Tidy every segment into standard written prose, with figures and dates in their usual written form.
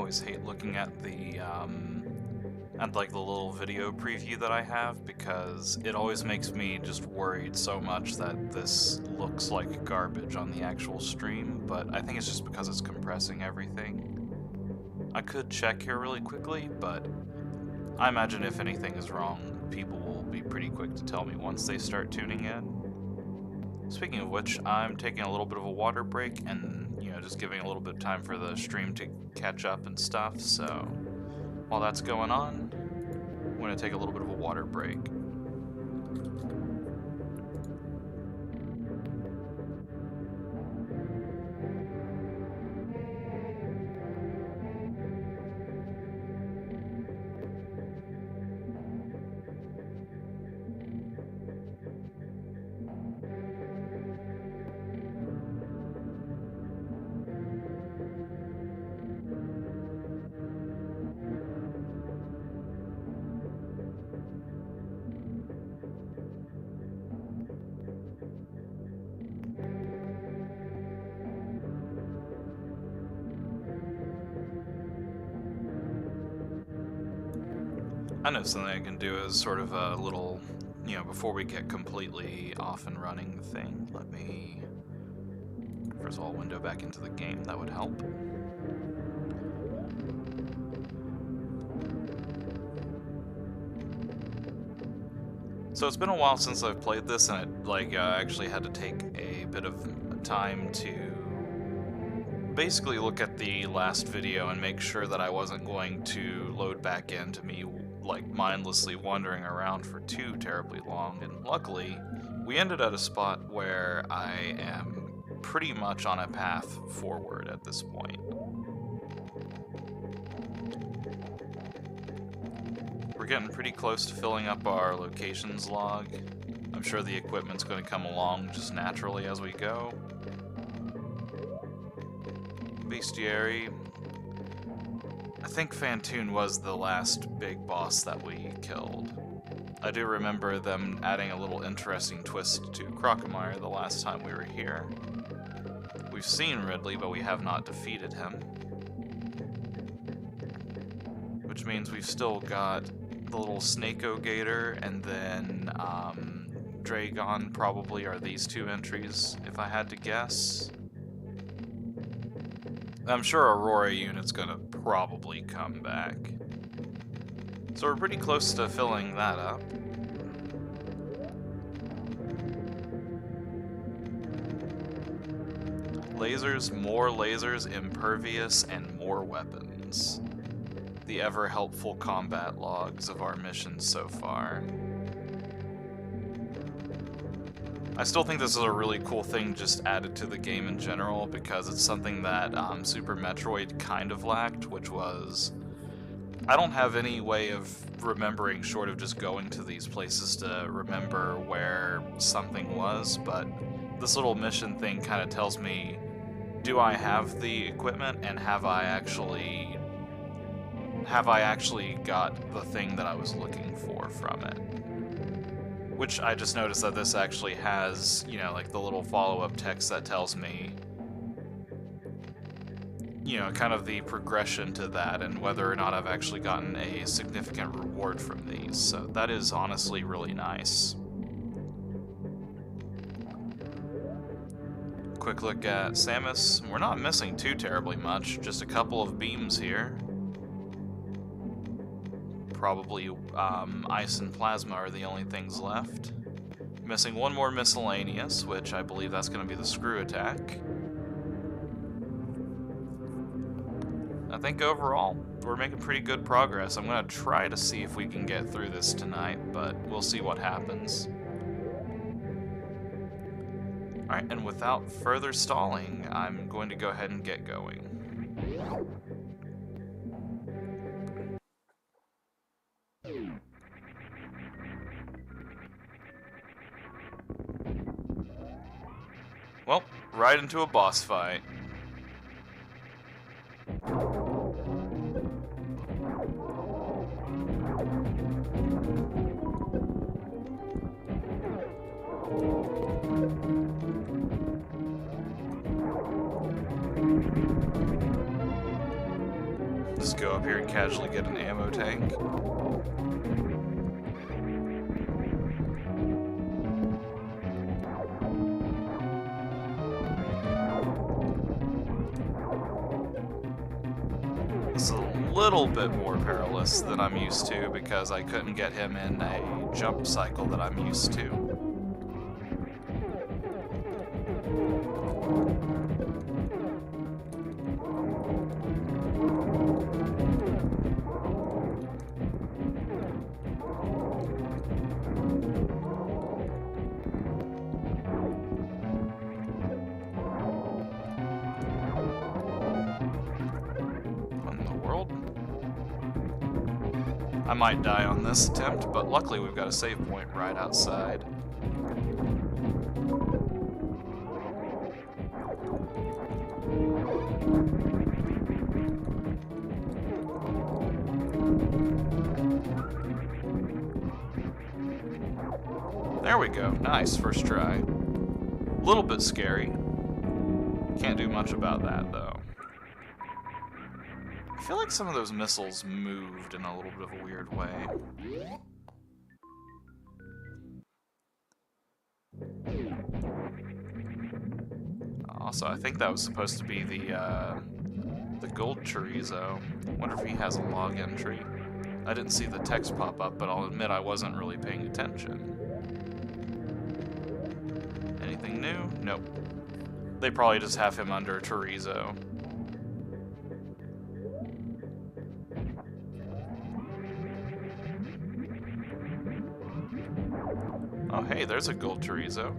always hate looking at the like the little video preview that I have, because it always makes me just worried so much that this looks like garbage on the actual stream, but I think it's just because it's compressing everything. I could check here really quickly, but I imagine if anything is wrong, people will be pretty quick to tell me once they start tuning in. Speaking of which, I'm taking a little bit of a water break and, just giving a little bit of time for the stream to catch up and stuff, so while that's going on, I'm going to take a little bit of a water break. I know something I can do is sort of a little, before we get completely off and running thing. Let me, first of all, window back into the game. That would help. So it's been a while since I've played this, and I actually had to take a bit of time to basically look at the last video and make sure that I wasn't going to load back into me mindlessly wandering around for too terribly long, and luckily we ended at a spot where I am pretty much on a path forward at this point. We're getting pretty close to filling up our locations log. I'm sure the equipment's going to come along just naturally as we go. Bestiary. I think Fantoon was the last big boss that we killed. I do remember them adding a little interesting twist to Crocomire the last time we were here. We've seen Ridley, but we have not defeated him. Which means we've still got the little Snako Gator, and then Dragon probably are these two entries, if I had to guess. I'm sure Aurora Unit's gonna probably come back. So we're pretty close to filling that up. Lasers, impervious, and more weapons. The ever-helpful combat logs of our missions so far. I still think this is a really cool thing just added to the game in general, because it's something that Super Metroid kind of lacked, which was... I don't have any way of remembering short of just going to these places to remember where something was, but this little mission thing kind of tells me, do I have the equipment, and have I actually got the thing that I was looking for from it? Which I just noticed that this actually has, like the little follow-up text that tells me, kind of the progression to that and whether or not I've actually gotten a significant reward from these. So that is honestly really nice. Quick look at Samus. We're not missing too terribly much, just a couple of beams here. Probably ice and plasma are the only things left. Missing one more miscellaneous, which I believe that's going to be the screw attack. I think overall, we're making pretty good progress. I'm going to try to see if we can get through this tonight, but we'll see what happens. Alright, and without further stalling, I'm going to go ahead and get going. Well, right into a boss fight. very casually get an ammo tank. This is a little bit more perilous than I'm used to because I couldn't get him in a jump cycle that I'm used to. I might die on this attempt, but luckily we've got a save point right outside. There we go. Nice, first try. A little bit scary. Can't do much about that, though. I feel like some of those missiles moved in a little bit of a weird way. Also, I think that was supposed to be the gold chorizo. Wonder if he has a log entry. I didn't see the text pop up, but I'll admit I wasn't really paying attention. Anything new? Nope. They probably just have him under chorizo. Oh, hey, there's a gold chorizo.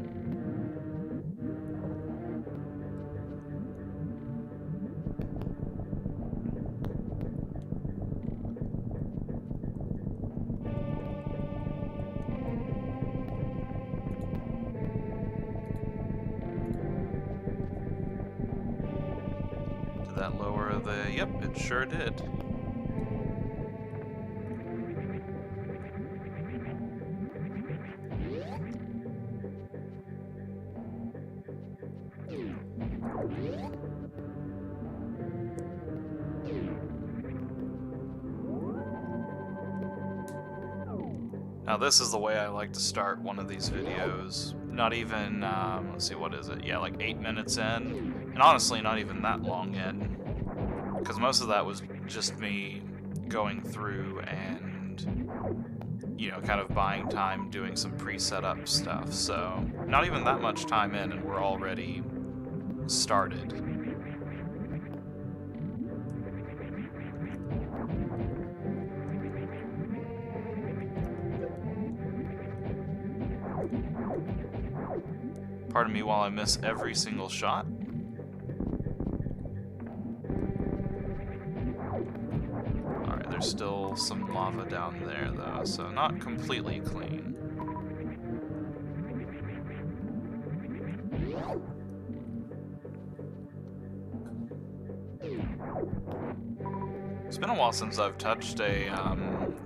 Did that lower the... Yep, it sure did. Now this is the way I like to start one of these videos. Not even, let's see, what is it? Yeah, like 8 minutes in. And honestly, not even that long in. Because most of that was just me going through and, you know, kind of buying time doing some pre-setup stuff. So, not even that much time in and we're already started. Pardon me while I miss every single shot. Alright, there's still some lava down there though, so not completely clean. It's been a while since I've touched a,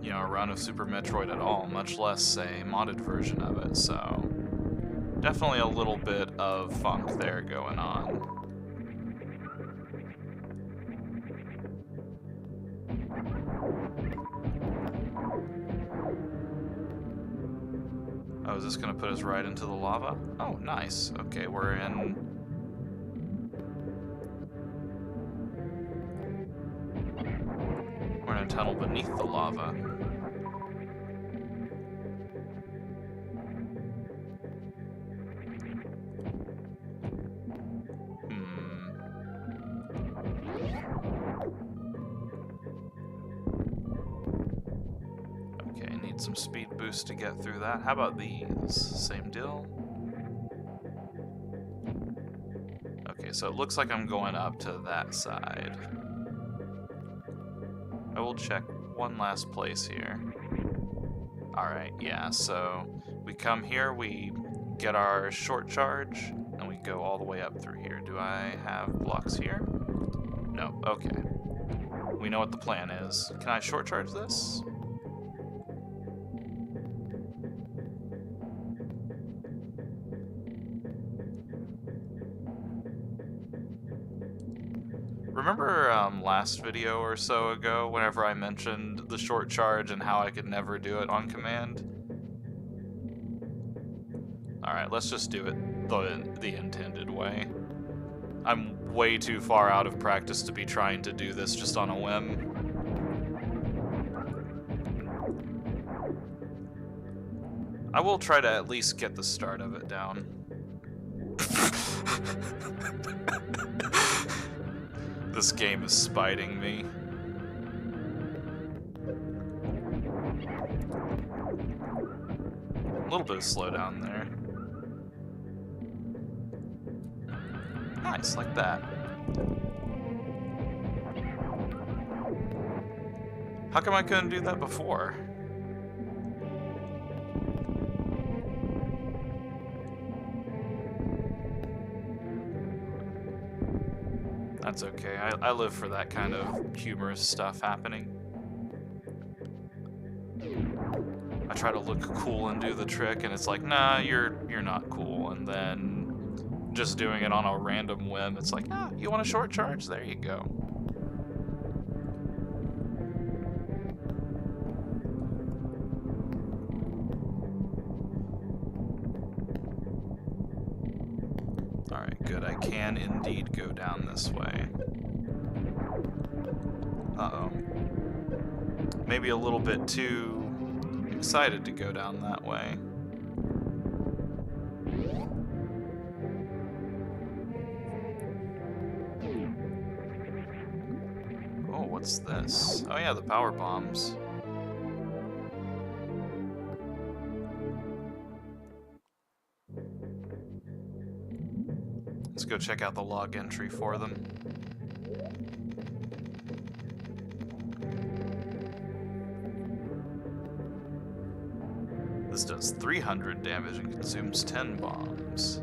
you know, a run of Super Metroid at all, much less a modded version of it, so... Definitely a little bit of funk there going on. Oh, is this gonna put us right into the lava? Oh, nice. Okay, we're in a tunnel beneath the lava. Some speed boost to get through that. How about these? Same deal. Okay, so it looks like I'm going up to that side. I will check one last place here. Alright, yeah, so we come here, we get our short charge, and we go all the way up through here. Do I have blocks here? No, okay. We know what the plan is. Can I short charge this? Remember last video or so ago, whenever I mentioned the short charge and how I could never do it on command. Alright, let's just do it the intended way. I'm way too far out of practice to be trying to do this just on a whim. I will try to at least get the start of it down. This game is spiting me. A little bit of slowdown there. Nice, like that. How come I couldn't do that before? That's okay. I live for that kind of humorous stuff happening. I try to look cool and do the trick, and it's like, nah, you're not cool. And then just doing it on a random whim, it's like, ah, you want a short charge? There you go. Alright, good. I can indeed go down this way. Uh-oh. Maybe a little bit too excited to go down that way. Oh, what's this? Oh yeah, the power bombs. Let's go check out the log entry for them. This does 300 damage and consumes 10 bombs.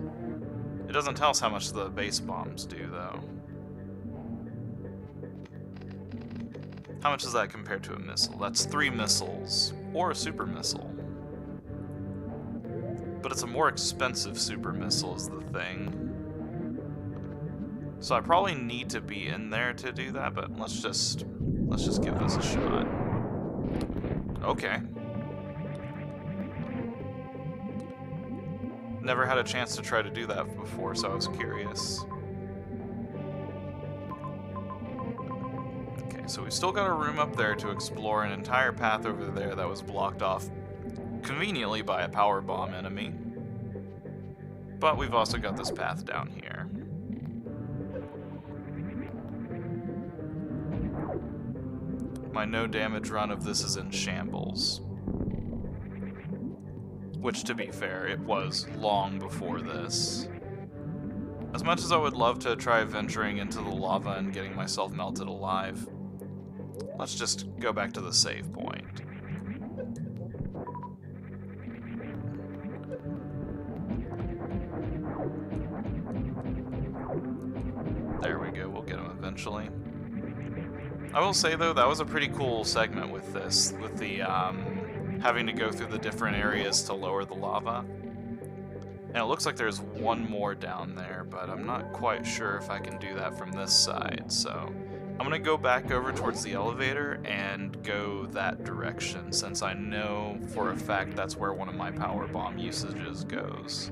It doesn't tell us how much the base bombs do, though. How much does that compare to a missile? That's 3 missiles, or a super missile. But it's a more expensive super missile is the thing. So I probably need to be in there to do that, but let's just give this a shot. Okay. Never had a chance to try to do that before, so I was curious. Okay, so we still got a room up there to explore, an entire path over there that was blocked off conveniently by a power bomb enemy. But we've also got this path down here. My no damage run of this is in shambles. Which, to be fair, it was long before this. As much as I would love to try venturing into the lava and getting myself melted alive, let's just go back to the save point. There we go, we'll get him eventually. I will say, though, that was a pretty cool segment with this, with the, having to go through the different areas to lower the lava. And it looks like there's one more down there, but I'm not quite sure if I can do that from this side, so I'm gonna go back over towards the elevator and go that direction, since I know for a fact that's where one of my power bomb usages goes.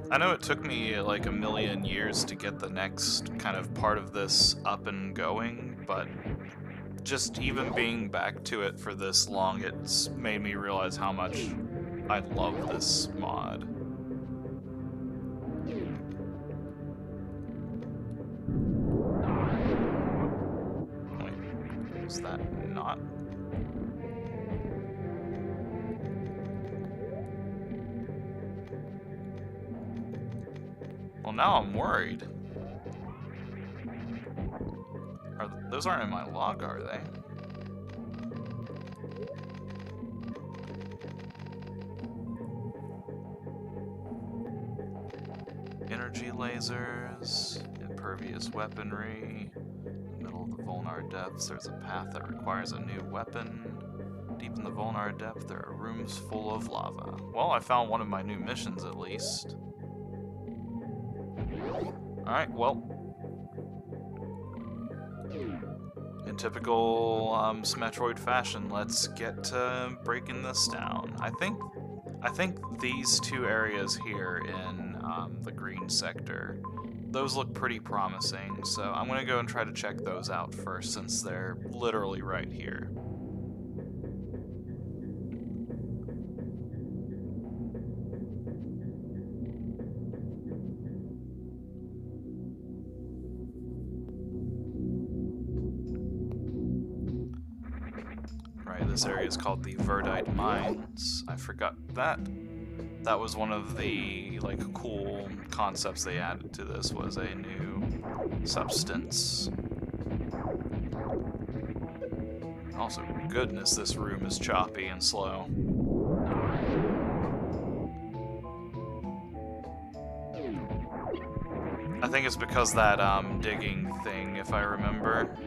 I know it took me like a million years to get the next kind of part of this up and going, but just even being back to it for this long, it's made me realize how much I love this mod. Wait, was that not? Well, now I'm worried. Those aren't in my log, are they? Energy lasers, impervious weaponry, middle of the vulnar Vulnar depths, there's a path that requires a new weapon. Deep in the Vulnar depth, there are rooms full of lava. Well, I found one of my new missions, at least. Alright, well. In typical Metroid fashion, let's get to breaking this down. I think these two areas here in the green sector, those look pretty promising, so I'm going to go and try to check those out first, since they're literally right here. This area is called the Verdite Mines. I forgot that. That was one of the cool concepts they added to this, was a new substance. Also, goodness, this room is choppy and slow. I think it's because that digging thing, if I remember.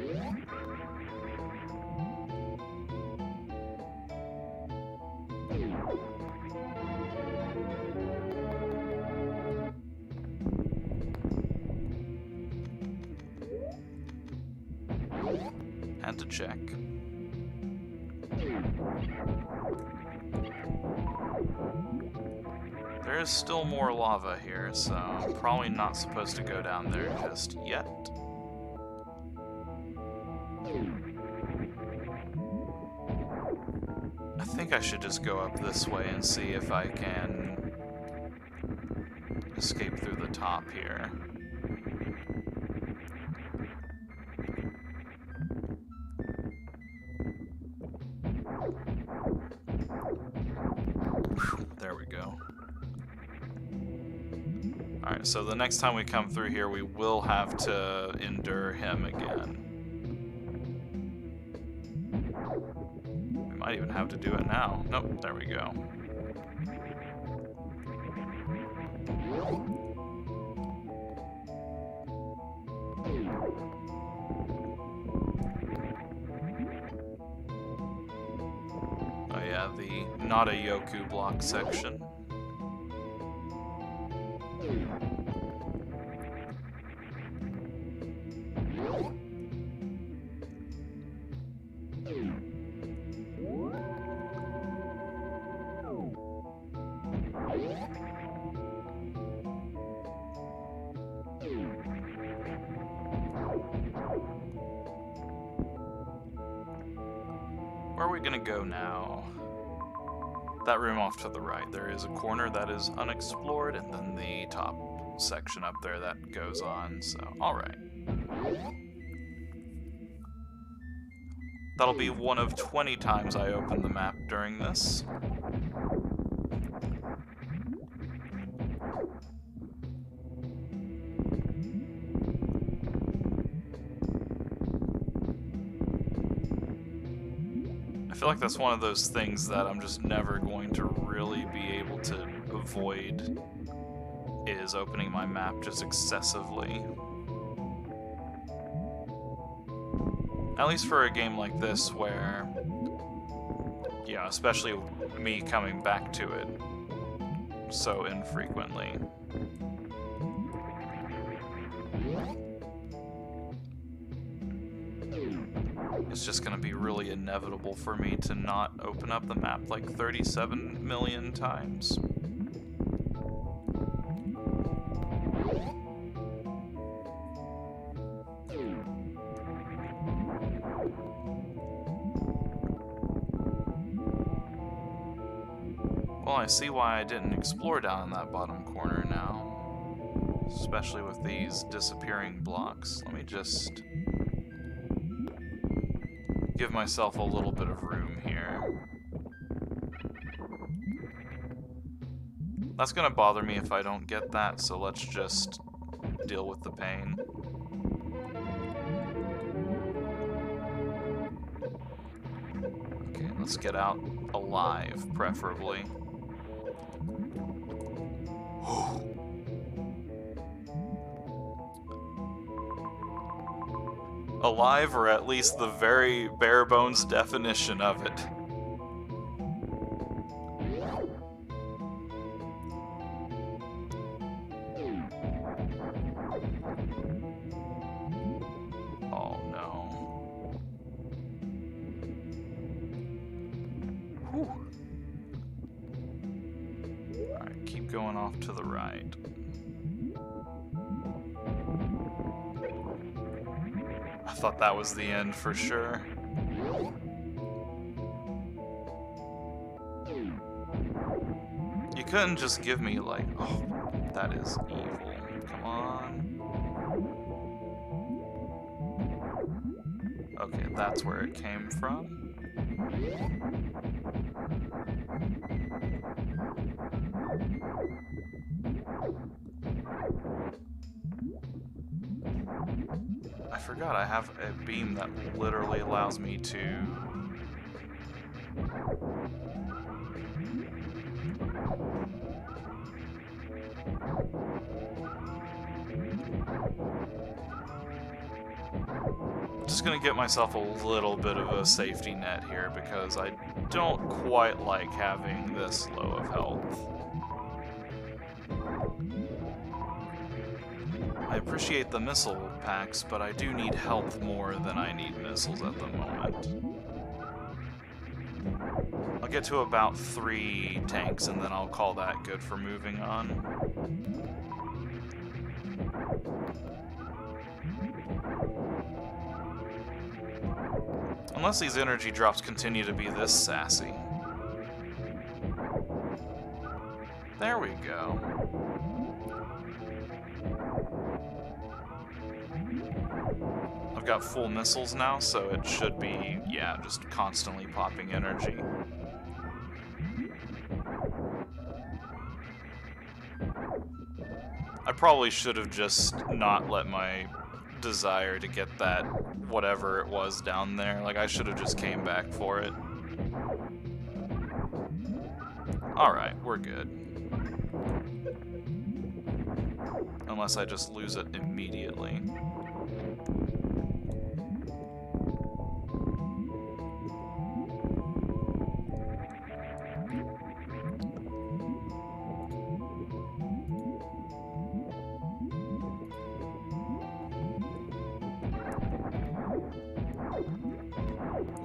Had to check. There is still more lava here, so I'm probably not supposed to go down there just yet. I think I should just go up this way and see if I can escape through the top here. There we go. Alright, so the next time we come through here, we will have to endure him again. We might even have to do it now. Nope, there we go. Oh yeah, the not a Yoku block section. Where are we gonna go now? That room off to the right. There is a corner that is unexplored, and then the top section up there that goes on, so alright. That'll be one of 20 times I open the map during this. I feel like that's one of those things that I'm just never going to really be able to avoid, is opening my map just excessively. At least for a game like this where, yeah, especially me coming back to it so infrequently. It's just going to be really inevitable for me to not open up the map like 37 million times. Well, I see why I didn't explore down in that bottom corner now. Especially with these disappearing blocks. Let me just give myself a little bit of room here. That's gonna bother me if I don't get that, so let's just deal with the pain. Okay, let's get out alive, preferably. alive, or at least the very bare bones definition of it. Oh no. Whew. Alright, keep going off to the right. I thought that was the end for sure. You couldn't just give me like, oh, that is evil. Come on. Okay, that's where it came from. I forgot I have a beam that literally allows me to... Just gonna get myself a little bit of a safety net here because I don't quite like having this low of health. I appreciate the missile packs, but I do need health more than I need missiles at the moment. I'll get to about 3 tanks and then I'll call that good for moving on. Unless these energy drops continue to be this sassy. There we go. I've got full missiles now, so it should be, yeah, just constantly popping energy. I probably should have just not let my desire to get that whatever it was down there. Like, I should have just came back for it. Alright, we're good. Unless I just lose it immediately.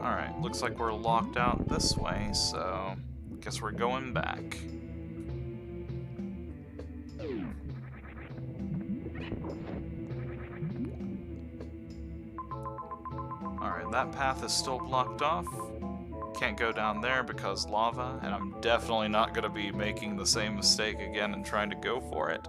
Alright, looks like we're locked out this way, so guess we're going back. Alright, that path is still blocked off. Can't go down there because lava, and I'm definitely not going to be making the same mistake again and trying to go for it.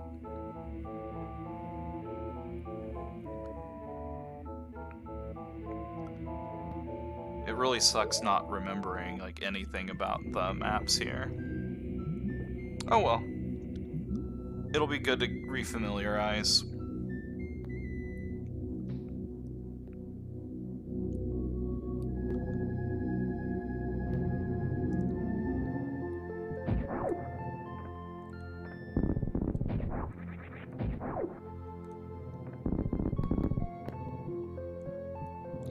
It really sucks not remembering like anything about the maps here. Oh well. It'll be good to refamiliarize.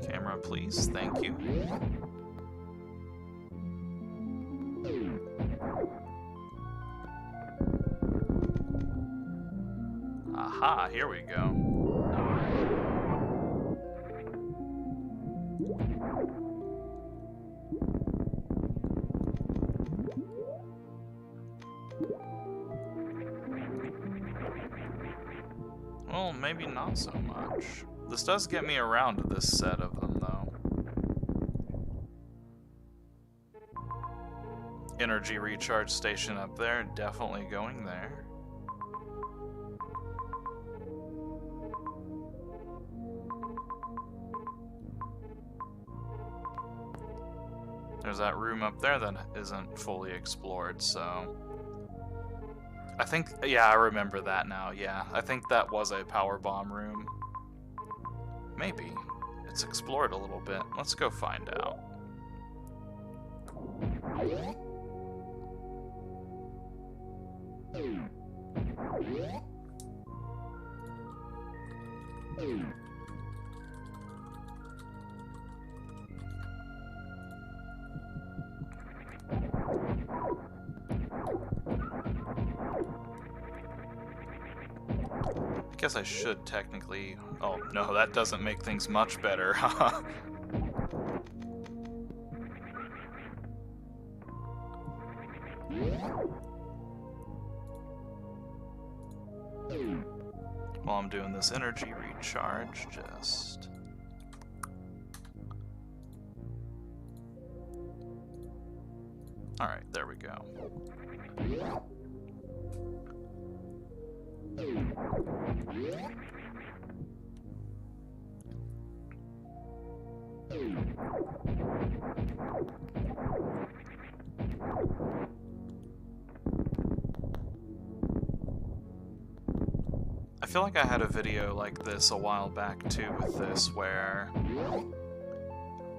Camera, please. Thank you. Aha, here we go. Well, maybe not so much. This does get me around to this set of them, though. Energy recharge station up there, definitely going there. There's that room up there that isn't fully explored, so... I think, yeah, I remember that now, yeah. I think that was a power bomb room. Maybe. It's explored a little bit. Let's go find out. I guess I should technically... Oh, no, that doesn't make things much better. While I'm doing this energy recharge, just... Alright, there we go. I feel like I had a video like this a while back too with this, where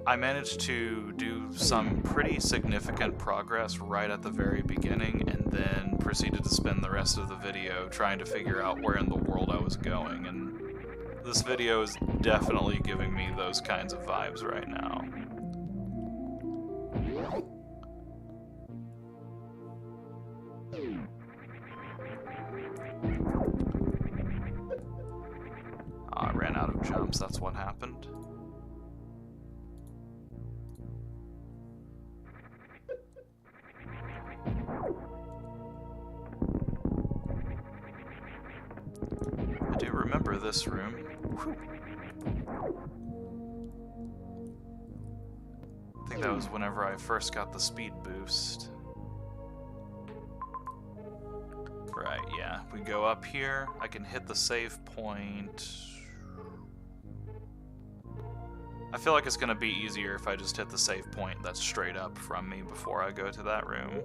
I managed to do some pretty significant progress right at the very beginning, and then proceeded to spend the rest of the video trying to figure out where in the world I was going, and this video is definitely giving me those kinds of vibes right now. I ran out of jumps, that's what happened. I do remember this room. Whew. I think that was whenever I first got the speed boost. Right, yeah. We go up here, I can hit the save point. I feel like it's going to be easier if I just hit the save point that's straight up from me before I go to that room.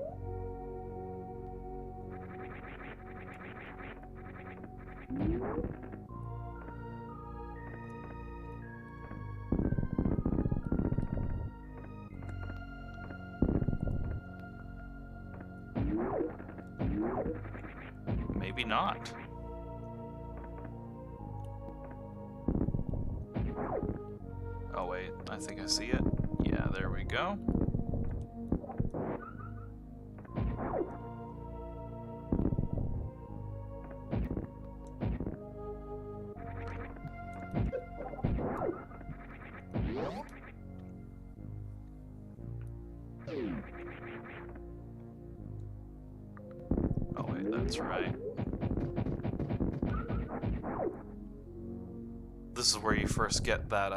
Maybe not. Oh wait, I think I see it. Yeah, there we go. Oh wait, that's right. This is where you first get that,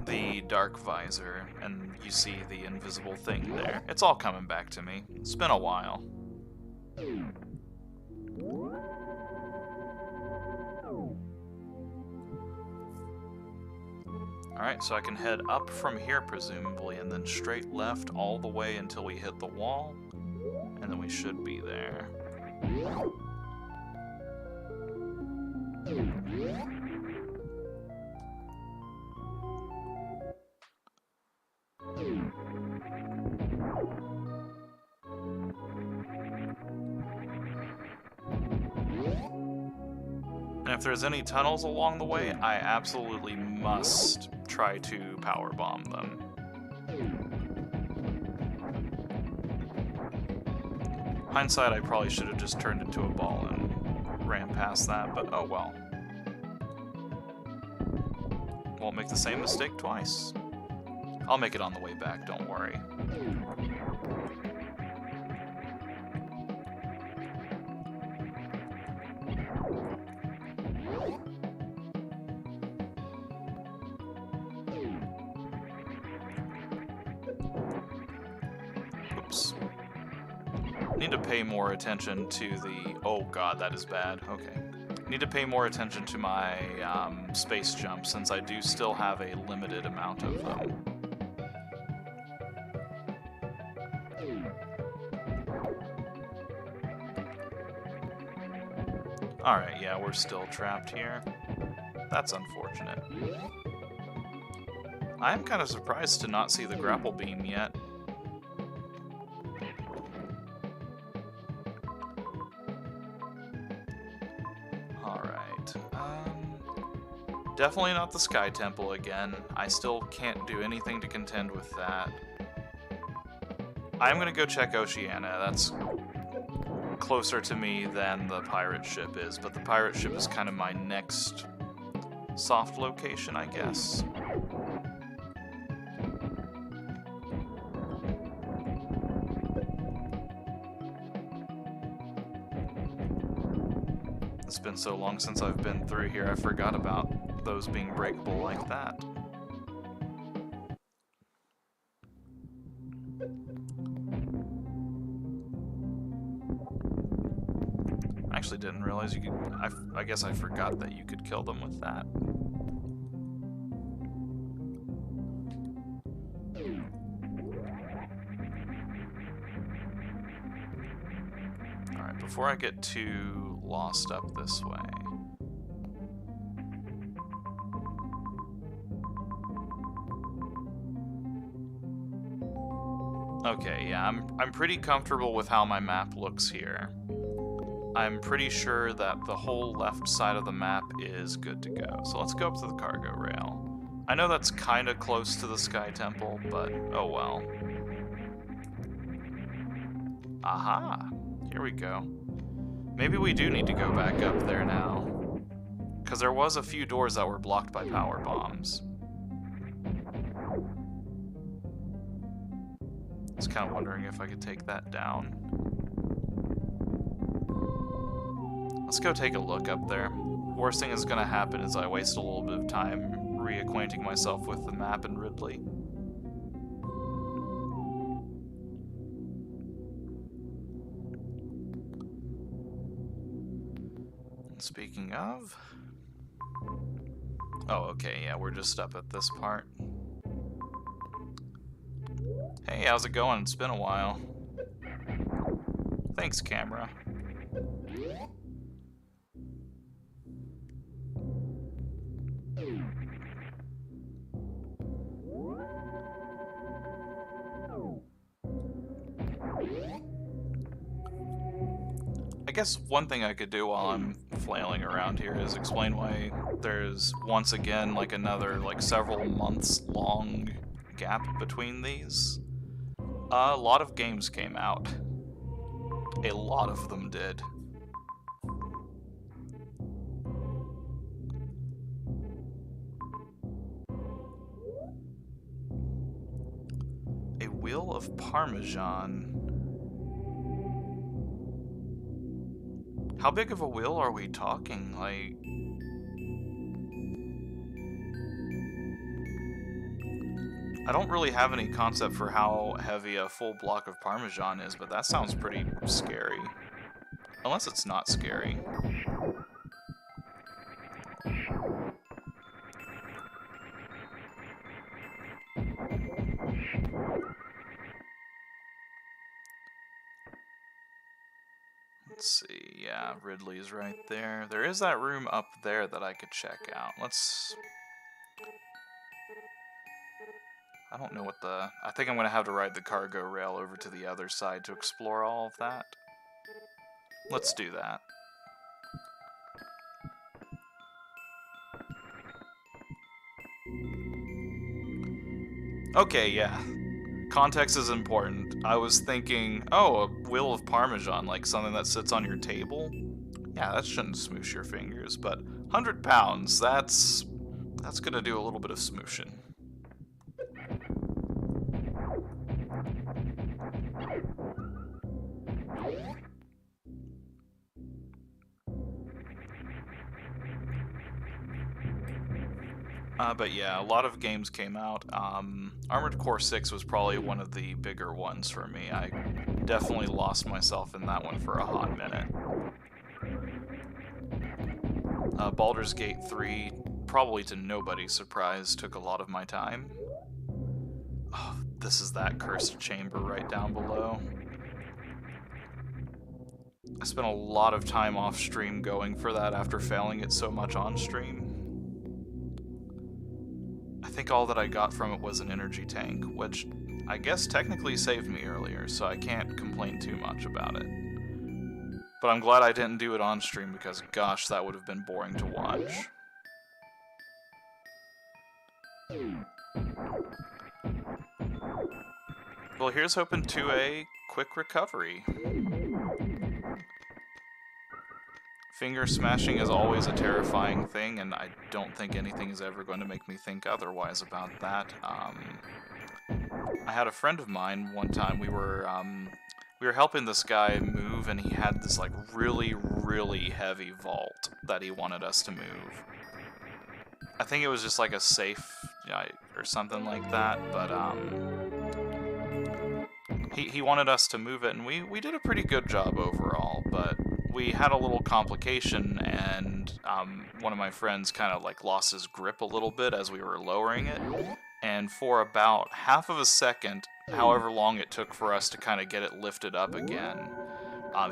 the dark visor, and you see the invisible thing there. It's all coming back to me. It's been a while. Alright, so I can head up from here, presumably, and then straight left all the way until we hit the wall, and then we should be there. And if there's any tunnels along the way, I absolutely must try to powerbomb them. Hindsight, I probably should have just turned into a ball and ran past that, but oh well. Won't make the same mistake twice. I'll make it on the way back, don't worry. Oops. Need to pay more attention to the... Oh god, that is bad. Okay. Need to pay more attention to my space jumps, since I do still have a limited amount of them. Alright, yeah, we're still trapped here. That's unfortunate. I'm kind of surprised to not see the grapple beam yet. Alright, definitely not the Sky Temple again. I still can't do anything to contend with that. I'm gonna go check Oceania. That's closer to me than the pirate ship is, but the pirate ship is kind of my next soft location, I guess. It's been so long since I've been through here, I forgot about those being breakable like that. I actually didn't realize you could... I guess I forgot that you could kill them with that. Alright, before I get too lost up this way... Okay, yeah, I'm pretty comfortable with how my map looks here. I'm pretty sure that the whole left side of the map is good to go. So let's go up to the cargo rail. I know that's kind of close to the Sky Temple, but oh well. Aha! Here we go. Maybe we do need to go back up there now. Because there was a few doors that were blocked by power bombs. I was kind of wondering if I could take that down. Let's go take a look up there. Worst thing that's going to happen is I waste a little bit of time reacquainting myself with the map and Ridley. And speaking of... Oh, okay, yeah, we're just up at this part. Hey, how's it going? It's been a while. Thanks, camera. I guess one thing I could do while I'm flailing around here is explain why there's once again like another like several months long gap between these. A lot of games came out. A lot of them did. A wheel of Parmesan. How big of a wheel are we talking? Like... I don't really have any concept for how heavy a full block of Parmesan is, but that sounds pretty scary. Unless it's not scary. Let's see, yeah, Ridley's right there. There is that room up there that I could check out. Let's... I don't know what the... I think I'm going to have to ride the cargo rail over to the other side to explore all of that. Let's do that. Okay, yeah. Context is important. I was thinking, oh, a wheel of Parmesan, like something that sits on your table? Yeah, that shouldn't smoosh your fingers, but 100 pounds, that's gonna do a little bit of smooshing. But yeah, a lot of games came out. Armored Core 6 was probably one of the bigger ones for me. I definitely lost myself in that one for a hot minute. Baldur's Gate 3, probably to nobody's surprise, took a lot of my time. Oh, this is that cursed chamber right down below. I spent a lot of time off stream going for that after failing it so much on stream. I think all that I got from it was an energy tank, which I guess technically saved me earlier, so I can't complain too much about it. But I'm glad I didn't do it on stream because, gosh, that would have been boring to watch. Well, here's hoping to a quick recovery. Finger smashing is always a terrifying thing, and I don't think anything is ever going to make me think otherwise about that. I had a friend of mine one time. We were helping this guy move, and he had this like really heavy vault that he wanted us to move. I think it was just like a safe or something like that, but he wanted us to move it, and we did a pretty good job overall, but we had a little complication, and one of my friends kind of like lost his grip a little bit as we were lowering it, and for about half of a second, however long it took for us to kind of get it lifted up again,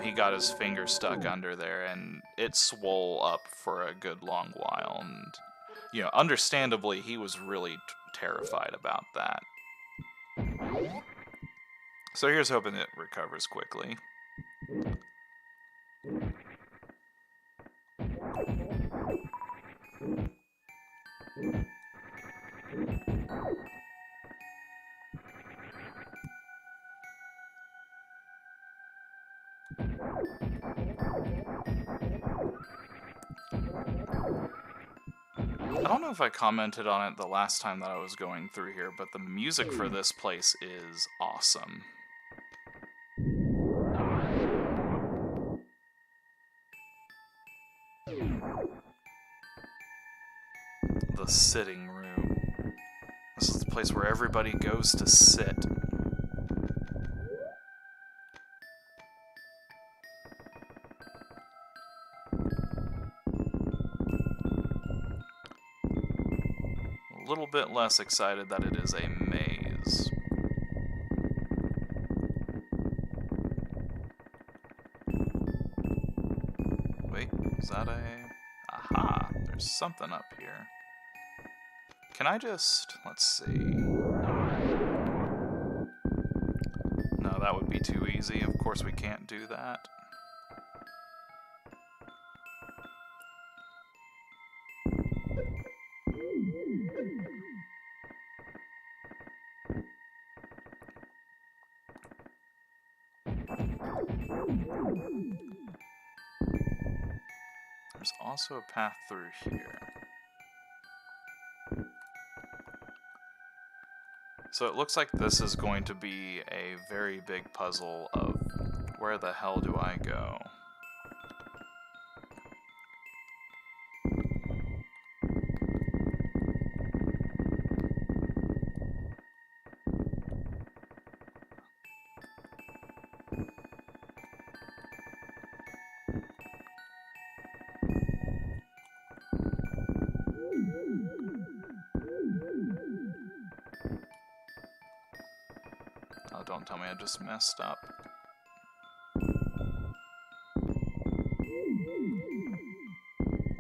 he got his finger stuck under there, and it swole up for a good long while, and, you know, understandably, he was really terrified about that. So here's hoping it recovers quickly. I don't know if I commented on it the last time that I was going through here, but the music for this place is awesome. The sitting room. This is the place where everybody goes to sit. A little bit less excited that it is a maze. Wait, is that a... Aha, there's something up here. Can I just... let's see... No, that would be too easy. Of course we can't do that. There's also a path through here. So it looks like this is going to be a very big puzzle of where the hell do I go? Oh, don't tell me I just messed up.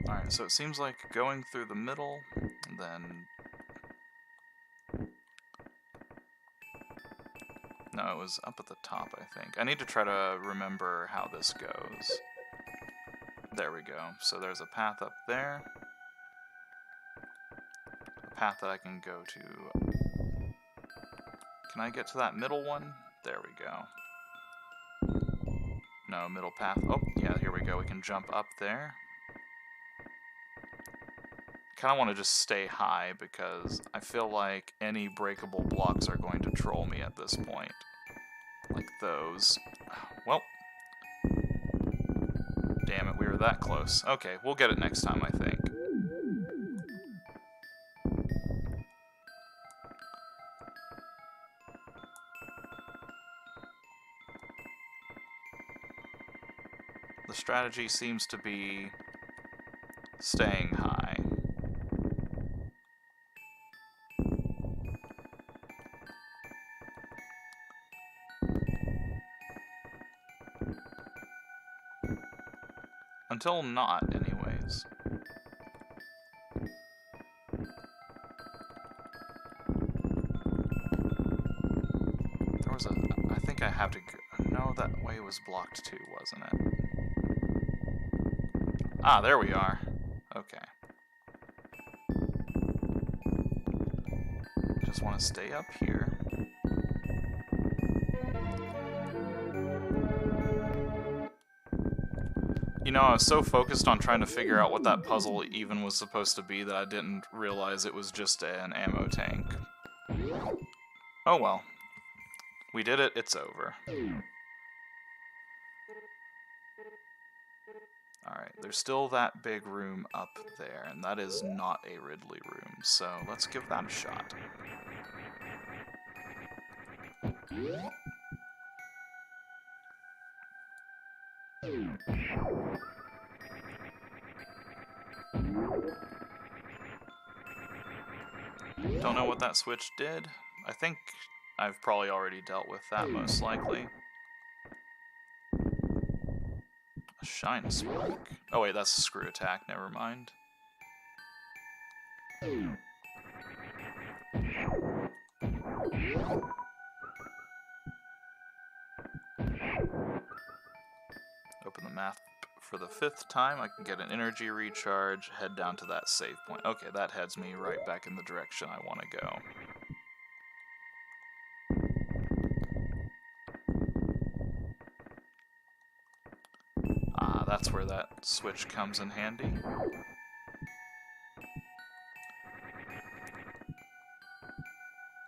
Alright, so it seems like going through the middle, then... No, it was up at the top, I think. I need to try to remember how this goes. There we go. So there's a path up there. A path that I can go to. Can I get to that middle one? There we go. No, middle path. Oh, yeah, here we go. We can jump up there. Kind of want to just stay high because I feel like any breakable blocks are going to troll me at this point. Like those. Well. Damn it, we were that close. Okay, we'll get it next time, I think. The strategy seems to be staying high. Until not, anyways. There was a... I think I have to go... No, that way was blocked too, wasn't it? Ah, there we are. Okay. Just want to stay up here. You know, I was so focused on trying to figure out what that puzzle even was supposed to be that I didn't realize it was just an ammo tank. Oh well. We did it, it's over. Alright, there's still that big room up there, and that is not a Ridley room, so let's give that a shot. Don't know what that switch did. I think I've probably already dealt with that, most likely. A shine spark. Oh wait, that's a screw attack, never mind. Open the map for the 5th time. I can get an energy recharge, head down to that save point. Okay, that heads me right back in the direction I want to go. That's where that switch comes in handy.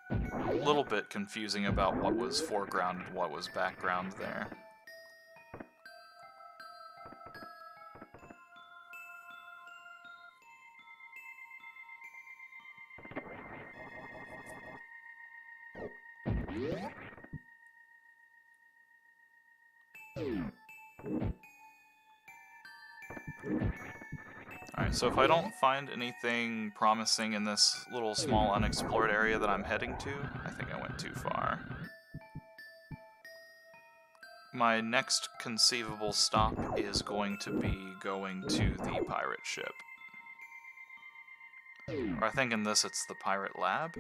A little bit confusing about what was foreground and what was background there. Alright, so if I don't find anything promising in this little small unexplored area that I'm heading to, I think I went too far. My next conceivable stop is going to be going to the pirate ship. Or I think in this it's the pirate lab?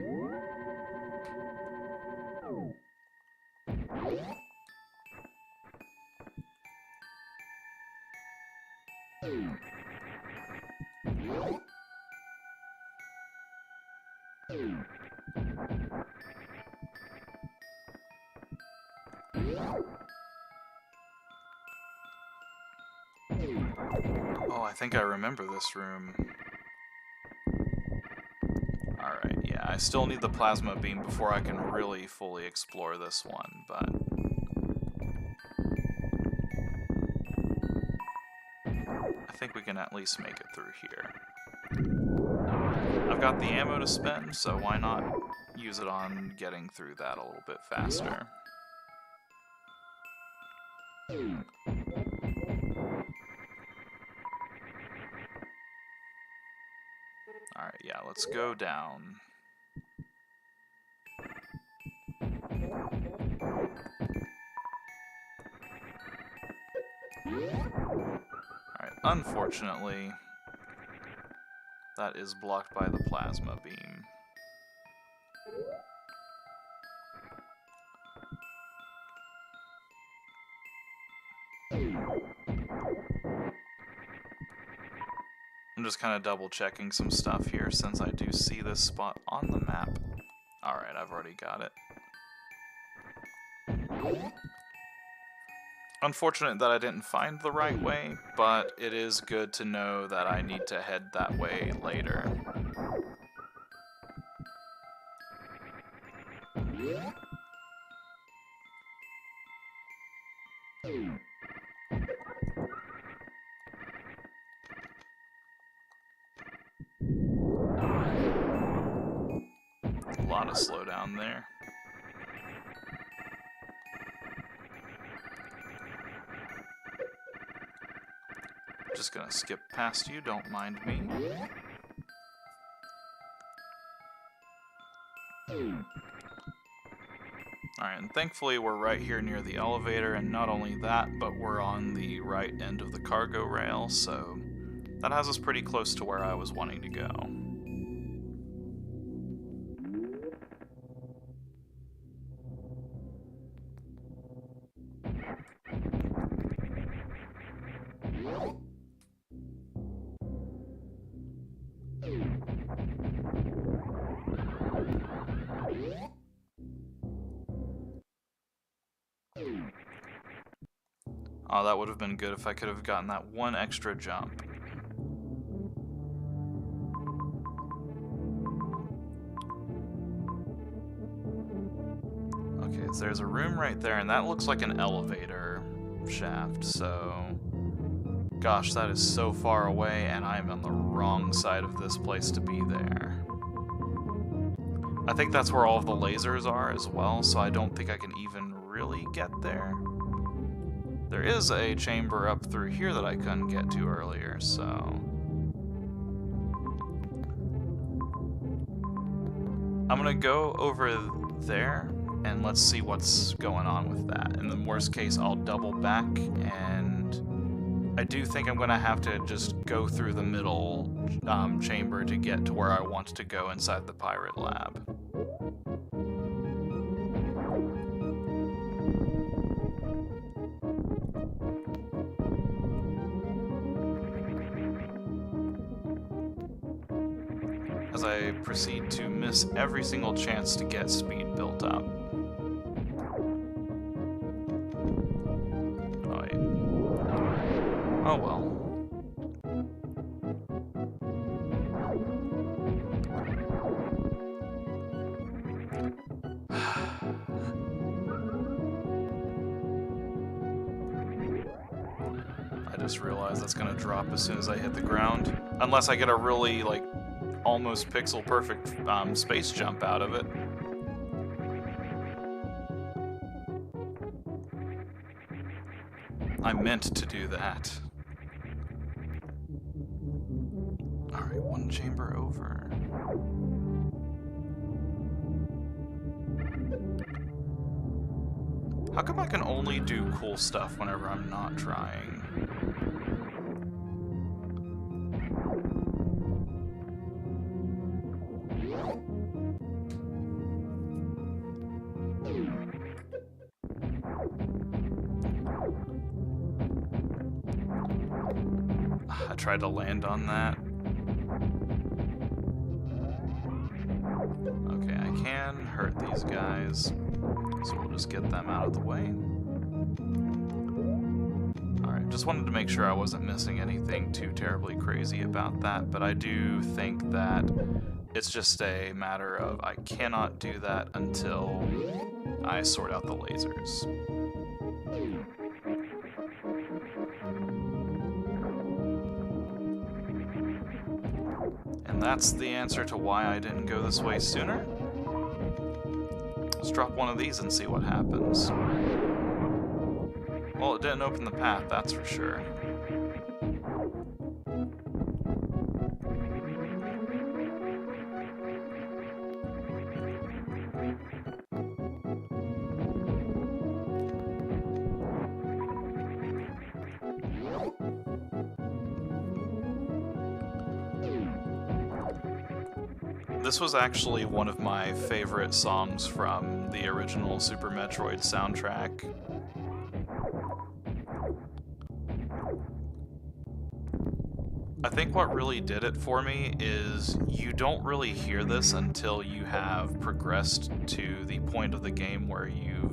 Oh, I think I remember this room. Alright, yeah, I still need the plasma beam before I can really fully explore this one, but... I think we can at least make it through here. I've got the ammo to spend, so why not use it on getting through that a little bit faster. Alright, yeah, let's go down. Alright, unfortunately, that is blocked by the plasma beam. I'm just kind of double checking some stuff here since I do see this spot on the map. Alright, I've already got it. Unfortunate that I didn't find the right way, but it is good to know that I need to head that way later. A lot of slowdown there. Just gonna skip past you, don't mind me. Alright, and thankfully we're right here near the elevator, and not only that, but we're on the right end of the cargo rail, so that has us pretty close to where I was wanting to go. Oh, that would have been good if I could have gotten that one extra jump. Okay, so there's a room right there, and that looks like an elevator shaft, so... Gosh, that is so far away, and I'm on the wrong side of this place to be there. I think that's where all of the lasers are as well, so I don't think I can even really get there. There is a chamber up through here that I couldn't get to earlier, so... I'm gonna go over there, and let's see what's going on with that. In the worst case, I'll double back, and I do think I'm gonna have to just go through the middle chamber to get to where I want to go inside the pirate lab. As I proceed to miss every single chance to get speed built up. Oh, wait. Oh well. I just realized that's gonna drop as soon as I hit the ground. Unless I get a really, like, almost pixel perfect space jump out of it. I meant to do that. Alright, one chamber over. How come I can only do cool stuff whenever I'm not trying? I tried to land on that. Okay, I can hurt these guys, so we'll just get them out of the way. Alright, just wanted to make sure I wasn't missing anything too terribly crazy about that, but I do think that it's just a matter of I cannot do that until I sort out the lasers. And that's the answer to why I didn't go this way sooner. Let's drop one of these and see what happens. Well, it didn't open the path, that's for sure. This was actually one of my favorite songs from the original Super Metroid soundtrack. I think what really did it for me is you don't really hear this until you have progressed to the point of the game where you've,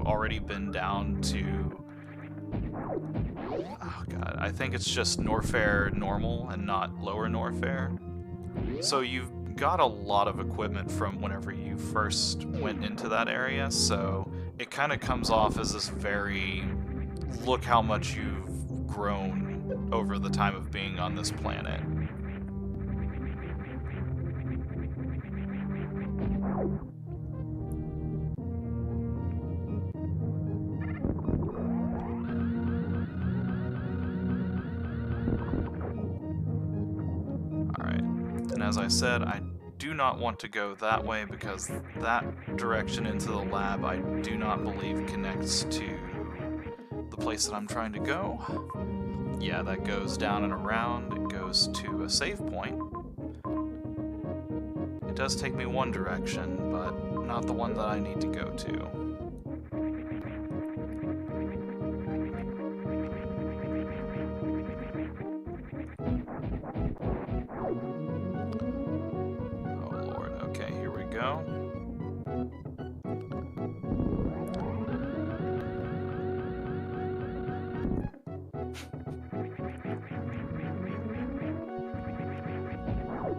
already been down to... Oh god, I think it's just Norfair normal and not lower Norfair. So you've got a lot of equipment from whenever you first went into that area, so it kind of comes off as this very, look how much you've grown over the time of being on this planet. Alright, and as I said, I do not want to go that way because that direction into the lab I do not believe connects to the place that I'm trying to go. Yeah, that goes down and around. It goes to a save point. It does take me one direction, but not the one that I need to go to.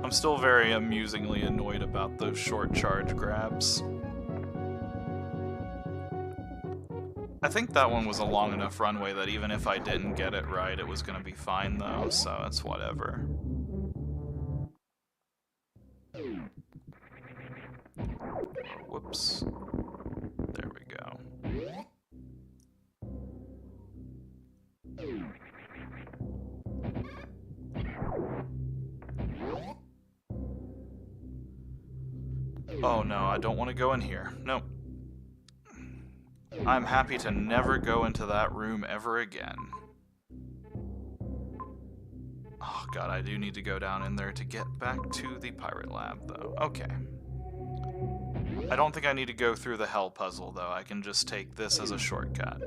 I'm still very amusingly annoyed about those short charge grabs. I think that one was a long enough runway that even if I didn't get it right, it was going to be fine though, so it's whatever. Whoops. There we go. Oh no, I don't want to go in here. Nope. I'm happy to never go into that room ever again. Oh god, I do need to go down in there to get back to the pirate lab, though. Okay. I don't think I need to go through the hell puzzle, though. I can just take this as a shortcut.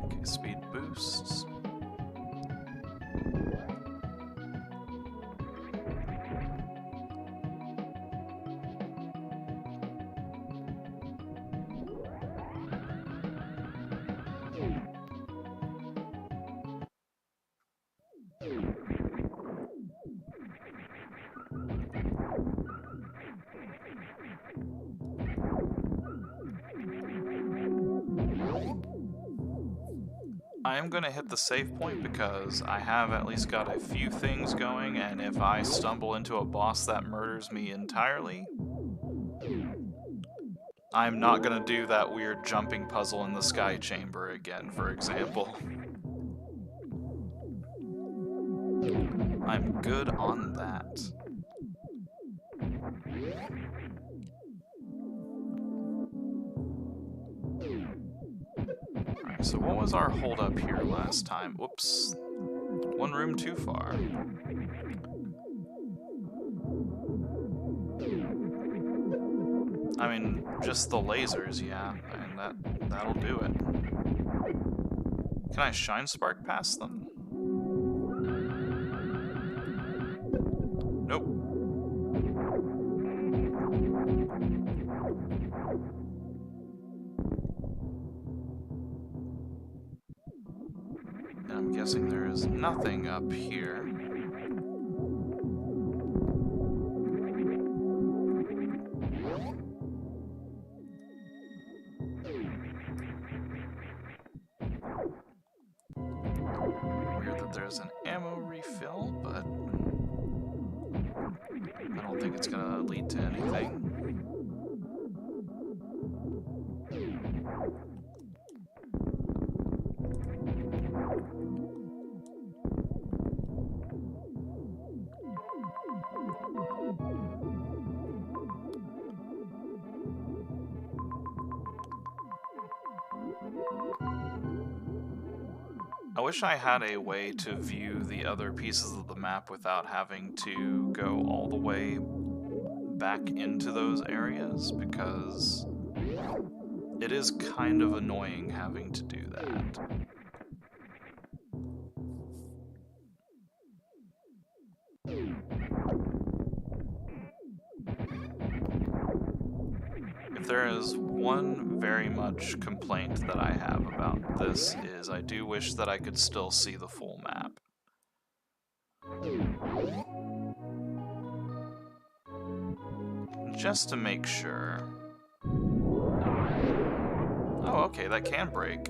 Okay, speed boosts. I am going to hit the save point because I have at least got a few things going, and if I stumble into a boss that murders me entirely, I'm not going to do that weird jumping puzzle in the sky chamber again, for example. I'm good on that. Alright, so what was our holdup here last time? Whoops. One room too far. I mean, just the lasers, yeah, and that'll do it. Can I shine spark past them? Nope. And I'm guessing there is nothing up here. Weird that there's an ammo refill, but I don't think it's gonna lead to anything. I wish I had a way to view the other pieces of the map without having to go all the way back into those areas, because it is kind of annoying having to do that. If there is one very much complaint that I have about this is I do wish that I could still see the full map. Just to make sure. Oh, okay, that can break.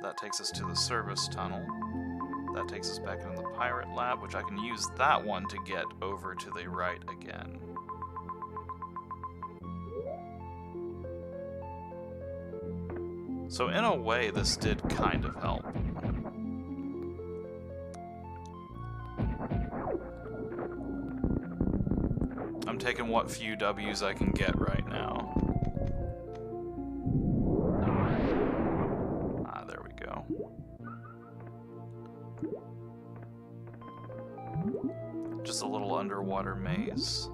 That takes us to the service tunnel. That takes us back into the pirate lab, which I can use that one to get over to the right again. So in a way, this did kind of help. I'm taking what few W's I can get right now. Ah, there we go. Just a little underwater maze.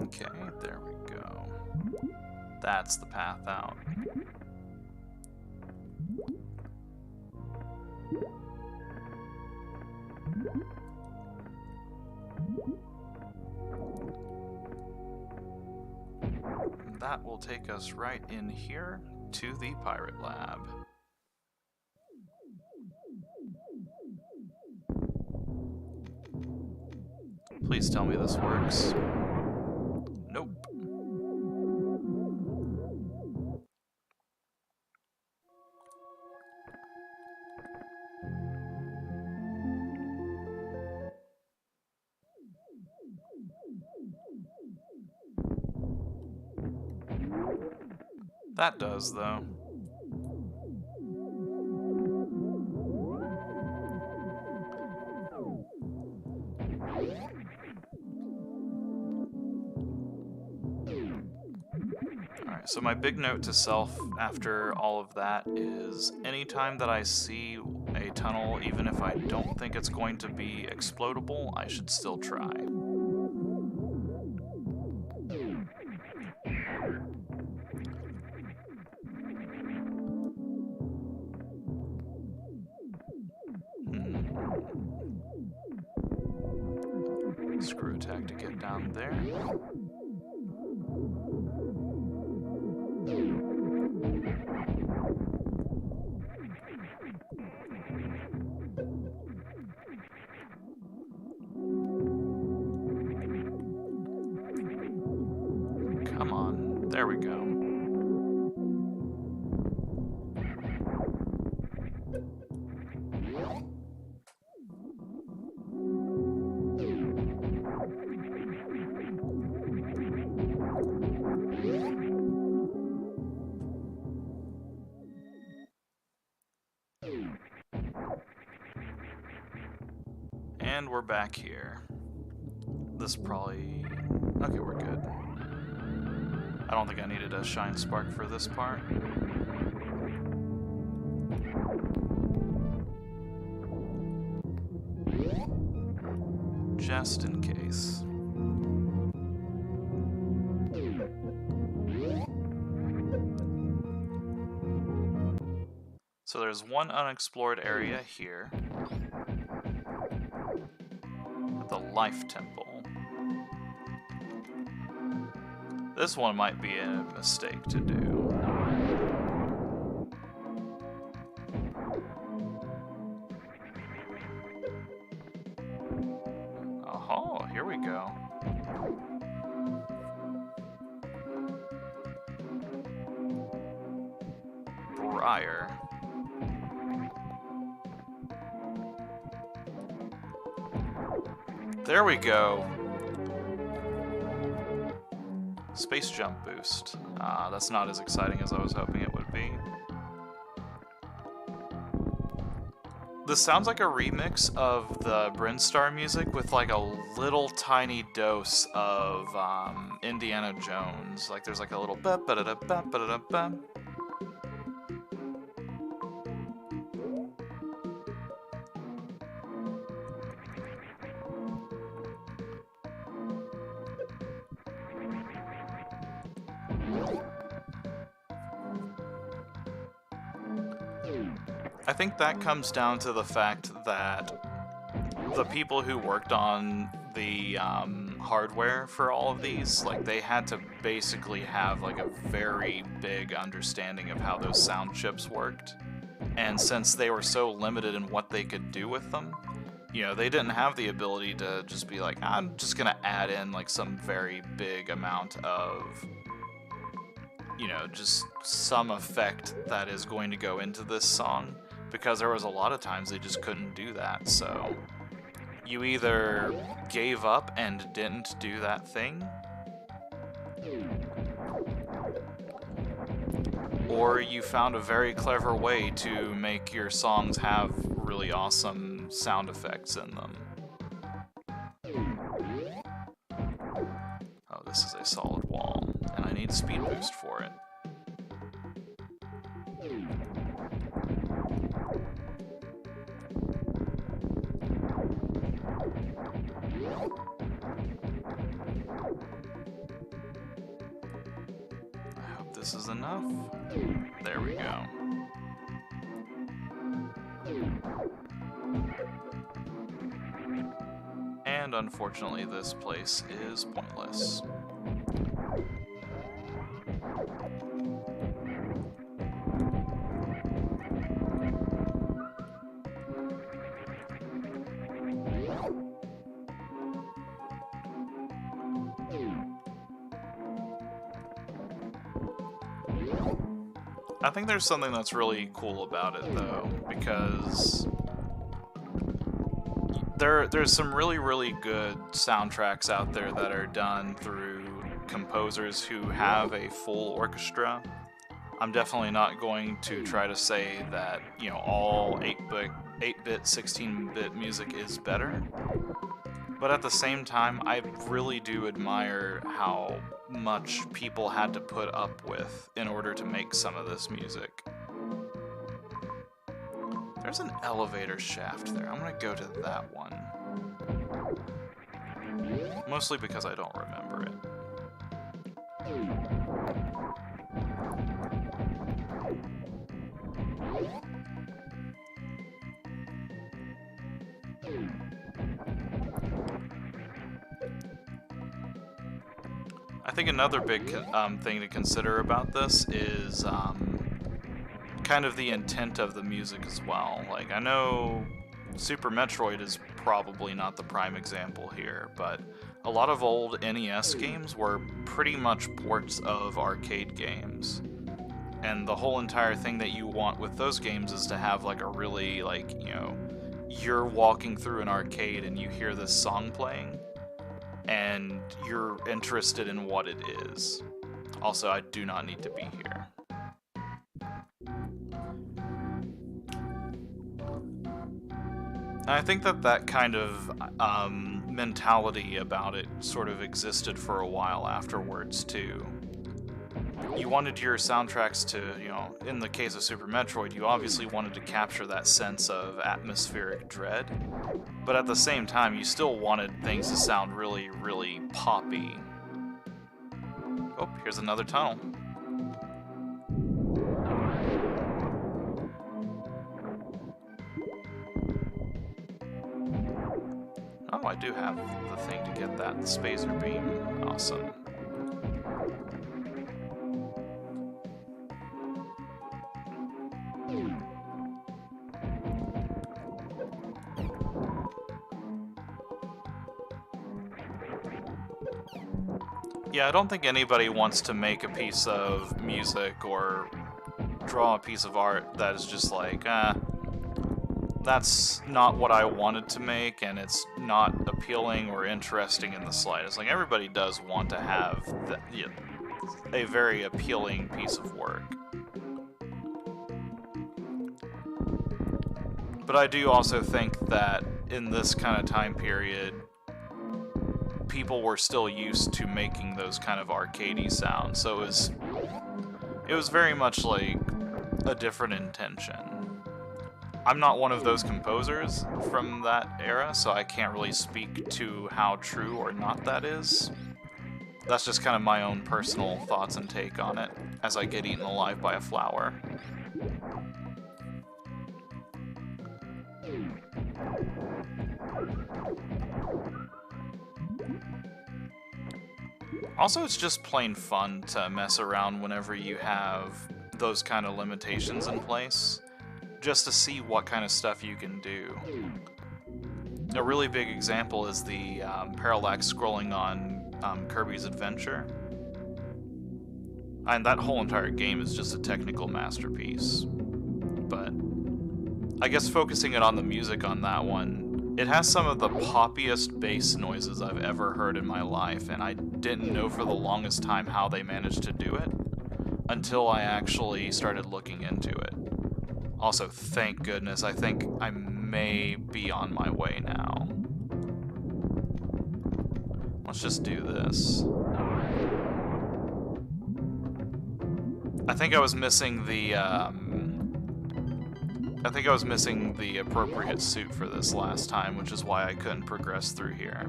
Okay, there we go. That's the path out. That will take us right in here to the pirate lab. Please tell me this works. Nope. That does, though. Alright, so my big note to self after all of that is anytime that I see a tunnel, even if I don't think it's going to be explodable, I should still try. Screw attack to get down there. Come on, there we go. And we're back here. This probably... Okay, we're good. I don't think I needed a shine spark for this part. Just in case. So there's one unexplored area here. The Life Temple. This one might be a mistake to do. Oh, here we go. Briar. There we go. Space jump boost. That's not as exciting as I was hoping it would be. This sounds like a remix of the Brinstar music with like a little tiny dose of Indiana Jones. Like there's like a little ba ba da da ba ba da da ba. I think that comes down to the fact that the people who worked on the hardware for all of these, like they had to basically have like a very big understanding of how those sound chips worked. And since they were so limited in what they could do with them, you know, they didn't have the ability to just be like, I'm just gonna add in like some very big amount of, you know, just some effect that is going to go into this song, because there was a lot of times they just couldn't do that. So you either gave up and didn't do that thing, or you found a very clever way to make your songs have really awesome sound effects in them. Oh, this is a solid wall, and I need speed boost for it. I hope this is enough. There we go. And unfortunately, this place is pointless. I think there's something that's really cool about it, though, because there's some really good soundtracks out there that are done through composers who have a full orchestra. I'm definitely not going to try to say that, you know, all 8-bit, 16-bit music is better. But at the same time, I really do admire how much people had to put up with in order to make some of this music. There's an elevator shaft there. I'm gonna go to that one. Mostly because I don't remember it. I think another big thing to consider about this is kind of the intent of the music as well. Like, I know Super Metroid is probably not the prime example here, but a lot of old NES games were pretty much ports of arcade games. And the whole entire thing that you want with those games is to have like a really, like, you know, you're walking through an arcade and you hear this song playing, and you're interested in what it is. Also, I do not need to be here. And I think that kind of mentality about it sort of existed for a while afterwards, too. You wanted your soundtracks to, you know, in the case of Super Metroid, you obviously wanted to capture that sense of atmospheric dread, but at the same time, you still wanted things to sound really poppy. Oh, here's another tunnel. Oh, I do have the thing to get that spacer beam. Awesome. Yeah, I don't think anybody wants to make a piece of music or draw a piece of art that is just like, that's not what I wanted to make, and it's not appealing or interesting in the slightest. Like, everybody does want to have a very appealing piece of work. But I do also think that in this kind of time period, people were still used to making those kind of arcadey sounds, so it was very much like a different intention. I'm not one of those composers from that era, so I can't really speak to how true or not that is. That's just kind of my own personal thoughts and take on it as I get eaten alive by a flower. Also, it's just plain fun to mess around whenever you have those kind of limitations in place, just to see what kind of stuff you can do. A really big example is the parallax scrolling on Kirby's Adventure. And that whole entire game is just a technical masterpiece. But I guess focusing it on the music on that one, it has some of the poppiest bass noises I've ever heard in my life, and I didn't know for the longest time how they managed to do it until I actually started looking into it. Also, thank goodness, I think I may be on my way now. Let's just do this. I think I was missing the, appropriate suit for this last time, which is why I couldn't progress through here.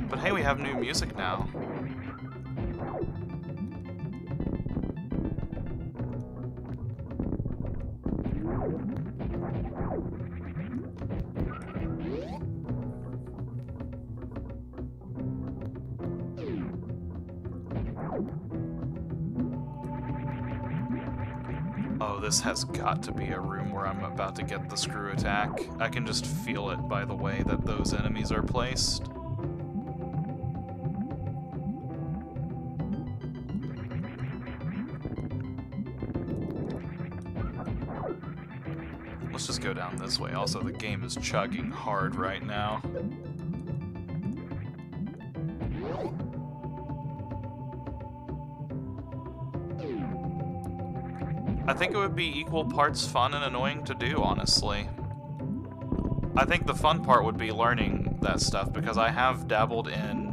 But hey, we have new music now. Oh, this has got to be a room where I'm about to get the screw attack. I can just feel it by the way that those enemies are placed. Let's just go down this way. Also, the game is chugging hard right now. I think it would be equal parts fun and annoying to do, honestly. I think the fun part would be learning that stuff, because I have dabbled in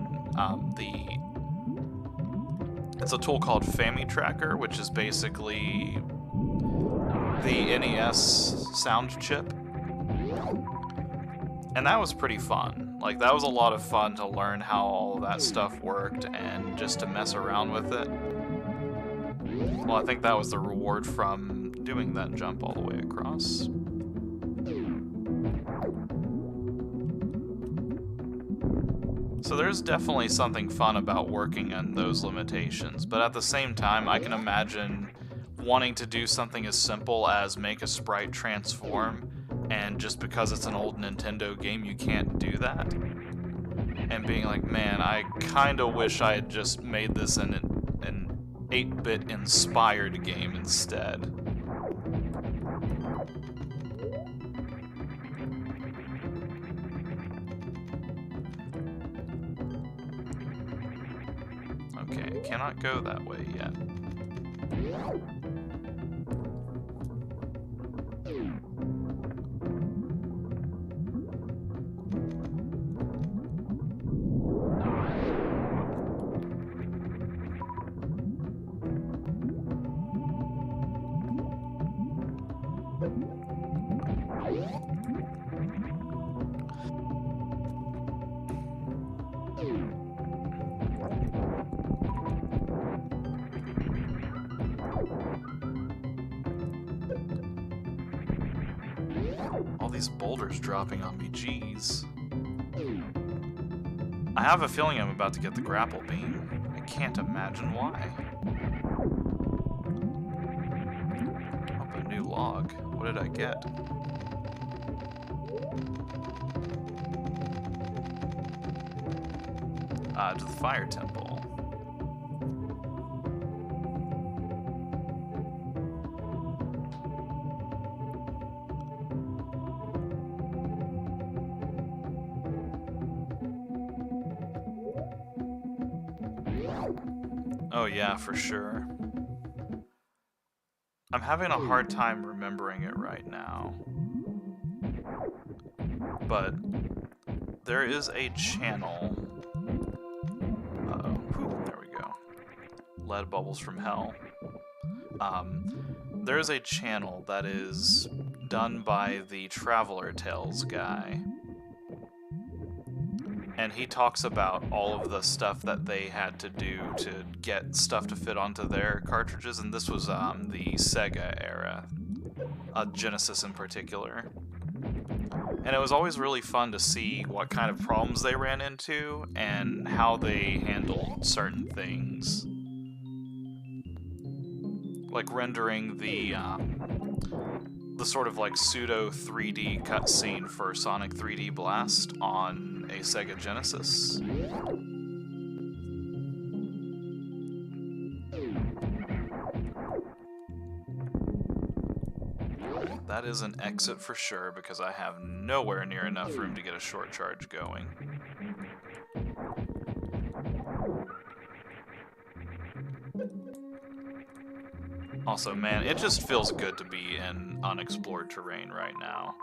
it's a tool called FamiTracker, which is basically the NES sound chip. And that was pretty fun. Like, that was a lot of fun to learn how all of that stuff worked and just to mess around with it. Well, I think that was the reward from doing that jump all the way across. So there's definitely something fun about working on those limitations, but at the same time, I can imagine wanting to do something as simple as make a sprite transform, and just because it's an old Nintendo game, you can't do that. And being like, man, I kinda wish I had just made this an 8-bit inspired game instead. Okay, I cannot go that way yet. All these boulders dropping on me, jeez. I have a feeling I'm about to get the grapple beam. I can't imagine why. Oh, a new log. What did I get? To the fire temple. Oh yeah, for sure. I'm having a hard time remembering it right now. But there is a channel. Uh-oh. Whew, there we go. Lead bubbles from hell. There is a channel that is done by the Traveler Tales guy. And he talks about all of the stuff that they had to do to get stuff to fit onto their cartridges, and this was the Sega era, Genesis in particular. And it was always really fun to see what kind of problems they ran into and how they handled certain things. Like rendering the sort of like pseudo 3D cutscene for Sonic 3D Blast on a Sega Genesis. That is an exit for sure, because I have nowhere near enough room to get a short charge going. Also, man, it just feels good to be in unexplored terrain right now.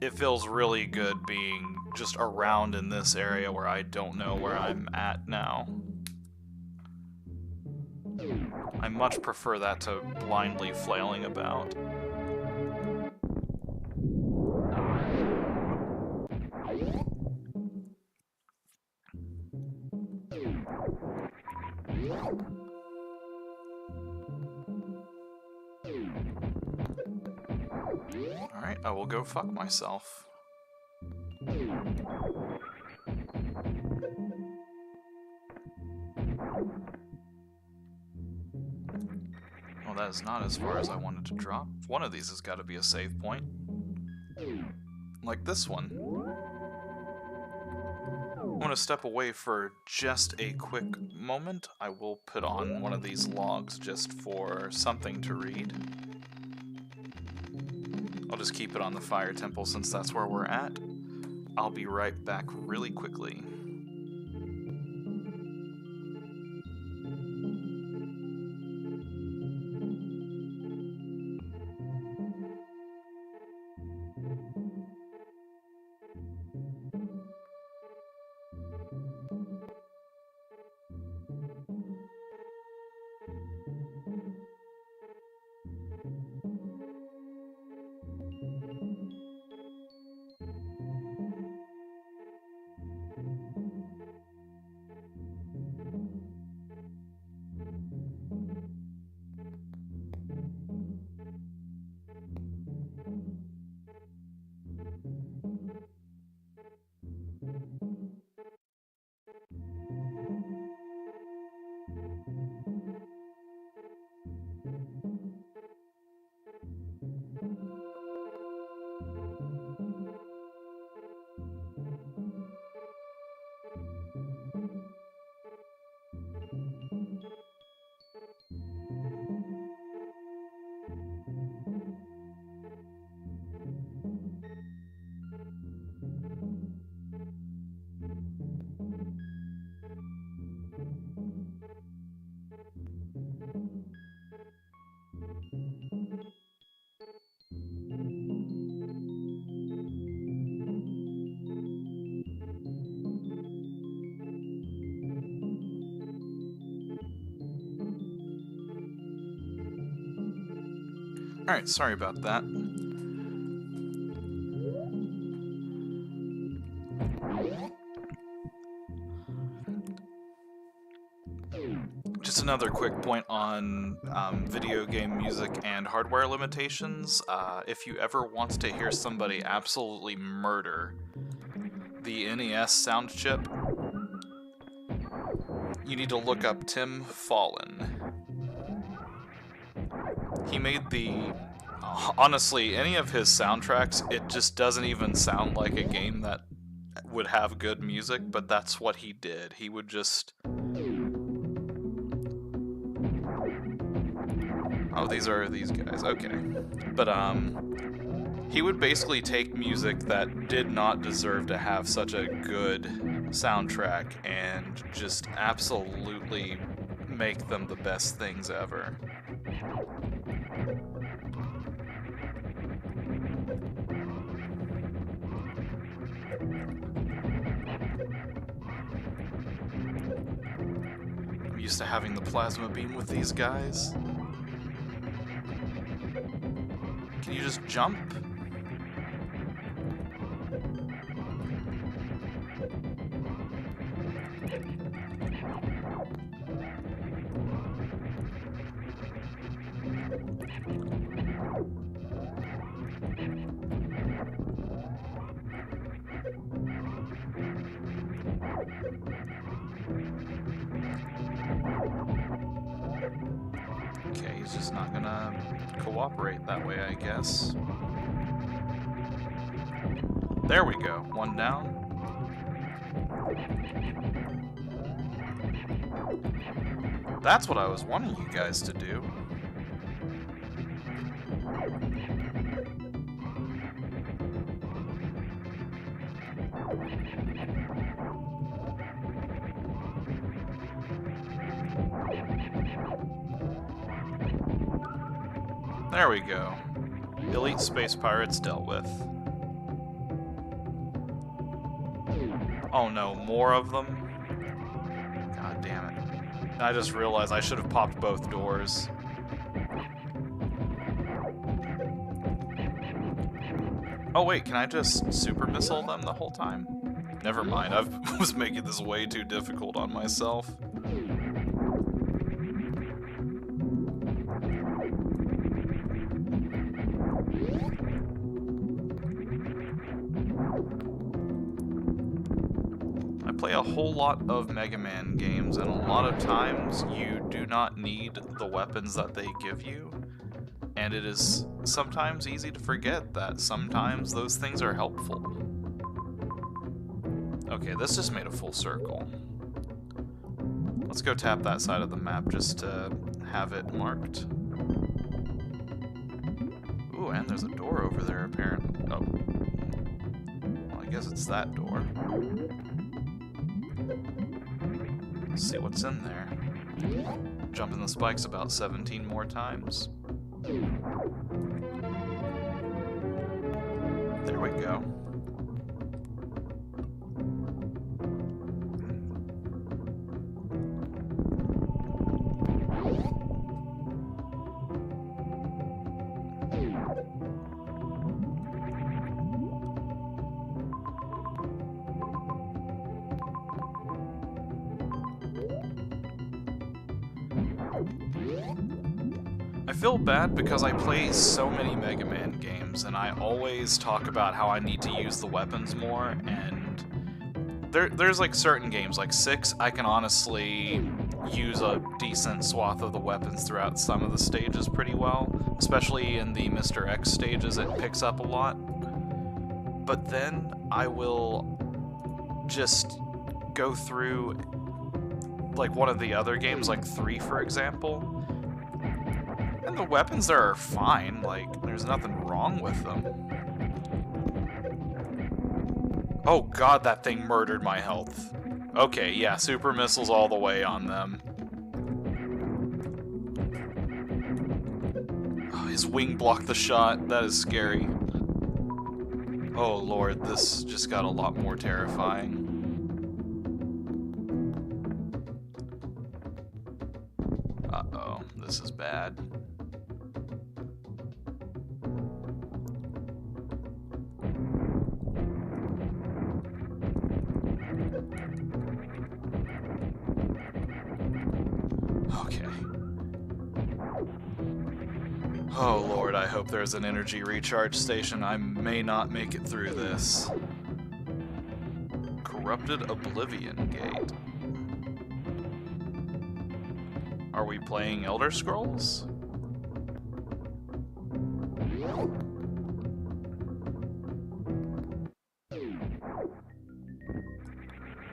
It feels really good being just around in this area where I don't know where I'm at now. I much prefer that to blindly flailing about. Alright, I will go fuck myself. Well, that is not as far as I wanted to drop. One of these has got to be a save point. Like this one. I'm going to step away for just a quick moment. I will put on one of these logs just for something to read. I'll just keep it on the fire temple since that's where we're at. I'll be right back really quickly. Alright, sorry about that. Just another quick point on video game music and hardware limitations. If you ever want to hear somebody absolutely murder the NES sound chip, you need to look up Tim Fallon. He made the... honestly, any of his soundtracks, it just doesn't even sound like a game that would have good music, but that's what he did. He would just... Oh, these are these guys, okay. But, he would basically take music that did not deserve to have such a good soundtrack and just absolutely make them the best things ever. I'm used to having the plasma beam with these guys. Can you just jump? Okay, he's just not gonna cooperate that way, I guess. There we go. One down. That's what I was wanting you guys to do. There we go. Elite space pirates dealt with. Oh no, more of them? God damn it. I just realized I should have popped both doors. Oh wait, can I just super missile them the whole time? Never mind, I was making this way too difficult on myself. I play a whole lot of Mega Man games, and a lot of times you do not need the weapons that they give you, and it is sometimes easy to forget that sometimes those things are helpful. Okay, this just made a full circle. Let's go tap that side of the map just to have it marked. Ooh, and there's a door over there apparently. Oh. Well, I guess it's that door. Let's see what's in there. Jumping the spikes about 17 more times. There we go. I feel bad because I play so many Mega Man games, and I always talk about how I need to use the weapons more, and there's like certain games, like 6, I can honestly use a decent swath of the weapons throughout some of the stages pretty well, especially in the Mr. X stages, it picks up a lot. But then I will just go through like one of the other games, like 3 for example, and the weapons there are fine, like, there's nothing wrong with them. Oh god, that thing murdered my health. Okay, yeah, super missiles all the way on them. Oh, his wing blocked the shot, that is scary. Oh lord, this just got a lot more terrifying. Uh-oh, this is bad. Okay. Oh lord, I hope there's an energy recharge station. I may not make it through this. Corrupted Oblivion Gate. Are we playing Elder Scrolls?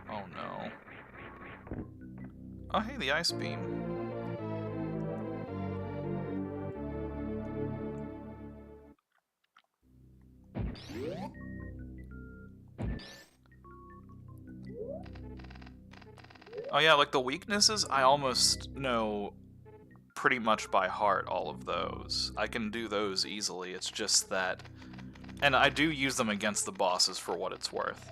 Oh no. Oh hey, the ice beam. Oh yeah, like the weaknesses, I almost know pretty much by heart all of those. I can do those easily, it's just that... And I do use them against the bosses for what it's worth.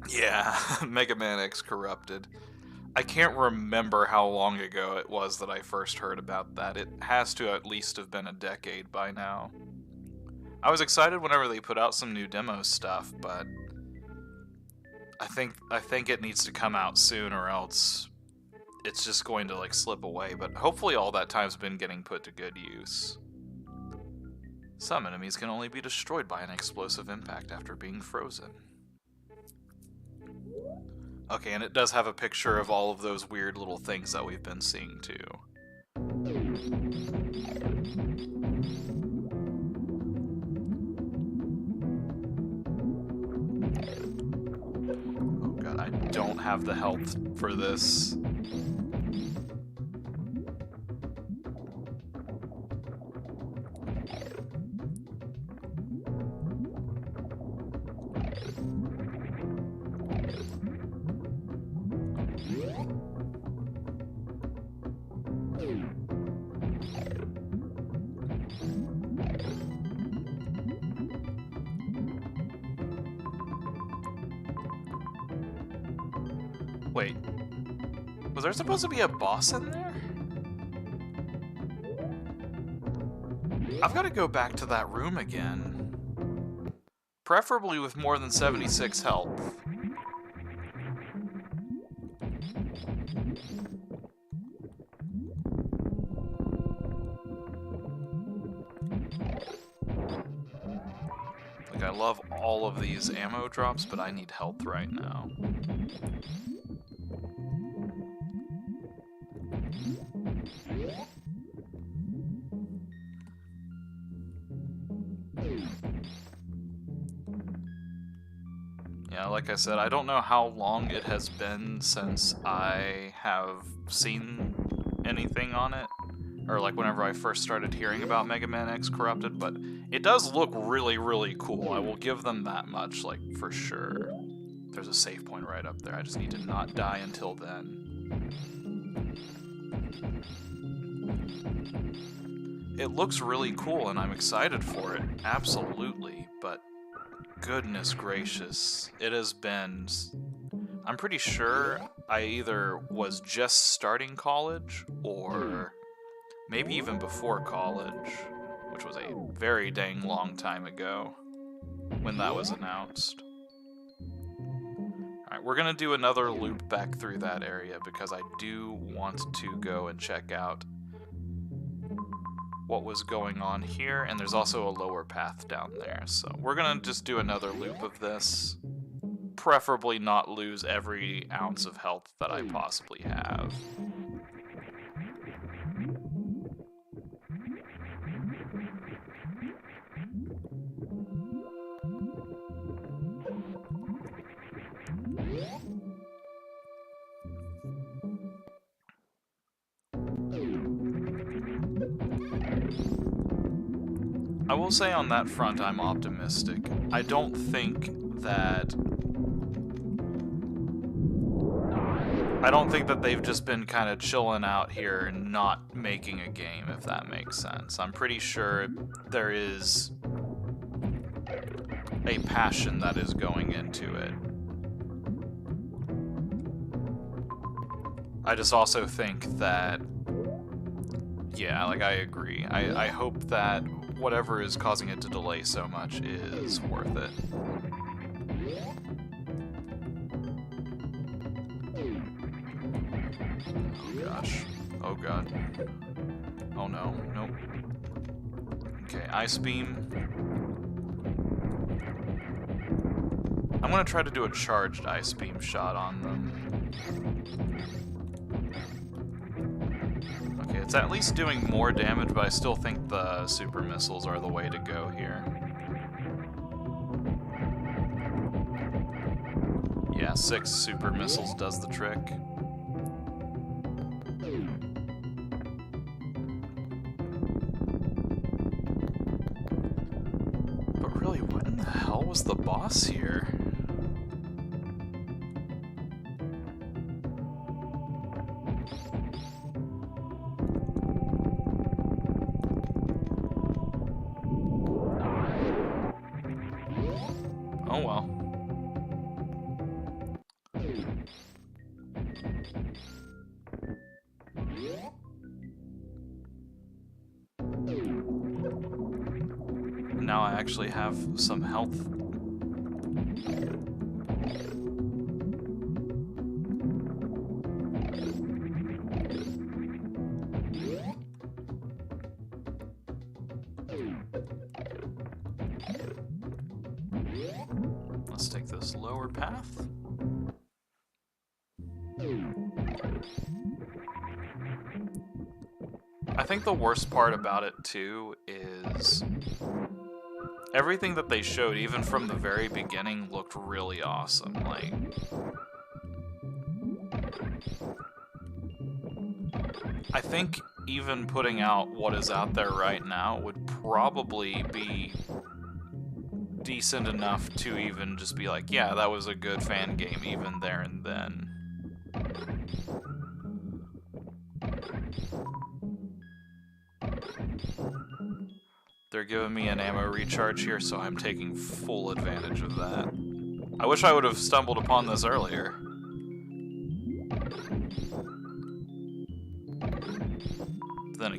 Yeah, Mega Man X Corrupted. I can't remember how long ago it was that I first heard about that. It has to at least have been a decade by now. I was excited whenever they put out some new demo stuff, but I think it needs to come out soon or else it's just going to like slip away, but hopefully all that time's been getting put to good use. Some enemies can only be destroyed by an explosive impact after being frozen. Okay, and it does have a picture of all of those weird little things that we've been seeing too. Oh god, I don't have the health for this. Was there supposed to be a boss in there? I've got to go back to that room again. Preferably with more than 76 health. Like, I love all of these ammo drops, but I need health right now. Yeah, like I said, I don't know how long it has been since I have seen anything on it, or like whenever I first started hearing about Mega Man X Corrupted, but it does look really, really cool. I will give them that much, like, for sure. There's a save point right up there. I just need to not die until then. It looks really cool, and I'm excited for it, absolutely, but goodness gracious, it has been... I'm pretty sure I either was just starting college, or maybe even before college, which was a very dang long time ago when that was announced. Alright, we're gonna do another loop back through that area because I do want to go and check out what was going on here, and there's also a lower path down there, so we're gonna just do another loop of this. Preferably not lose every ounce of health that I possibly have. I will say on that front I'm optimistic. I don't think that they've just been kind of chilling out here and not making a game, if that makes sense. I'm pretty sure there is a passion that is going into it. I just also think that, yeah, like, I agree. I hope that whatever is causing it to delay so much is worth it. Oh gosh. Oh god. Oh no. Nope. Okay, Ice Beam. I'm gonna try to do a charged Ice Beam shot on them. Okay, it's at least doing more damage, but I still think the super missiles are the way to go here. Yeah, 6 super missiles does the trick. But really, what in the hell was the boss here? Oh well. Now I actually have some health. Let's take this lower path. I think the worst part about it too is everything that they showed, even from the very beginning, looked really awesome. Like, I think even putting out what is out there right now would probably be decent enough to even just be like, yeah, that was a good fan game even there and then. They're giving me an ammo recharge here, so I'm taking full advantage of that. I wish I would have stumbled upon this earlier.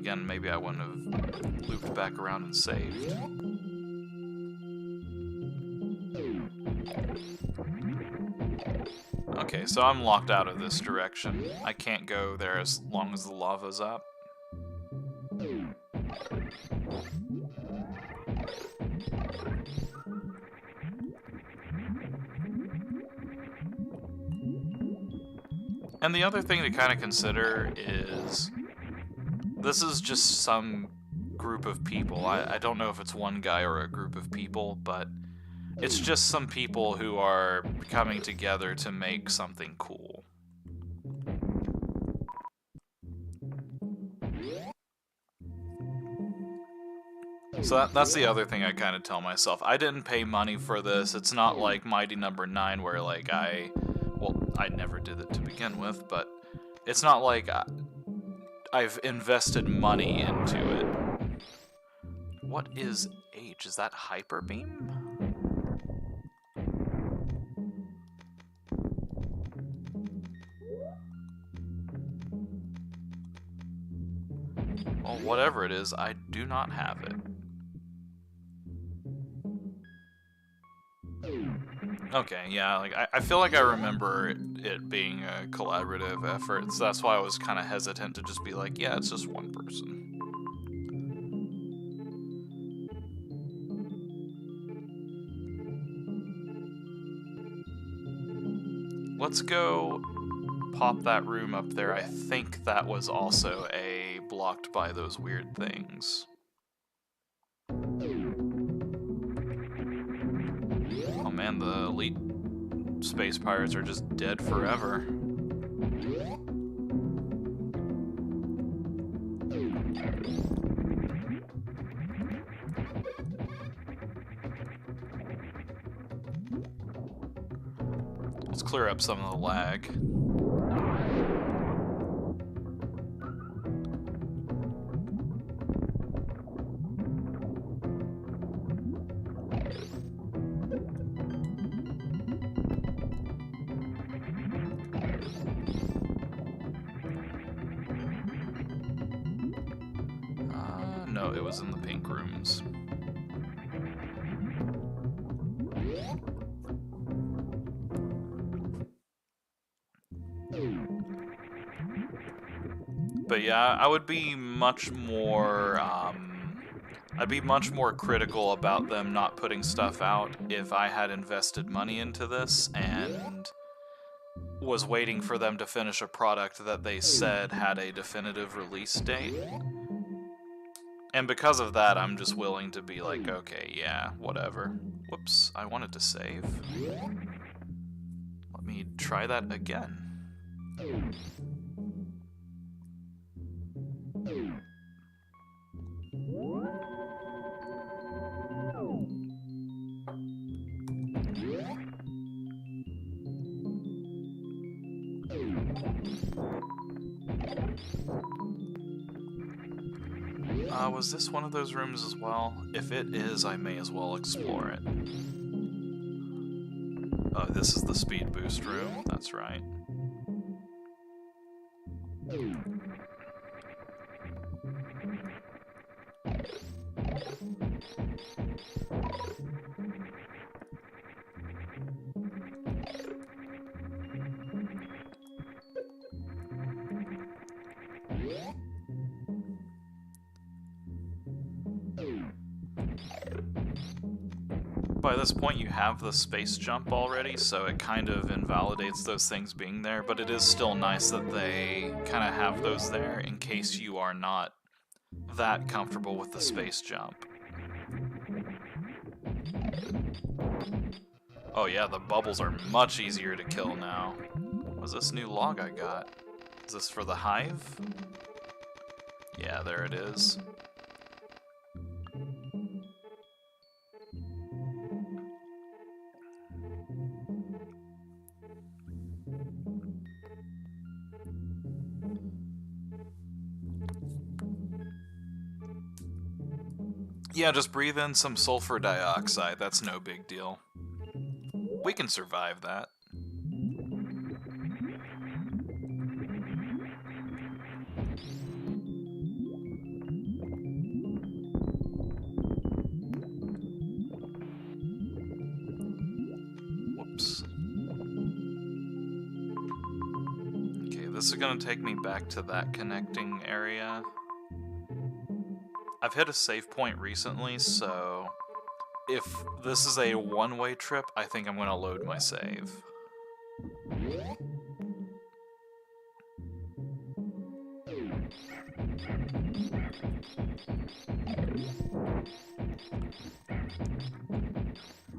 again, maybe I wouldn't have looped back around and saved. Okay, so I'm locked out of this direction. I can't go there as long as the lava's up. And the other thing to kind of consider is, this is just some group of people. I don't know if it's one guy or a group of people, but it's just some people who are coming together to make something cool. So that's the other thing I kind of tell myself. I didn't pay money for this. It's not like Mighty Number 9 where, like, well, I never did it to begin with, but it's not like I've invested money into it. What is H? Is that Hyper Beam? Well, whatever it is, I do not have it. Okay, yeah, like I feel like I remember it being a collaborative effort, so that's why I was kind of hesitant to just be like, yeah, it's just one person. Let's go pop that room up there. I think that was also blocked by those weird things. Oh man, the elite space pirates are just dead forever. Let's clear up some of the lag. No, it was in the pink rooms. But yeah, I would be much more, I'd be much more critical about them not putting stuff out if I had invested money into this and was waiting for them to finish a product that they said had a definitive release date. And because of that, I'm just willing to be like, okay, yeah, whatever. Whoops, I wanted to save. Let me try that again. Was this one of those rooms as well? If it is, I may as well explore it. Oh, this is the speed boost room, that's right. By this point you have the space jump already, so it kind of invalidates those things being there, but it is still nice that they kind of have those there in case you are not that comfortable with the space jump. Oh yeah, the bubbles are much easier to kill now. What's this new log I got? Is this for the hive? Yeah, there it is. Yeah, just breathe in some sulfur dioxide, that's no big deal. We can survive that. this is gonna take me back to that connecting area. I've hit a save point recently, so if this is a one-way trip, I think I'm gonna load my save.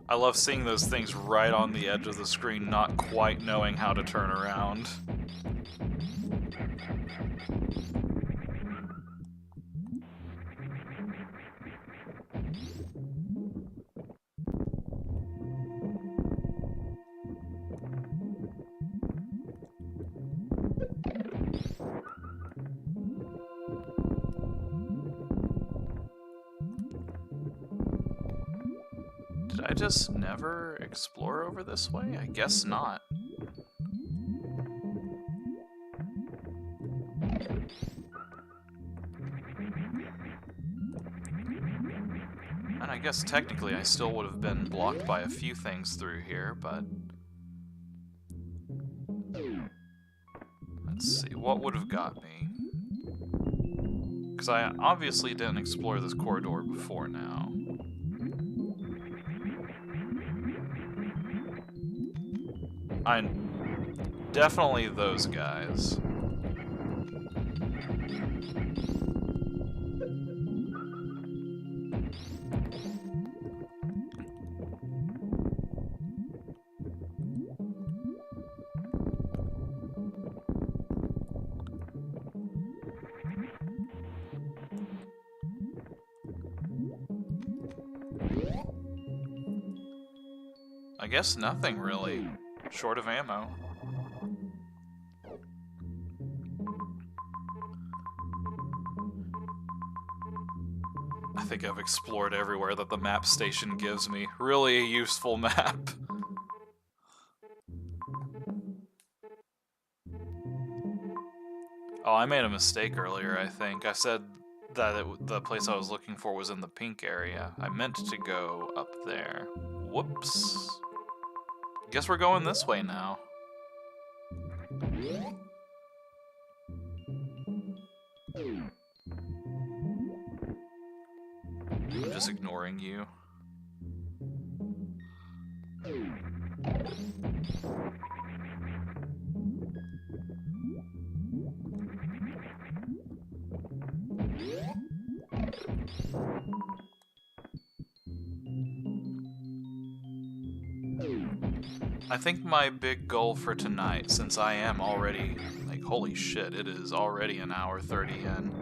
I love seeing those things right on the edge of the screen, not quite knowing how to turn around. Did I just never explore over this way? I guess not. And I guess technically I still would have been blocked by a few things through here, but... Let's see, what would have got me? Because I obviously didn't explore this corridor before now. Definitely those guys. I guess nothing really, short of ammo. I think I've explored everywhere that the map station gives me. Really a useful map. Oh, I made a mistake earlier, I think. I said that the place I was looking for was in the pink area. I meant to go up there. Whoops. Guess we're going this way now. I'm just ignoring you. I think my big goal for tonight, since I am already, like, holy shit, it is already an hour 30 in.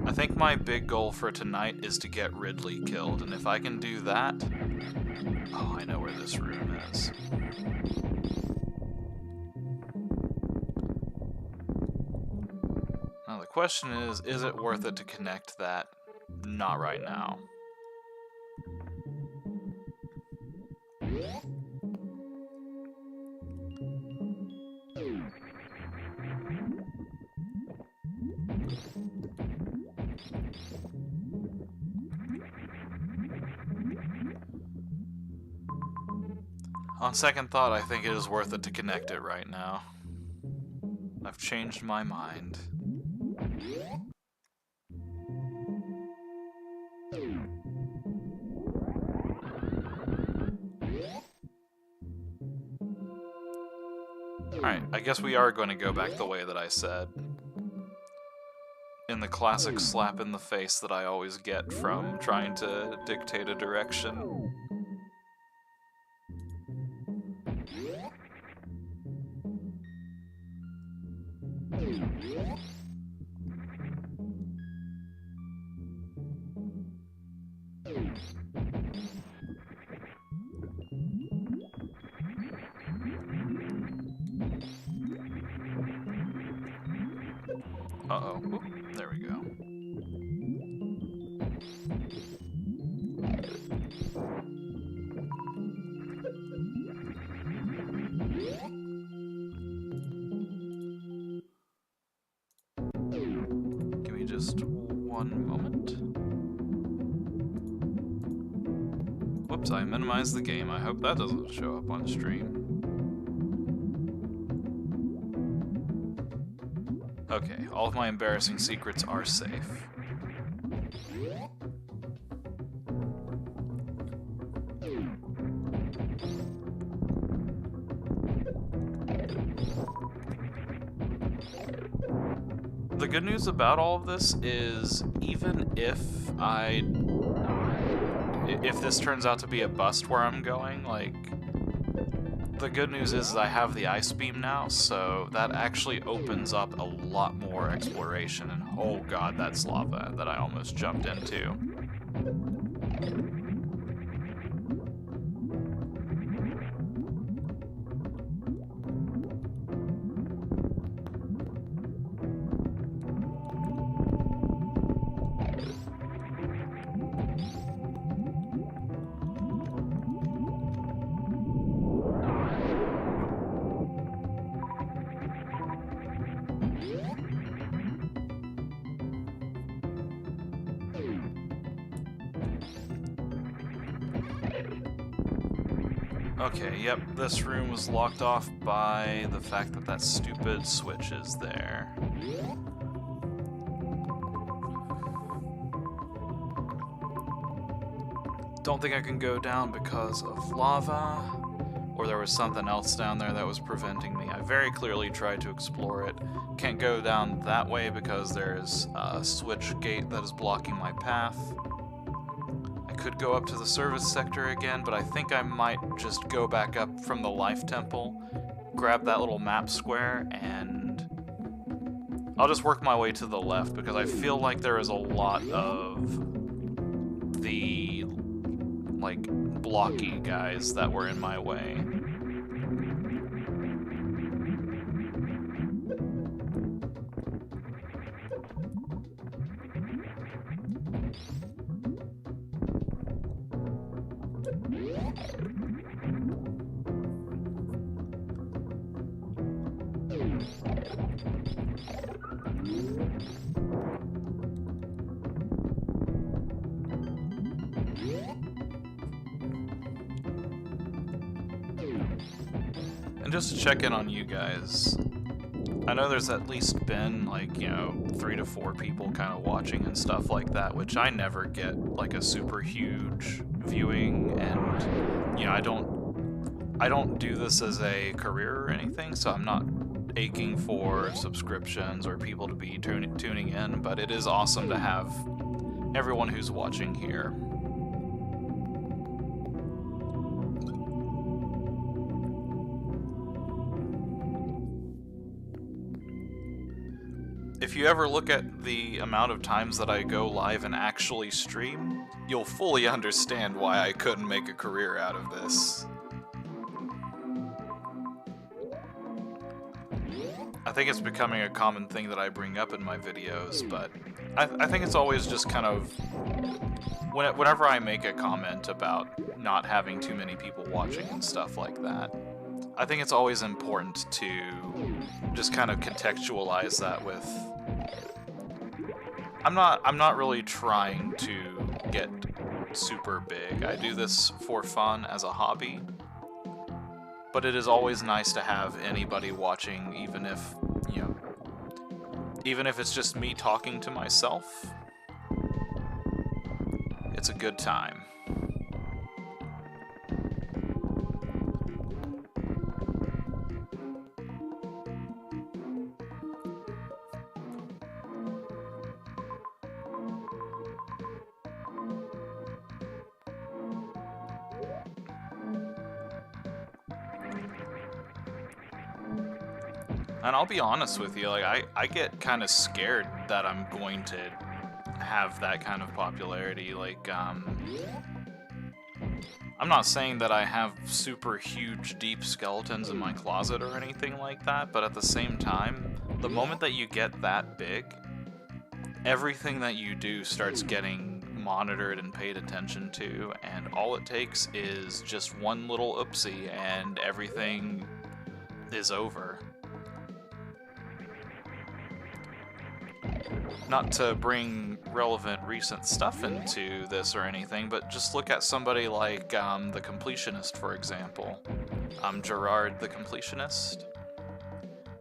I think my big goal for tonight is to get Ridley killed, and if I can do that... Oh, I know where this room is. Now the question is it worth it to connect that? Not right now. On second thought, I think it is worth it to connect it right now. I've changed my mind. Alright, I guess we are going to go back the way that I said. In the classic slap in the face that I always get from trying to dictate a direction. Uh-oh. Oop, there we go. Give me just one moment. Whoops, I minimized the game. I hope that doesn't show up on stream. Okay, all of my embarrassing secrets are safe. The good news about all of this is, even if this turns out to be a bust where I'm going, like, the good news is I have the ice beam now, so that actually opens up a lot more exploration, and oh god, that's lava that I almost jumped into. Okay, yep, this room was locked off by the fact that that stupid switch is there. Don't think I can go down because of lava, or there was something else down there that was preventing me. I very clearly tried to explore it. Can't go down that way because there's a switch gate that is blocking my path. Could go up to the service sector again, but I think I might just go back up from the life temple, grab that little map square, and I'll just work my way to the left because I feel like there is a lot of the, like, blocky guys that were in my way. And just to check in on you guys, I know there's at least been, like, you know, 3 to 4 people kind of watching and stuff like that, which I never get, like, a super huge viewing, and, you know, I don't do this as a career or anything, so I'm not aching for subscriptions or people to be tuning in, but it is awesome to have everyone who's watching here. If you ever look at the amount of times that I go live and actually stream, you'll fully understand why I couldn't make a career out of this. I think it's becoming a common thing that I bring up in my videos, but I think it's always just kind of, whenever I make a comment about not having too many people watching and stuff like that, I think it's always important to just kind of contextualize that with, I'm not really trying to get super big. I do this for fun as a hobby, but it is always nice to have anybody watching, even if, you know, even if it's just me talking to myself. It's a good time. And I'll be honest with you, like, I get kind of scared that I'm going to have that kind of popularity. Like, I'm not saying that I have super huge, deep skeletons in my closet or anything like that, but at the same time, the moment that you get that big, everything that you do starts getting monitored and paid attention to, and all it takes is just one little oopsie and everything is over. Not to bring relevant recent stuff into this or anything, but just look at somebody like the Completionist, for example. Gerard the Completionist.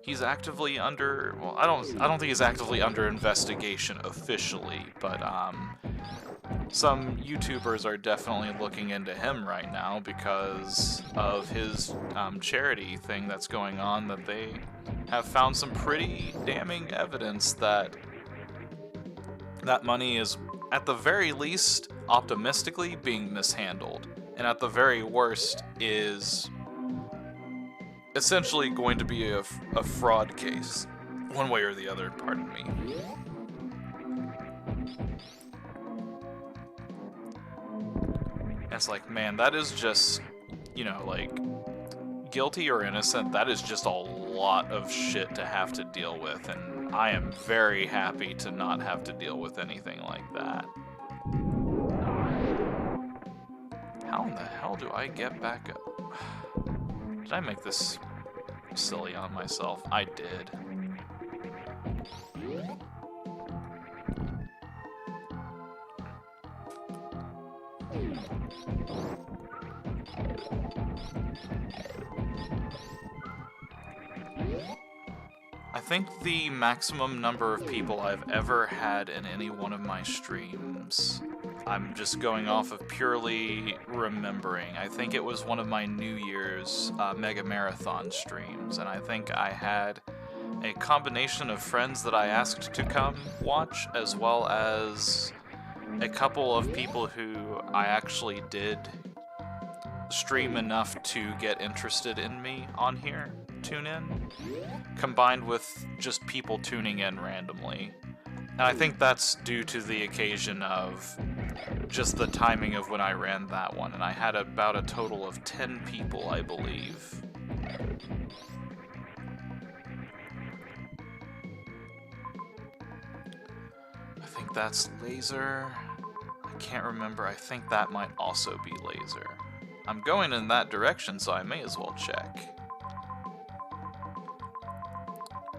he's actively under, well, I don't think he's actively under investigation officially, but some YouTubers are definitely looking into him right now because of his charity thing that's going on, that they have found some pretty damning evidence that that money is, at the very least, optimistically being mishandled, and at the very worst is essentially going to be a fraud case, one way or the other, pardon me. And it's like, man, that is just, you know, like, guilty or innocent, that is just a lot of shit to have to deal with, and I am very happy to not have to deal with anything like that. How in the hell do I get back up? Did I make this silly on myself? I did. I think the maximum number of people I've ever had in any one of my streams, I'm just going off of purely remembering. I think it was one of my New Year's Mega Marathon streams, and I think I had a combination of friends that I asked to come watch, as well as a couple of people who I actually did stream enough to get interested in me on here, tune in, combined with just people tuning in randomly. And I think that's due to the occasion of just the timing of when I ran that one, and I had about a total of 10 people, I believe. I think that's Laser. I can't remember. I think that might also be Laser. I'm going in that direction, so I may as well check.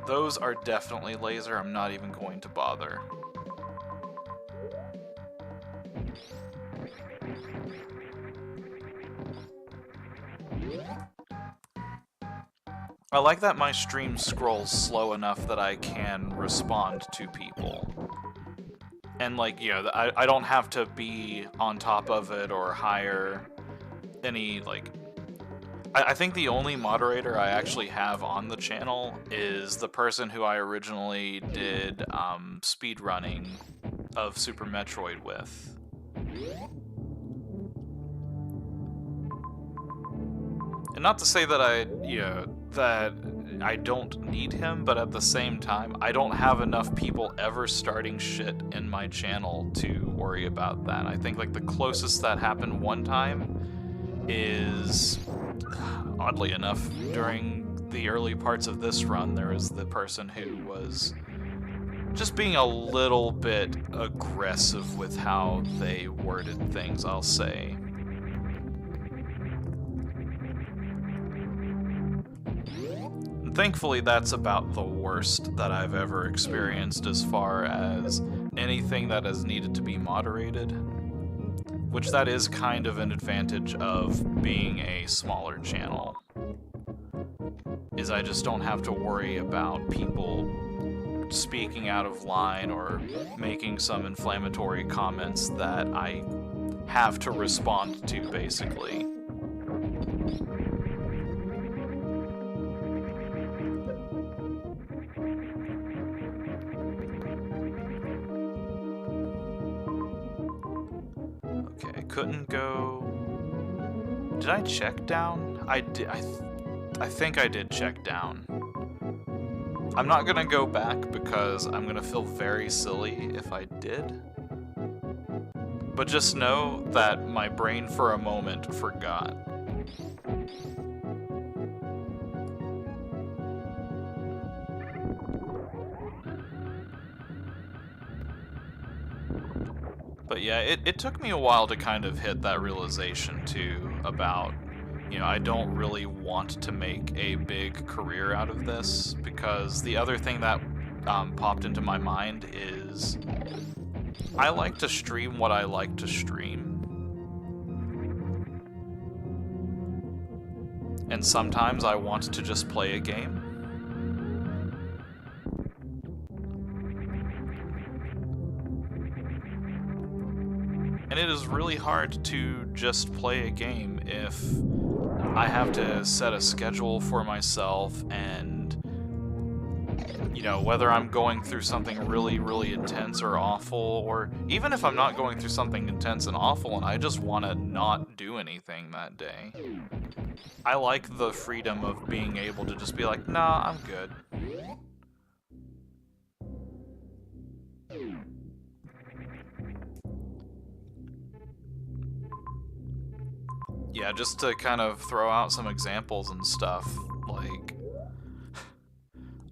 Those are definitely Laser. I'm not even going to bother. I like that my stream scrolls slow enough that I can respond to people. And, like, you know, I don't have to be on top of it or hire any, like... I think the only moderator I actually have on the channel is the person who I originally did speedrunning of Super Metroid with. And not to say that that I don't need him, but at the same time, I don't have enough people ever starting shit in my channel to worry about that. I think, like, the closest that happened one time is, oddly enough, during the early parts of this run, there was the person who was just being a little bit aggressive with how they worded things, I'll say. And thankfully, that's about the worst that I've ever experienced as far as anything that has needed to be moderated. Which that is kind of an advantage of being a smaller channel, is I just don't have to worry about people speaking out of line or making some inflammatory comments that I have to respond to, basically. Couldn't go... Did I check down? I did. I think I did check down. I'm not gonna go back because I'm gonna feel very silly if I did. But just know that my brain for a moment forgot. But yeah, it took me a while to kind of hit that realization too about, you know, I don't really want to make a big career out of this, because the other thing that popped into my mind is I like to stream what I like to stream. And sometimes I want to just play a game. And it is really hard to just play a game if I have to set a schedule for myself and, you know, whether I'm going through something really, really intense or awful, or even if I'm not going through something intense and awful and I just want to not do anything that day. I like the freedom of being able to just be like, nah, I'm good. Yeah, just to kind of throw out some examples and stuff, like,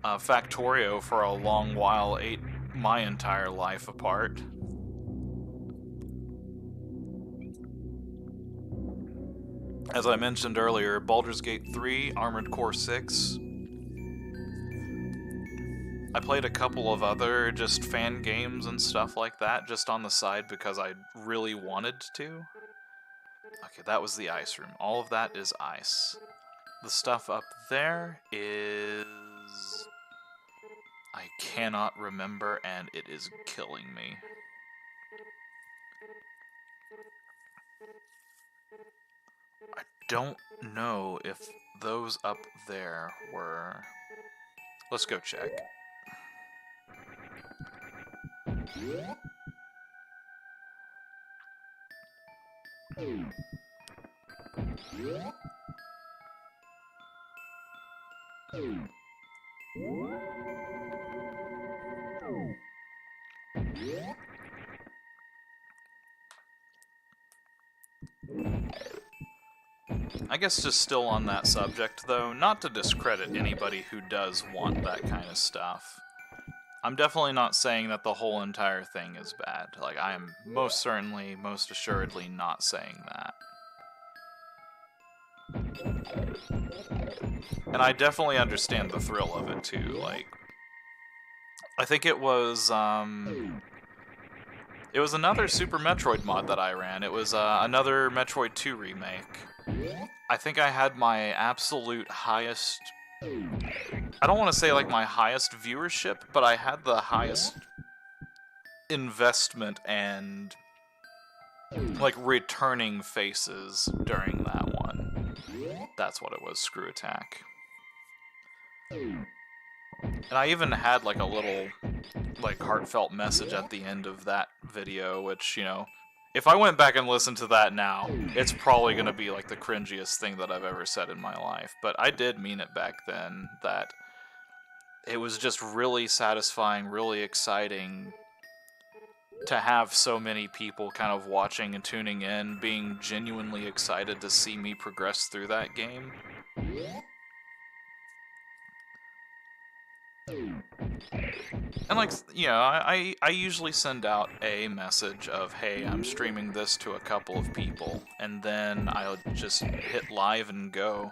Factorio for a long while ate my entire life apart. As I mentioned earlier, Baldur's Gate 3, Armored Core 6. I played a couple of other just fan games and stuff like that just on the side because I really wanted to. Okay, that was the ice room. All of that is ice. The stuff up there is... I cannot remember, and it is killing me. I don't know if those up there were... Let's go check. I guess just still on that subject, though, not to discredit anybody who does want that kind of stuff. I'm definitely not saying that the whole entire thing is bad. Like, I am most certainly, most assuredly not saying that. And I definitely understand the thrill of it, too. Like, I think it was another Super Metroid mod that I ran. It was another Metroid 2 remake. I think I had my absolute highest... I don't want to say like my highest viewership, but I had the highest investment and like returning faces during that one. That's what it was, Screw Attack. And I even had like a little like heartfelt message at the end of that video, which, you know, if I went back and listened to that now, it's probably going to be like the cringiest thing that I've ever said in my life. But I did mean it back then, that it was just really satisfying, really exciting to have so many people kind of watching and tuning in, being genuinely excited to see me progress through that game. And like, you know, I usually send out a message of, hey, I'm streaming this to a couple of people, and then I'll just hit live and go.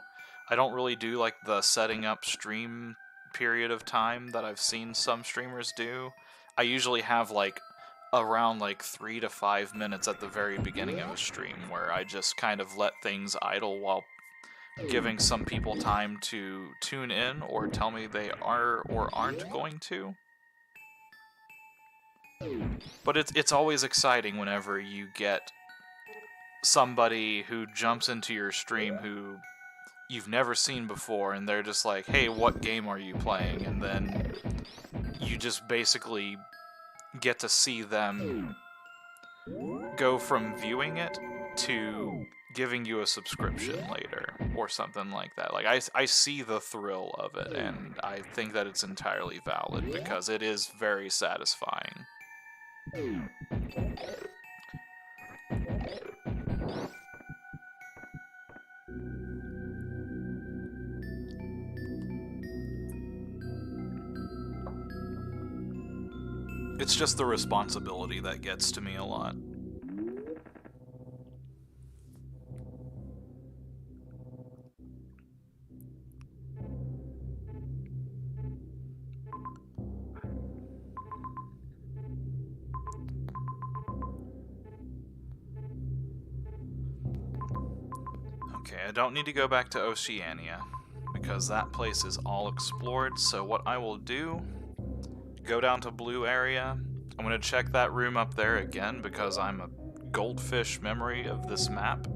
I don't really do like the setting up stream period of time that I've seen some streamers do. I usually have like around like 3 to 5 minutes at the very beginning of a stream where I just kind of let things idle while giving some people time to tune in or tell me they are or aren't going to. But it's always exciting whenever you get somebody who jumps into your stream who you've never seen before, and they're just like, hey, what game are you playing? And then you just basically get to see them go from viewing it to giving you a subscription later, or something like that. Like, I see the thrill of it, and I think that it's entirely valid, because it is very satisfying. It's just the responsibility that gets to me a lot. Okay, I don't need to go back to Oceania, because that place is all explored, so what I will do, go down to Blue Area. I'm going to check that room up there again, because I'm a goldfish memory of this map.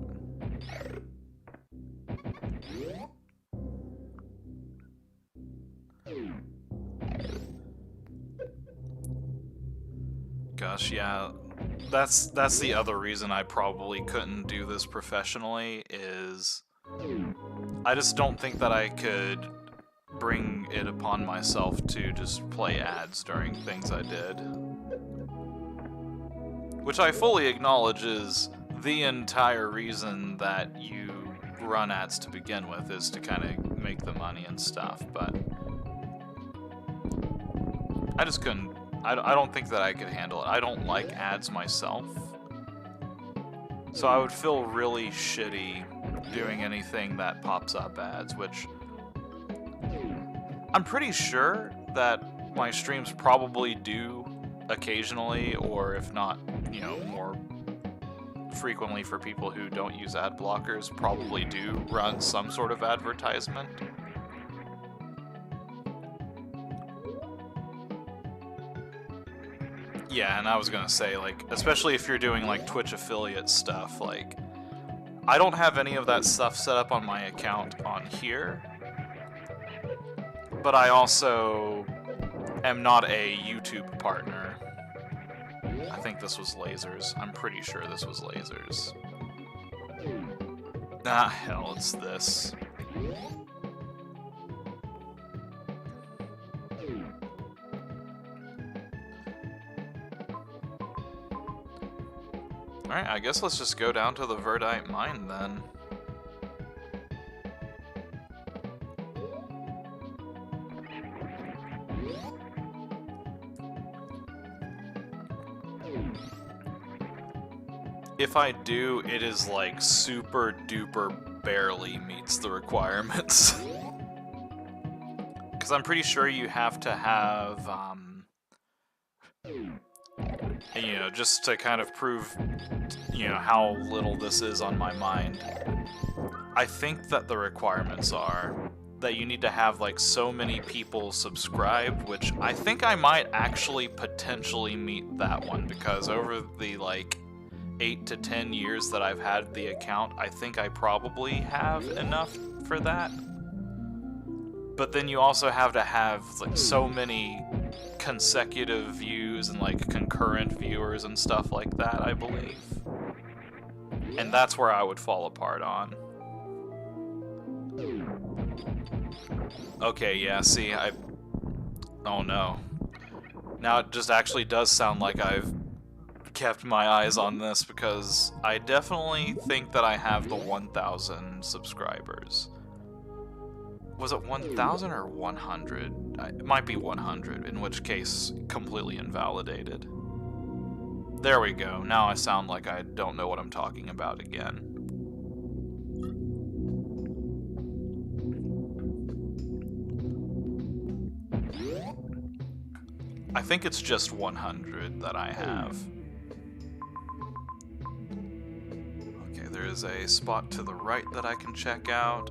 Gosh, yeah, that's the other reason I probably couldn't do this professionally, is I just don't think that I could bring it upon myself to just play ads during things I did. Which I fully acknowledge is the entire reason that you run ads to begin with, is to kind of make the money and stuff, but I just couldn't. I don't think that I could handle it. I don't like ads myself, so I would feel really shitty doing anything that pops up ads, which I'm pretty sure that my streams probably do occasionally, or if not, you know, more frequently for people who don't use ad blockers, probably do run some sort of advertisement. Yeah, and I was gonna say, like, especially if you're doing, like, Twitch affiliate stuff, like, I don't have any of that stuff set up on my account on here, but I also am not a YouTube partner. I think this was Lasers. I'm pretty sure this was Lasers. Ah, hell, it's this. Alright, I guess let's just go down to the Verdite mine then. If I do, it is like super duper barely meets the requirements. Because I'm pretty sure you have to have, you know, just to kind of prove, you know, how little this is on my mind. I think that the requirements are that you need to have like so many people subscribed, which I think I might actually potentially meet that one, because over the like 8 to 10 years that I've had the account, I think I probably have enough for that. But then you also have to have like so many consecutive views and like concurrent viewers and stuff like that, I believe. And that's where I would fall apart on. Okay, yeah, see, oh no. Now it just actually does sound like I've kept my eyes on this, because I definitely think that I have the 1,000 subscribers. Was it 1,000 or 100? It might be 100, in which case, completely invalidated. There we go. Now I sound like I don't know what I'm talking about again. I think it's just 100 that I have. Okay, there is a spot to the right that I can check out.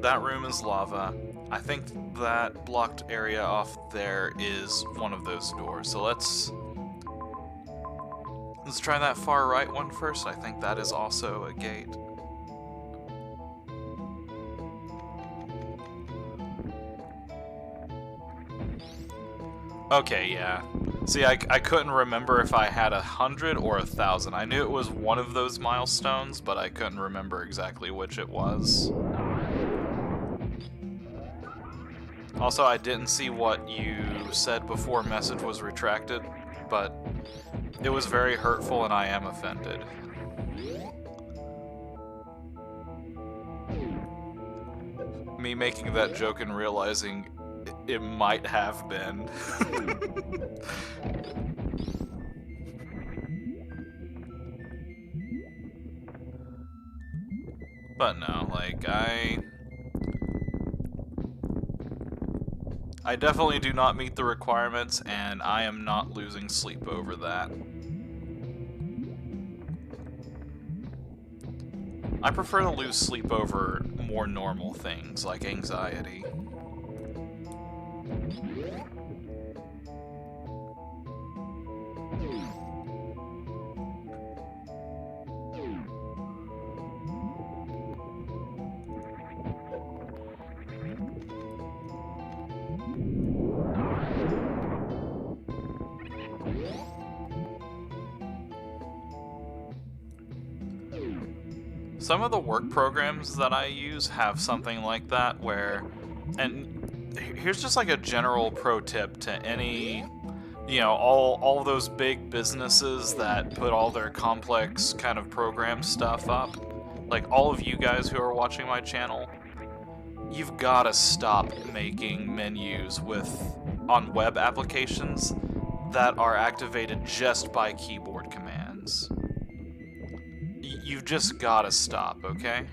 That room is lava. I think that blocked area off there is one of those doors. So let's try that far right one first. I think that is also a gate. Okay, yeah. See, I couldn't remember if I had 100 or 1,000. I knew it was one of those milestones, but I couldn't remember exactly which it was. Also, I didn't see what you said before message was retracted, but it was very hurtful and I am offended. Me making that joke and realizing it might have been. But no, like, I definitely do not meet the requirements, and I am not losing sleep over that. I prefer to lose sleep over more normal things, like anxiety. Some of the work programs that I use have something like that where, and here's just like a general pro tip to any, you know, all those big businesses that put all their complex kind of program stuff up. Like all of you guys who are watching my channel, you've got to stop making menus on web applications that are activated just by keyboard commands. You've just got to stop, okay?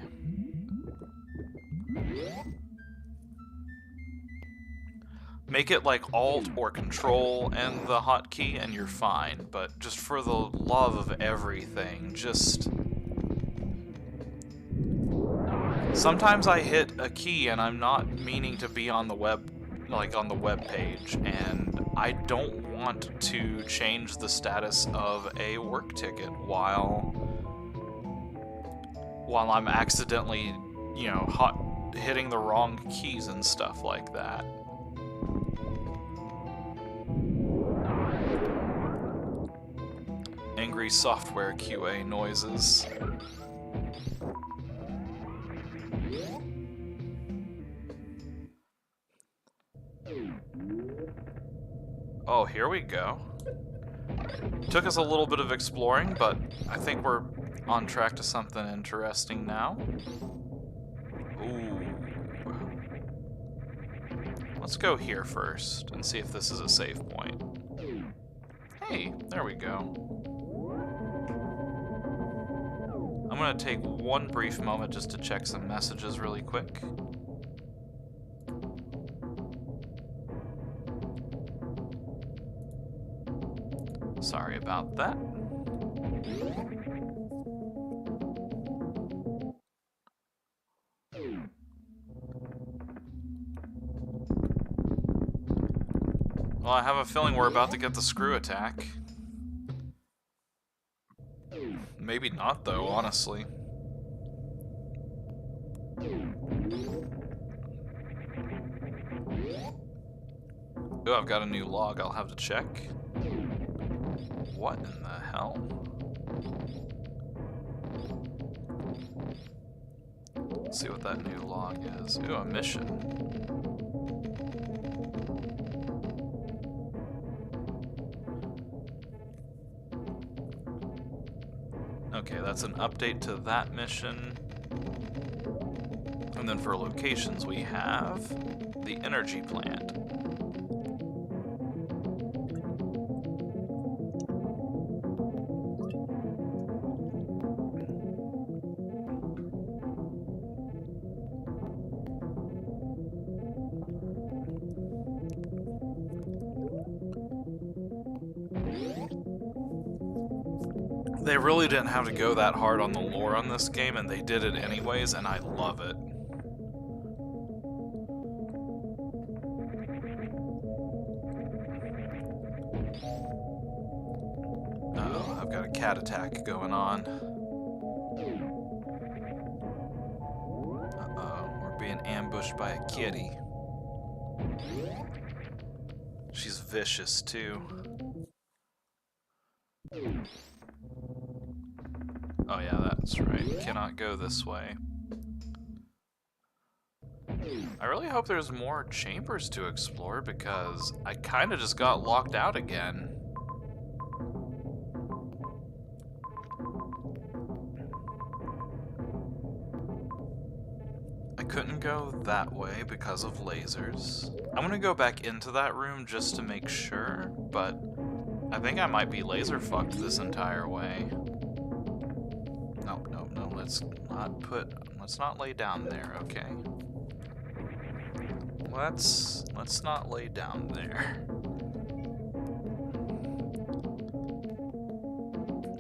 Make it like Alt or Control and the hotkey and you're fine, but just for the love of everything, just... Sometimes I hit a key and I'm not meaning to be on the web, like on the web page, and I don't want to change the status of a work ticket while I'm accidentally, you know, hitting the wrong keys and stuff like that. Angry software QA noises. Oh, here we go. Took us a little bit of exploring, but I think we're on track to something interesting now. Ooh. Let's go here first and see if this is a save point. Hey, there we go. I'm gonna take one brief moment just to check some messages really quick. Sorry about that. Well, I have a feeling we're about to get the screw attack. Maybe not, though, honestly. Oh, I've got a new log I'll have to check. What in the hell? Let's see what that new log is. Ooh, a mission. Okay, that's an update to that mission. And then for locations we have the energy plant. They really didn't have to go that hard on the lore on this game, and they did it anyways, and I love it. Uh-oh, I've got a cat attack going on. Uh-oh, we're being ambushed by a kitty. She's vicious, too. Oh yeah, that's right. Cannot go this way. I really hope there's more chambers to explore because I kind of just got locked out again. I couldn't go that way because of lasers. I'm gonna go back into that room just to make sure, but I think I might be laser fucked this entire way. No, let's not lay down there, okay? Let's not lay down there.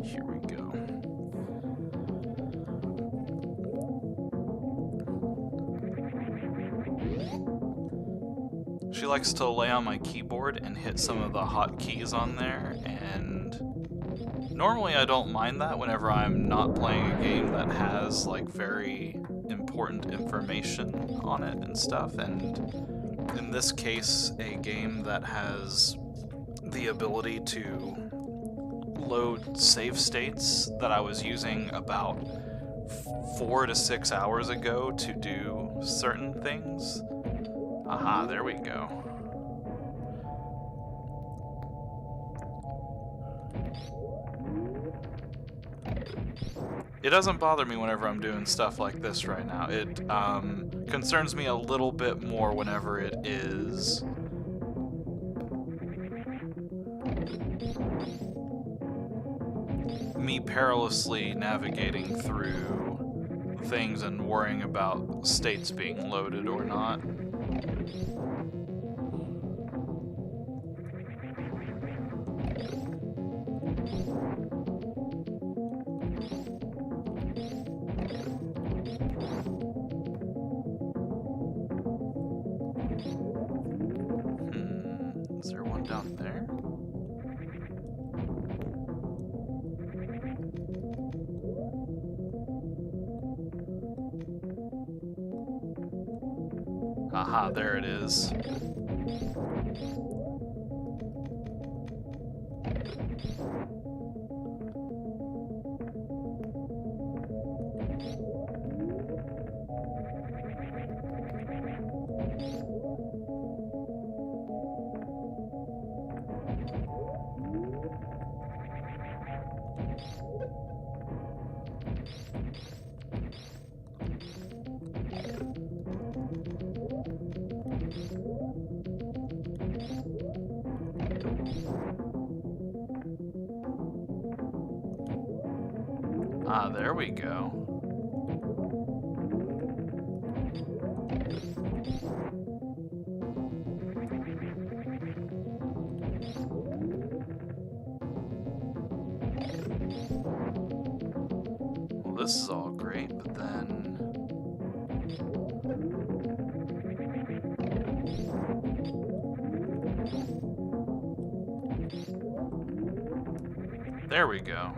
Here we go. She likes to lay on my keyboard and hit some of the hotkeys on there, and normally I don't mind that whenever I'm not playing a game that has like very important information on it and stuff, and in this case a game that has the ability to load save states that I was using about 4 to 6 hours ago to do certain things. Aha, there we go. It doesn't bother me whenever I'm doing stuff like this right now. It concerns me a little bit more whenever it is me perilously navigating through things and worrying about states being loaded or not. Is there one down there? Aha, there it is. Ah, there we go. Well, this is all great, but then... There we go.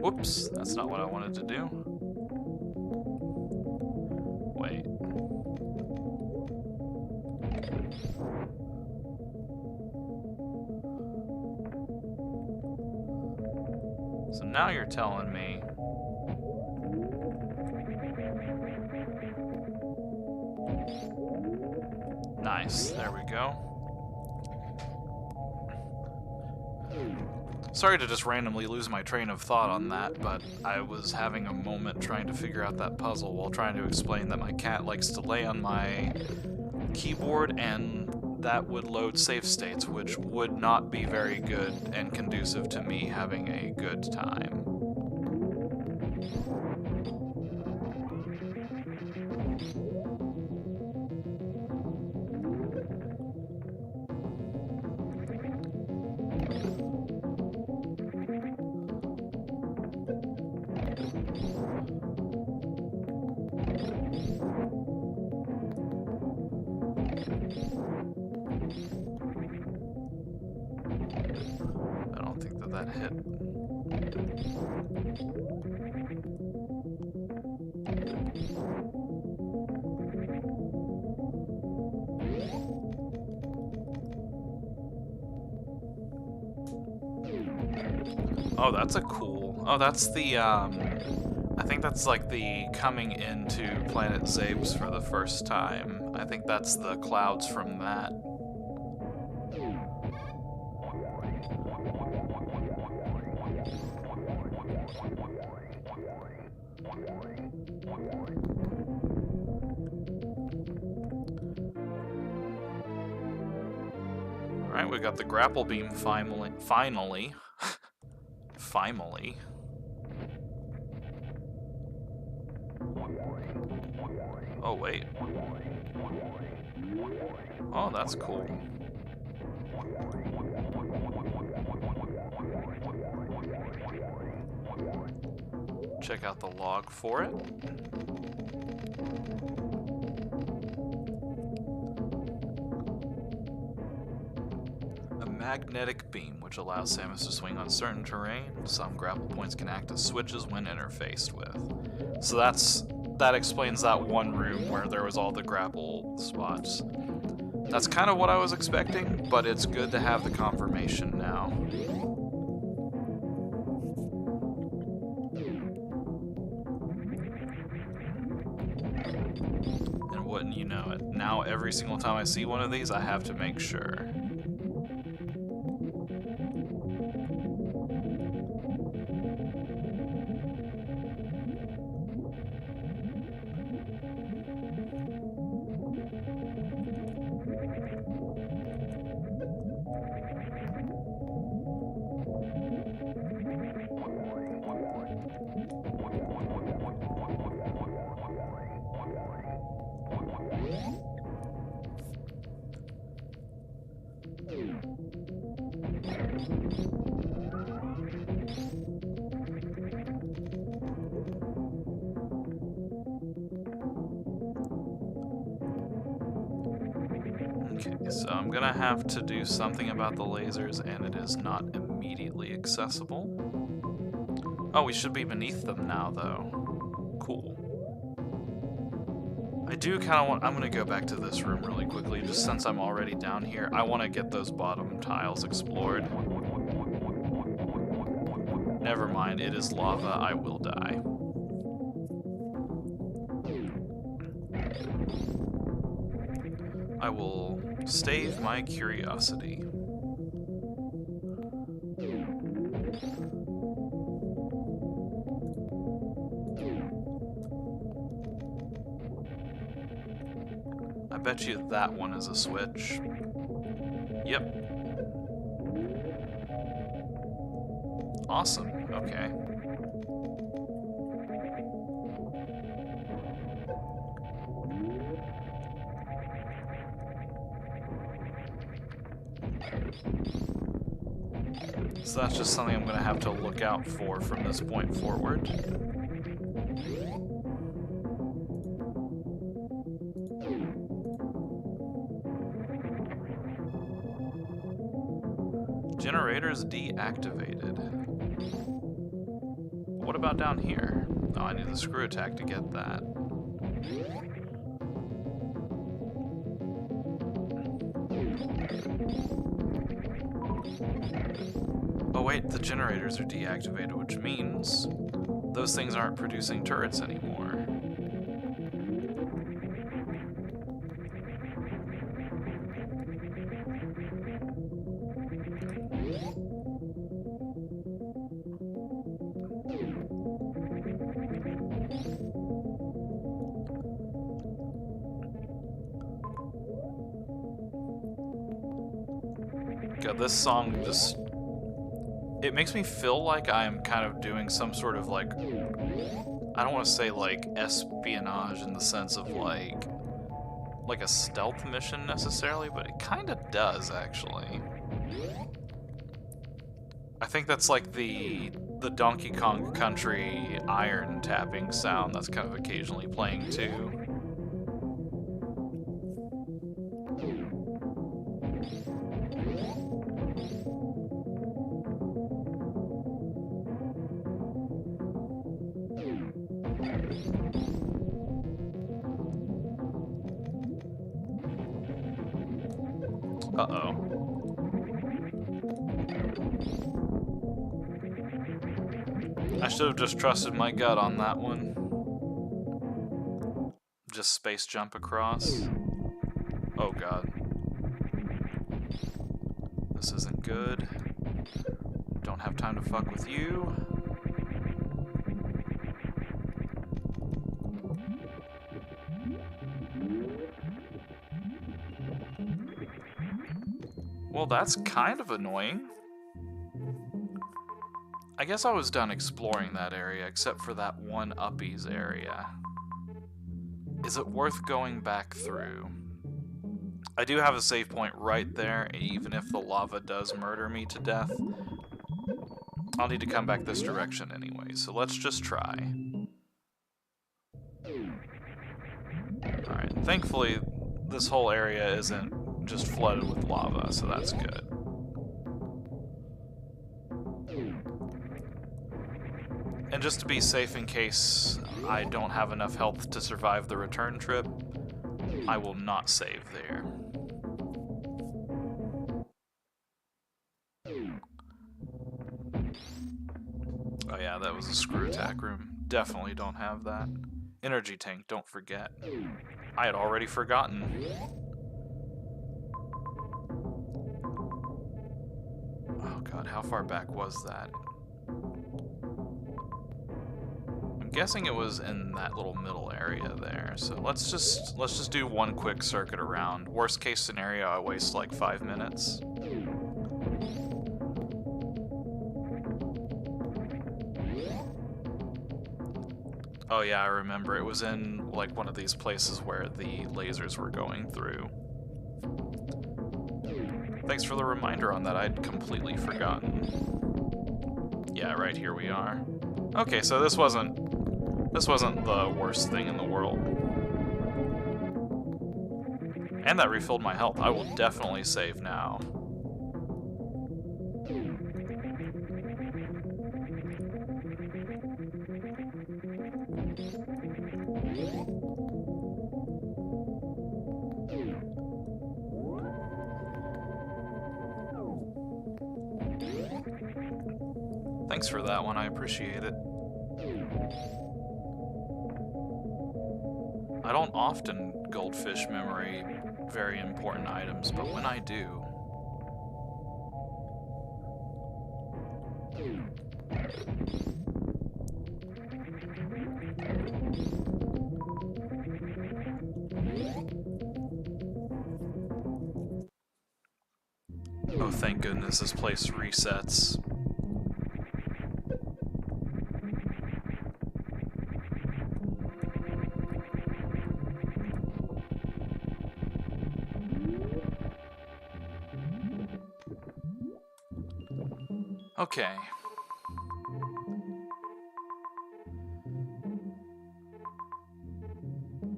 Whoops, that's not what I wanted to do. Wait. So now you're telling me... Nice, there we go. Sorry to just randomly lose my train of thought on that, but I was having a moment trying to figure out that puzzle while trying to explain that my cat likes to lay on my keyboard and that would load save states, which would not be very good and conducive to me having a good time. That hit. Oh, that's a cool... Oh, that's the, I think that's like the coming into Planet Zabes for the first time. I think that's the clouds from that. Alright, we got the grapple beam finally. Finally. Oh, wait. Oh, that's cool. Check out the log for it. Magnetic beam, which allows Samus to swing on certain terrain. Some grapple points can act as switches when interfaced with. So that explains that one room where there was all the grapple spots. That's kind of what I was expecting, but it's good to have the confirmation now. every single time I see one of these, I have to make sure. Okay, so I'm gonna have to do something about the lasers, and it is not immediately accessible. Oh, we should be beneath them now, though. Cool. I do kind of want... I'm gonna go back to this room really quickly, just since I'm already down here. I want to get those bottom tiles explored. Never mind, it is lava. I will die. I will stave my curiosity. I bet you that one is a switch. Yep. Awesome. Okay. So that's just something I'm going to have to look out for from this point forward. Generators deactivated. What about down here? Oh, I need the screw attack to get that. Oh wait, the generators are deactivated, which means those things aren't producing turrets anymore. God, this song just... it makes me feel like I'm kind of doing some sort of, like... I don't want to say, like, espionage in the sense of, like a stealth mission necessarily, but it kind of does, actually. I think that's, like, the Donkey Kong Country iron tapping sound that's kind of occasionally playing, too. Uh-oh. I should have just trusted my gut on that one. Just space jump across. Oh god. This isn't good. Don't have time to fuck with you. Well, that's kind of annoying. I guess I was done exploring that area, except for that one uppies area. Is it worth going back through? I do have a save point right there, even if the lava does murder me to death. I'll need to come back this direction anyway, so let's just try. Alright, thankfully this whole area isn't just flooded with lava, so that's good. And just to be safe in case I don't have enough health to survive the return trip, I will not save there. Oh yeah, that was a screw attack room. Definitely don't have that. Energy tank, don't forget. I had already forgotten. Oh god, how far back was that? I'm guessing it was in that little middle area there. So let's just do one quick circuit around. Worst case scenario, I waste like 5 minutes. Oh yeah, I remember. It was in like one of these places where the lasers were going through. Thanks for the reminder on that. I'd completely forgotten. Yeah, right here we are. Okay, so this wasn't the worst thing in the world. And that refilled my health. I will definitely save now. Thanks for that one, I appreciate it. I don't often goldfish memory very important items, but when I do... Oh, thank goodness this place resets. Okay.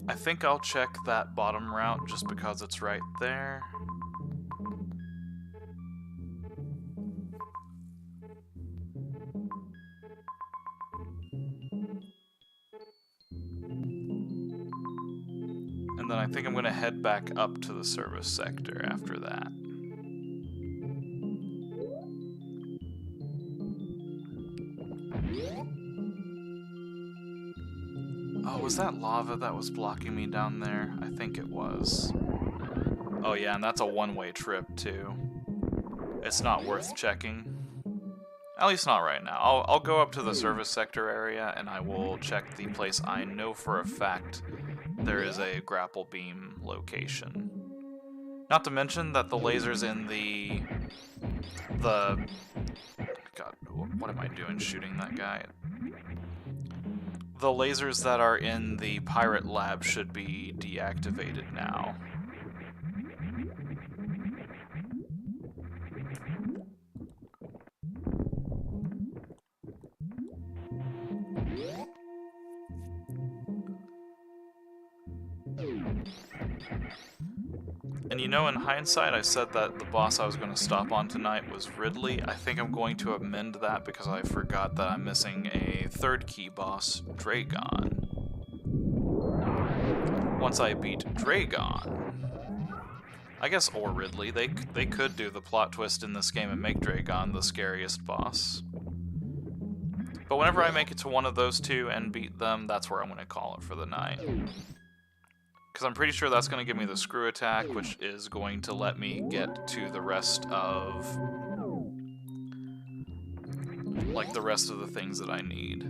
I think I'll check that bottom route just because it's right there. And then I think I'm going to head back up to the service sector after that. Oh, was that lava that was blocking me down there? I think it was. Oh yeah, and that's a one-way trip too. It's not worth checking. At least not right now. I'll go up to the service sector area and I will check the place I know for a fact there is a grapple beam location. Not to mention that the lasers in the God, what am I doing shooting that guy? The lasers that are in the pirate lab should be deactivated now. And you know, in hindsight, I said that the boss I was going to stop on tonight was Ridley. I think I'm going to amend that because I forgot that I'm missing a third key boss, Dragon. Once I beat Dragon, I guess, or Ridley, they could do the plot twist in this game and make Dragon the scariest boss. But whenever I make it to one of those two and beat them, that's where I'm going to call it for the night. Because I'm pretty sure that's going to give me the screw attack, which is going to let me get to the rest of... like, the rest of the things that I need.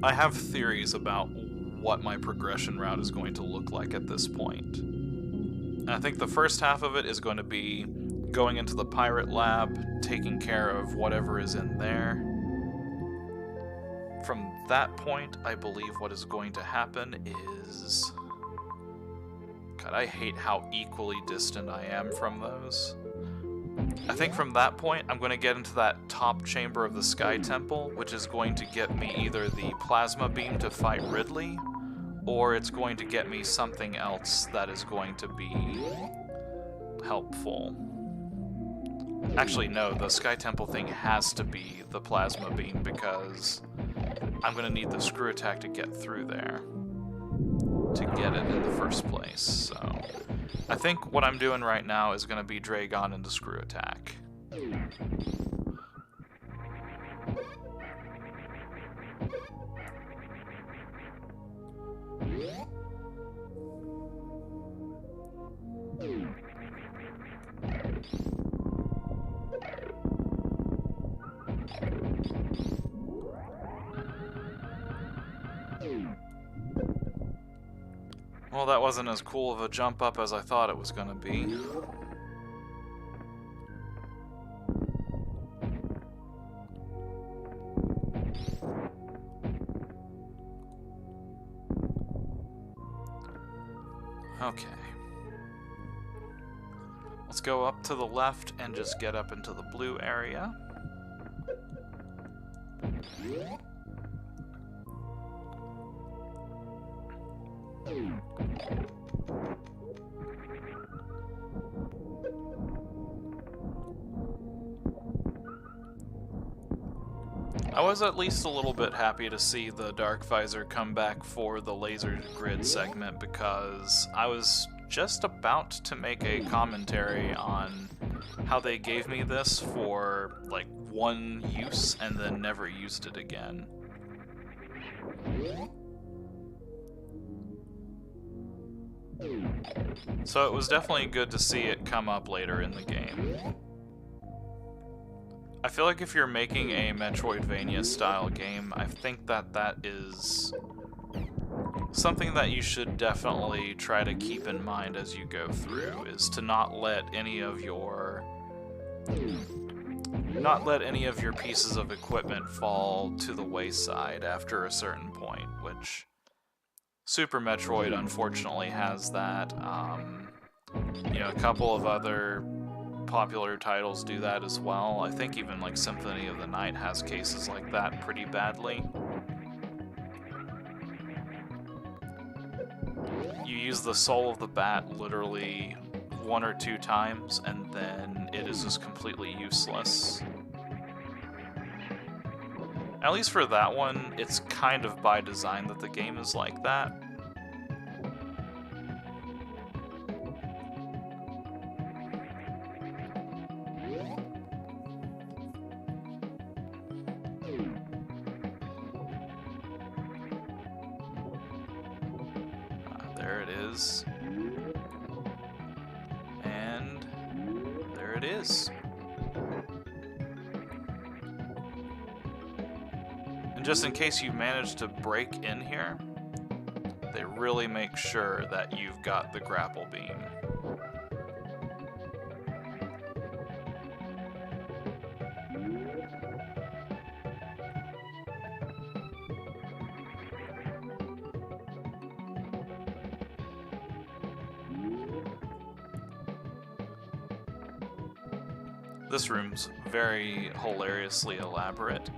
I have theories about what my progression route is going to look like at this point. And I think the first half of it is going to be going into the pirate lab, taking care of whatever is in there. From that point, I believe what is going to happen is... God, I hate how equally distant I am from those. I think from that point, I'm going to get into that top chamber of the Sky Temple, which is going to get me either the plasma beam to fight Ridley, or it's going to get me something else that is going to be helpful. Actually, no, the Sky Temple thing has to be the plasma beam because I'm going to need the screw attack to get through there to get it in the first place. So I think what I'm doing right now is going to be Dragon into screw attack. Well, that wasn't as cool of a jump up as I thought it was gonna be. Okay. Let's go up to the left and just get up into the blue area. I was at least a little bit happy to see the Dark Visor come back for the laser grid segment, because I was just about to make a commentary on how they gave me this for like one use and then never used it again. So it was definitely good to see it come up later in the game. I feel like if you're making a Metroidvania style game, I think that that is something that you should definitely try to keep in mind as you go through, is to not let any of your pieces of equipment fall to the wayside after a certain point, which Super Metroid unfortunately has that. You know, a couple of other popular titles do that as well. I think even like Symphony of the Night has cases like that pretty badly. You use the soul of the bat literally 1 or 2 times, and then it is just completely useless. At least for that one, it's kind of by design that the game is like that. There it is. And there it is. And just in case you manage to break in here, they really make sure that you've got the grapple beam. This room's very hilariously elaborate.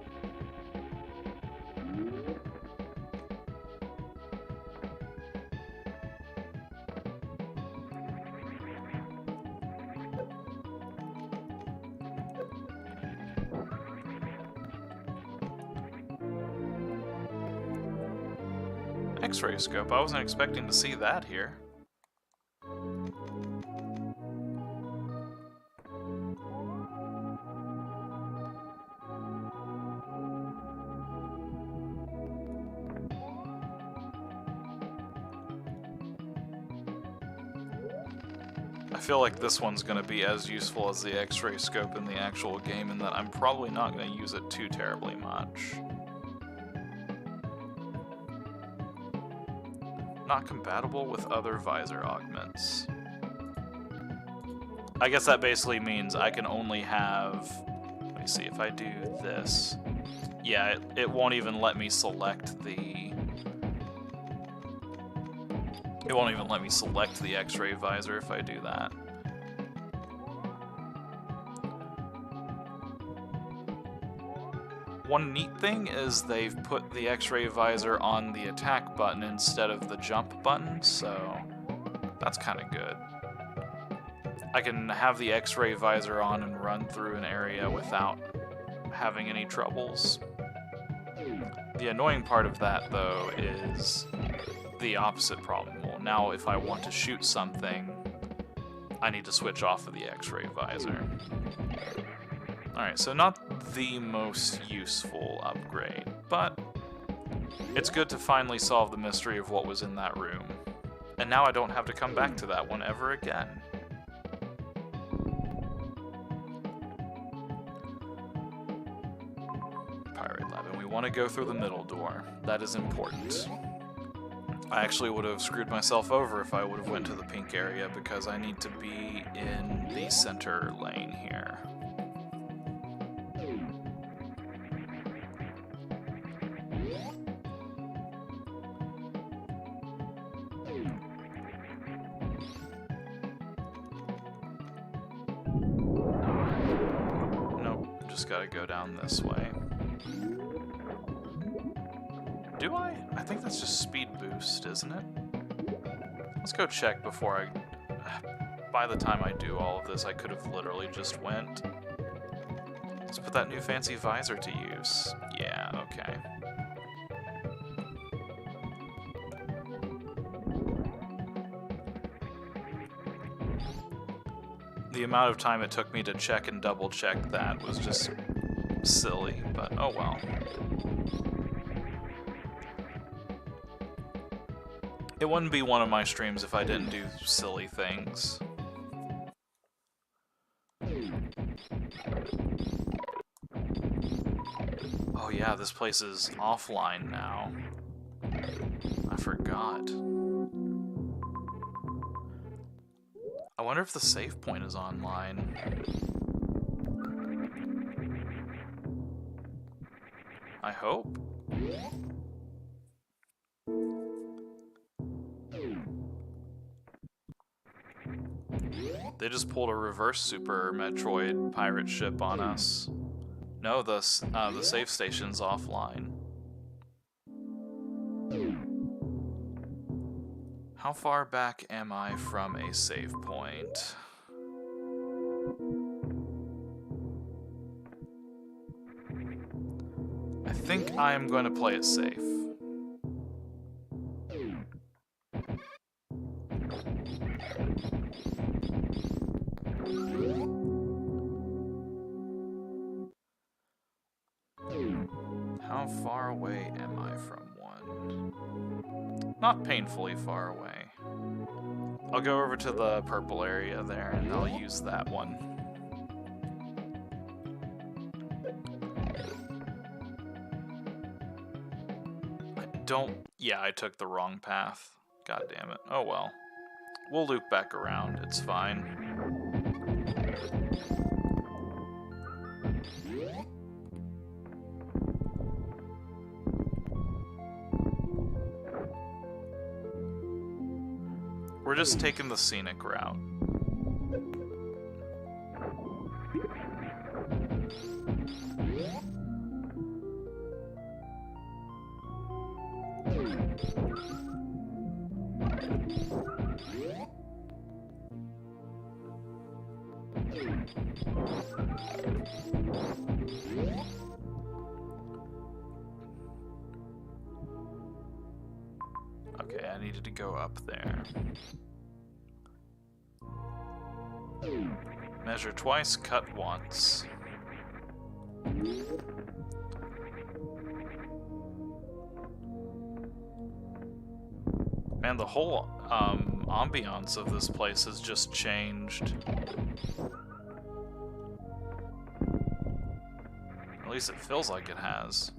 X-ray scope, I wasn't expecting to see that here. I feel like this one's going to be as useful as the X-ray scope in the actual game, in that I'm probably not going to use it too terribly much. Not compatible with other visor augments. I guess that basically means I can only have... Let me see, if I do this... Yeah, it won't even let me select the... It won't even let me select the X-ray visor if I do that. One neat thing is they've put the X-ray visor on the attack button instead of the jump button, so that's kind of good. I can have the X-ray visor on and run through an area without having any troubles. The annoying part of that, though, is the opposite problem. Well, now if I want to shoot something, I need to switch off of the X-ray visor. Alright, so not the most useful upgrade, but it's good to finally solve the mystery of what was in that room. And now I don't have to come back to that one ever again. Pirate Lab, and we want to go through the middle door. That is important. I actually would have screwed myself over if I would have went to the pink area, because I need to be in the center lane here. Nope, just gotta go down this way. Do I? I think that's just speed boost, isn't it? Let's go check before I... By the time I do all of this, I could have literally just went. Let's put that new fancy visor to use. Yeah, okay. The amount of time it took me to check and double check that was just silly, but oh well. It wouldn't be one of my streams if I didn't do silly things. Oh yeah, this place is offline now. I forgot. I wonder if the save point is online. I hope. They just pulled a reverse Super Metroid pirate ship on us. No, the save station's offline. How far back am I from a save point? I think I am going to play it safe. How far away am I from one? Not painfully far away. I'll go over to the purple area there and I'll use that one. Yeah, I took the wrong path. God damn it. Oh well. We'll loop back around, it's fine. We're just taking the scenic route. Okay, I needed to go up there. Measure twice, cut once. Man, the whole ambiance of this place has just changed. At least it feels like it has.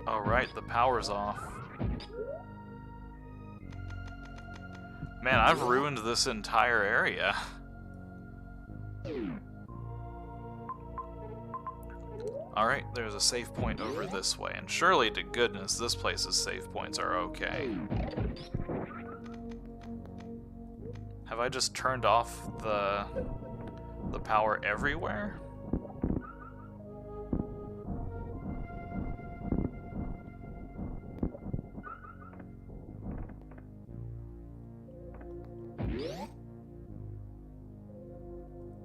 Alright, the power's off. Man, I've ruined this entire area. Alright, there's a save point over this way, and surely to goodness this place's save points are okay. Have I just turned off the power everywhere?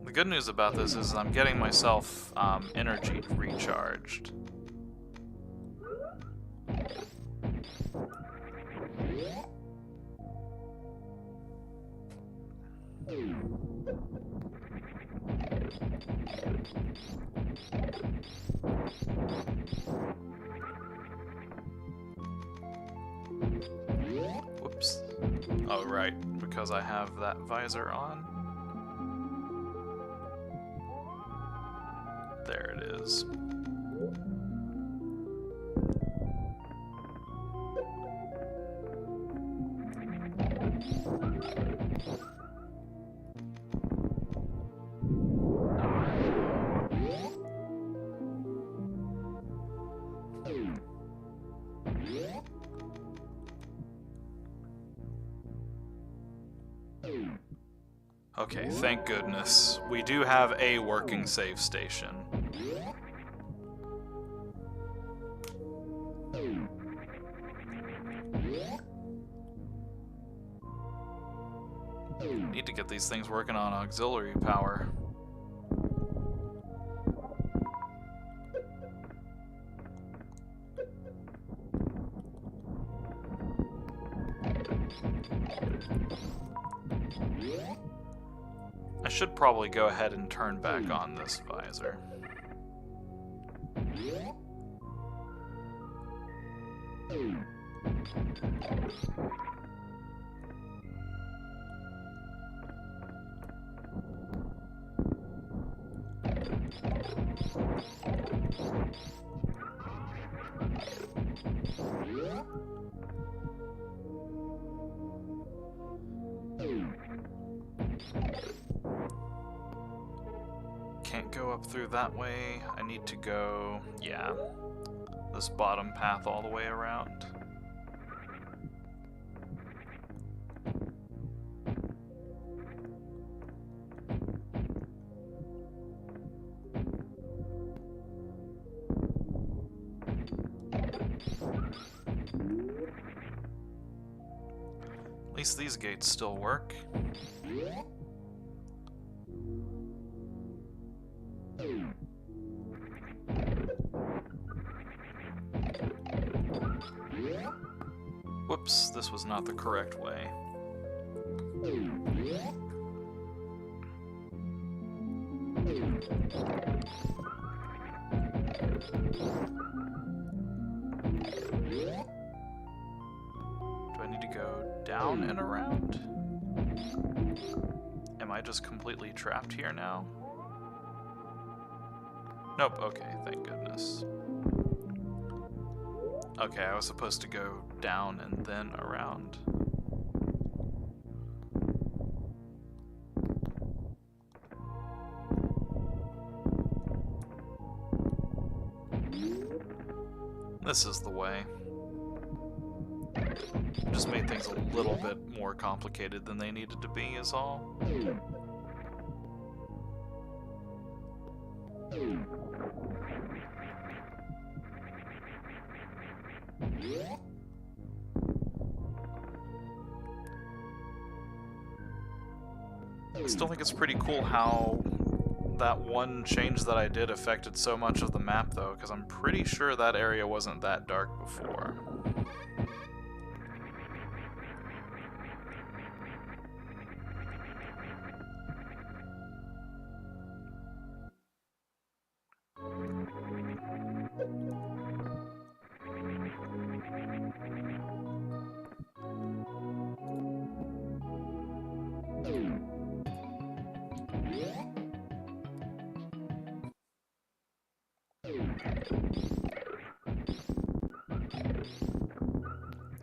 The good news about this is I'm getting myself energy recharged. Oh, right, because I have that visor on. There it is. Okay, thank goodness. We do have a working save station. Need to get these things working on auxiliary power. I should probably go ahead and turn back on this visor. Can't go up through that way. I need to go, yeah, this bottom path all the way around. At least these gates still work. Whoops, this was not the correct way. Do I need to go down and around? Am I just completely trapped here now? Nope, okay, thank goodness. Okay, I was supposed to go down and then around. This is the way. Just made things a little bit more complicated than they needed to be, is all. I still think it's pretty cool how that one change that I did affected so much of the map, though, because I'm pretty sure that area wasn't that dark before.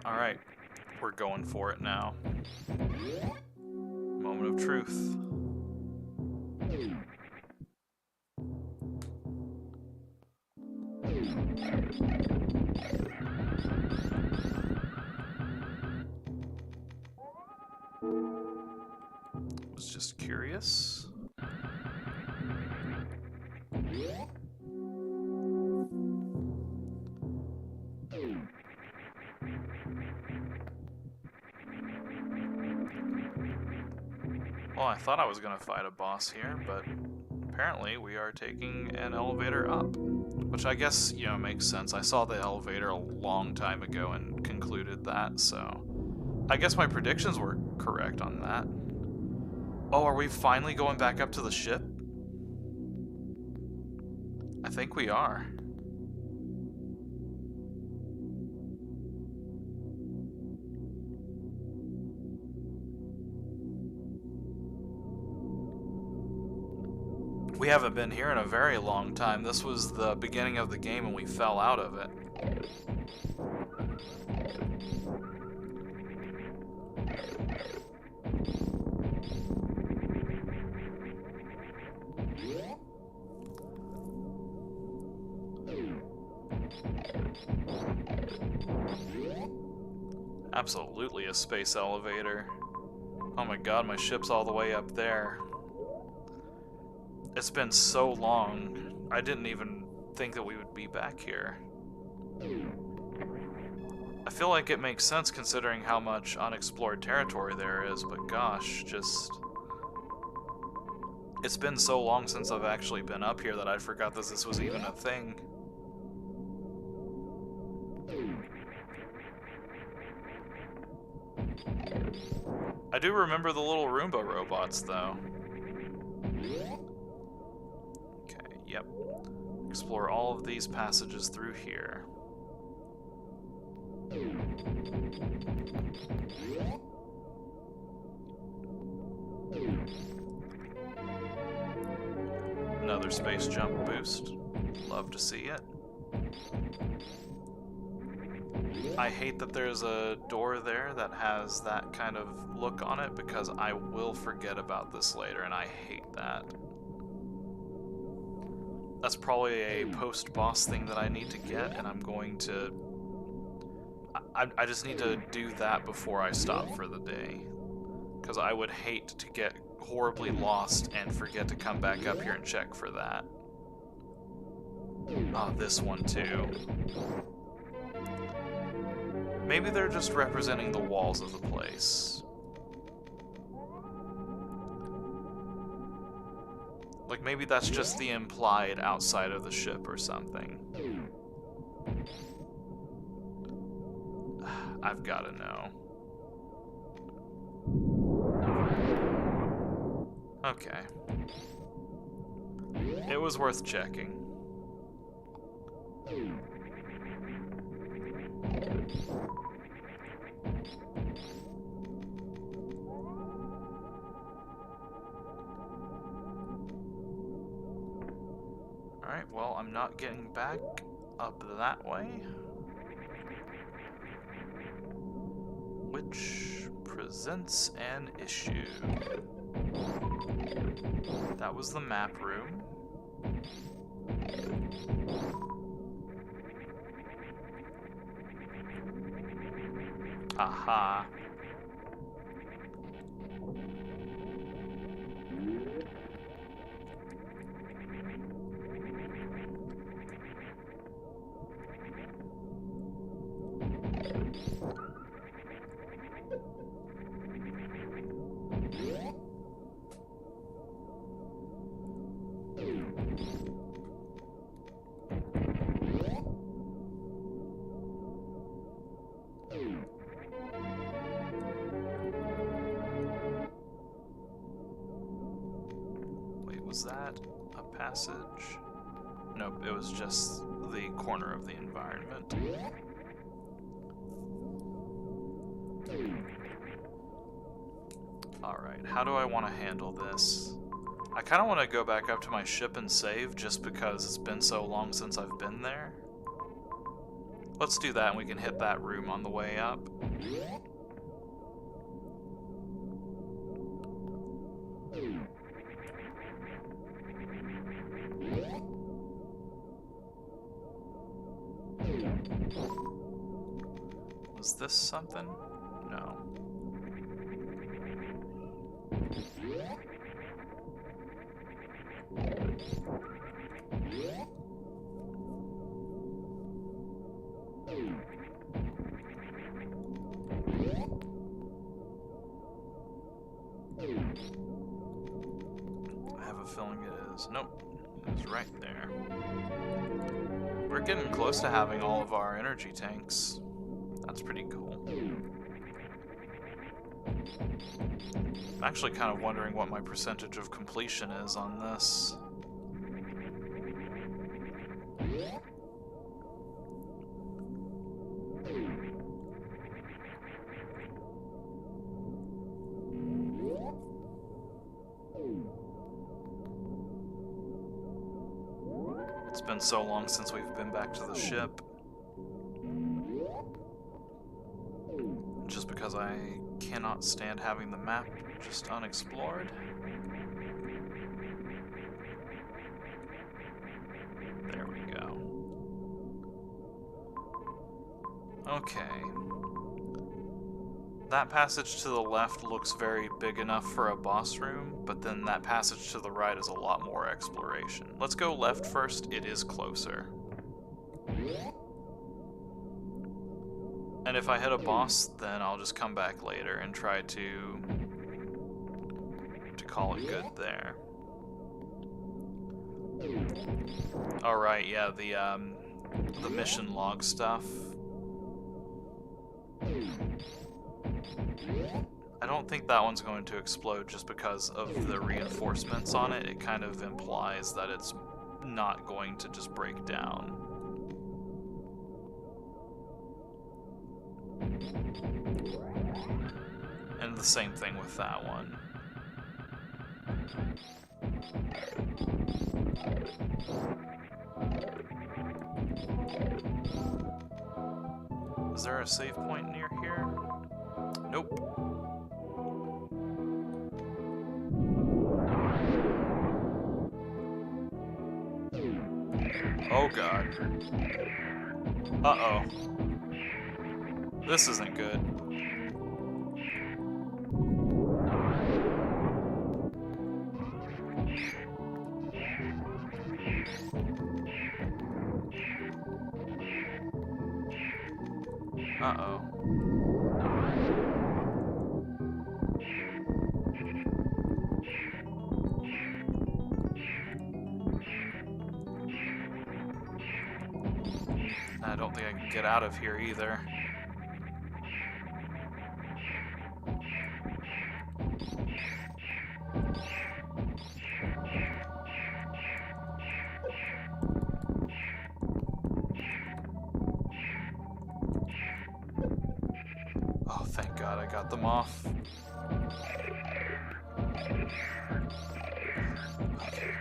Alright, we're going for it now. Moment of truth. Was just curious. Well, I thought I was going to fight a boss here, but apparently we are taking an elevator up. Which I guess, you know, makes sense. I saw the elevator a long time ago and concluded that, so... I guess my predictions were correct on that. Oh, are we finally going back up to the ship? I think we are. We haven't been here in a very long time. This was the beginning of the game and we fell out of it. Absolutely a space elevator. Oh my god, my ship's all the way up there. It's been so long, I didn't even think that we would be back here. I feel like it makes sense considering how much unexplored territory there is, but gosh, just... It's been so long since I've actually been up here that I forgot that this was even a thing. I do remember the little Roomba robots, though. Okay, yep. Explore all of these passages through here. Another space jump boost. Love to see it. I hate that there's a door there that has that kind of look on it because I will forget about this later and I hate that. That's probably a post-boss thing that I need to get and I'm going to... I just need to do that before I stop for the day. Because I would hate to get horribly lost and forget to come back up here and check for that. Oh, this one too. Maybe they're just representing the walls of the place. Like, maybe that's just the implied outside of the ship or something. I've gotta know. Okay. It was worth checking. Alright, well, I'm not getting back up that way. Which presents an issue. That was the map room. Aha. Was that a passage? Nope, it was just the corner of the environment. Alright, how do I want to handle this? I kind of want to go back up to my ship and save just because it's been so long since I've been there. Let's do that and we can hit that room on the way up. Was this something? No. I have a feeling it is. Nope. It is right there. We're getting close to having all of our energy tanks. That's pretty cool. I'm actually kind of wondering what my percentage of completion is on this. been so long since we've been back to the ship. Just because I cannot stand having the map just unexplored. There we go. Okay. That passage to the left looks very big enough for a boss room, but then that passage to the right is a lot more exploration. Let's go left first, it is closer. And if I hit a boss, then I'll just come back later and try to call it good there. Alright, yeah, the mission log stuff. I don't think that one's going to explode just because of the reinforcements on it. It kind of implies that it's not going to just break down. And the same thing with that one. Is there a save point near here? Nope. Oh god. Uh-oh. This isn't good. Uh-oh. I don't think I can get out of here either. Oh, thank God I got them off. Okay.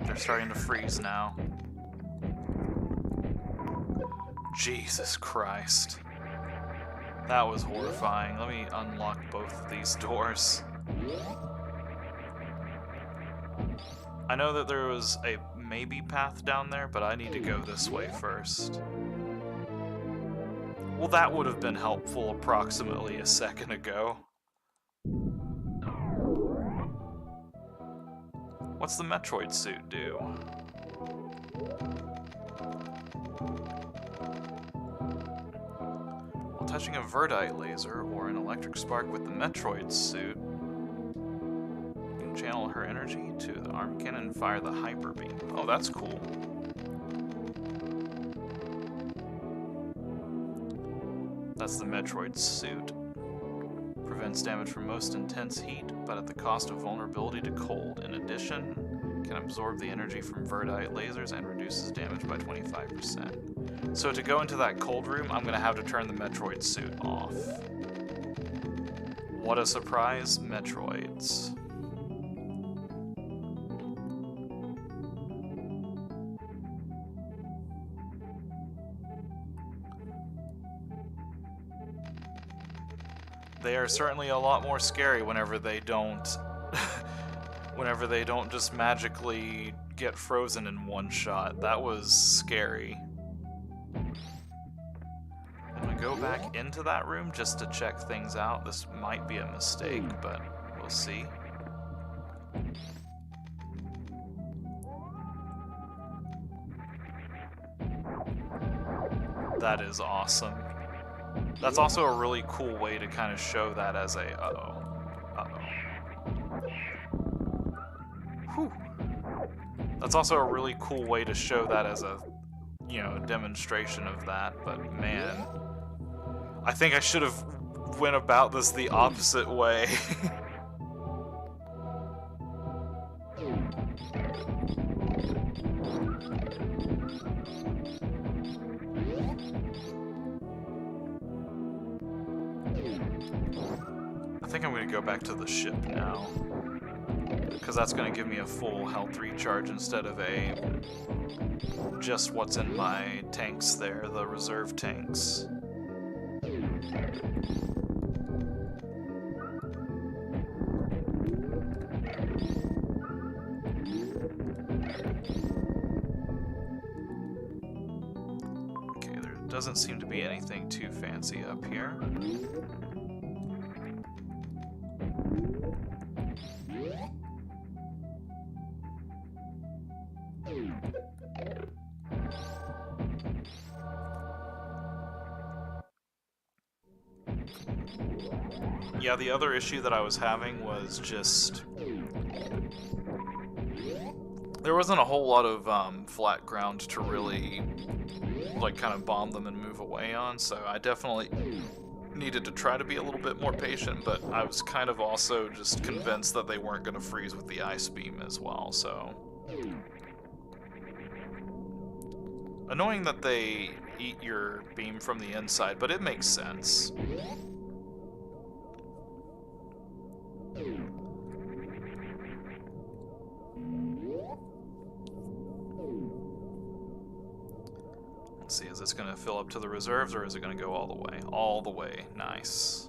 They're starting to freeze now. Jesus Christ. That was horrifying. Let me unlock both of these doors. I know that there was a maybe path down there, but I need to go this way first. Well, that would have been helpful approximately a second ago. What's the Metroid suit do? While touching a Verdite laser or an electric spark with the Metroid suit, you can channel her energy to the arm cannon and fire the hyper beam. Oh, that's cool. That's the Metroid suit. Prevents damage from most intense heat, but at the cost of vulnerability to cold. In addition, can absorb the energy from Verdite lasers and reduces damage by 25%. So to go into that cold room, I'm going to have to turn the Metroid suit off. What a surprise, Metroids. They are certainly a lot more scary whenever they don't whenever they don't just magically get frozen in one shot. That was scary. I'm gonna go back into that room just to check things out. This might be a mistake, but we'll see. That is awesome. That's also a really cool way to kind of show that as a Whew. That's also a really cool way to show that as a, you know, demonstration of that, but man, I think I should have went about this the opposite way. I think I'm going to go back to the ship now. because that's going to give me a full health recharge instead of just what's in my tanks there, the reserve tanks. Okay, there doesn't seem to be anything too fancy up here. Yeah, the other issue that I was having was just... there wasn't a whole lot of flat ground to really, like, kind of bomb them and move away on, so I definitely needed to try to be a little bit more patient, but I was kind of also just convinced that they weren't going to freeze with the ice beam as well, so... annoying that they eat your beam from the inside, but it makes sense. Let's see, is this going to fill up to the reserves, or is it going to go all the way? All the way. Nice.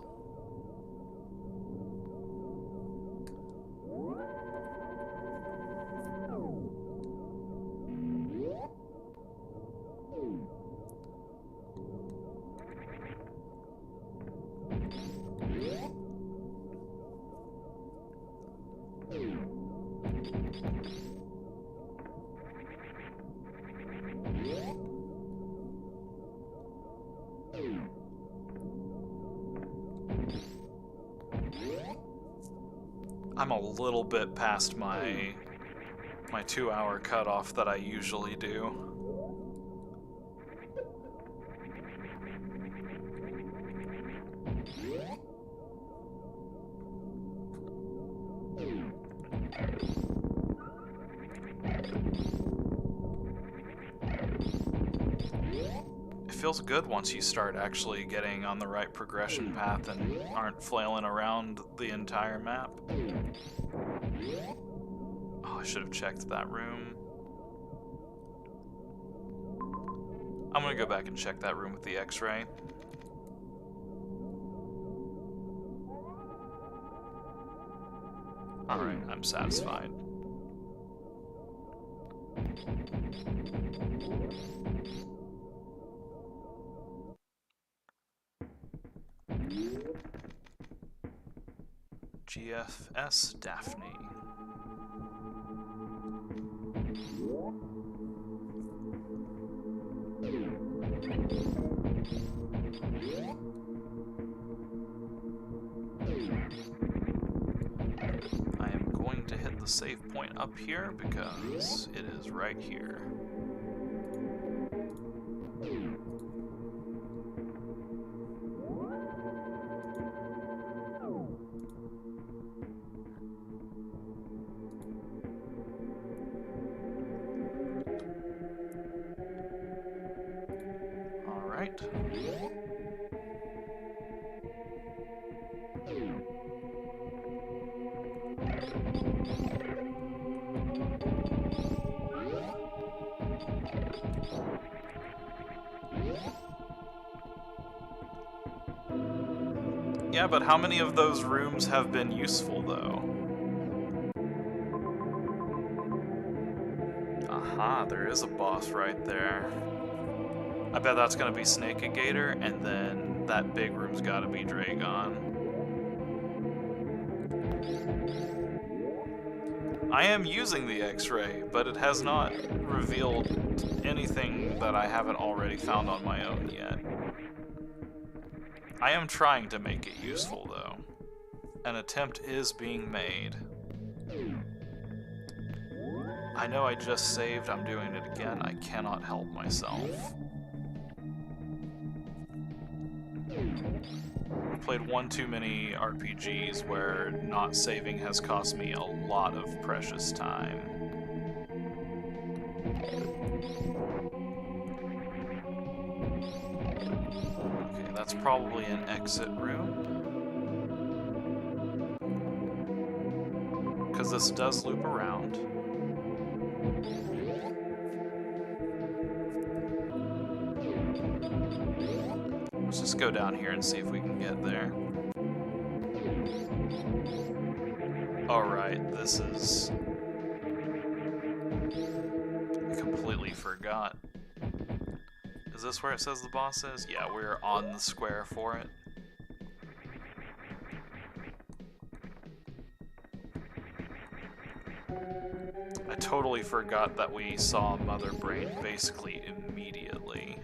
I'm a little bit past my 2-hour cutoff that I usually do. It feels good once you start actually getting on the right progression path and aren't flailing around the entire map. Oh, I should have checked that room. I'm gonna go back and check that room with the X-ray. Alright, I'm satisfied. GFS Daphne. I am going to hit the save point up here because it is right here. Yeah, but how many of those rooms have been useful, though? Aha, there is a boss right there. I bet that's gonna be Snake-A-Gator, and then that big room's gotta be Dragon. I am using the X-ray, but it has not revealed anything that I haven't already found on my own yet. I am trying to make it useful, though. An attempt is being made. I know I just saved, I'm doing it again, I cannot help myself. I've played one too many RPGs where not saving has cost me a lot of precious time. Okay, that's probably an exit room. Because this does loop around. Let's just go down here and see if we can get there. Alright, this is... I completely forgot. Is this where it says the boss is? Yeah, we're on the square for it. I totally forgot that we saw Mother Brain basically immediately.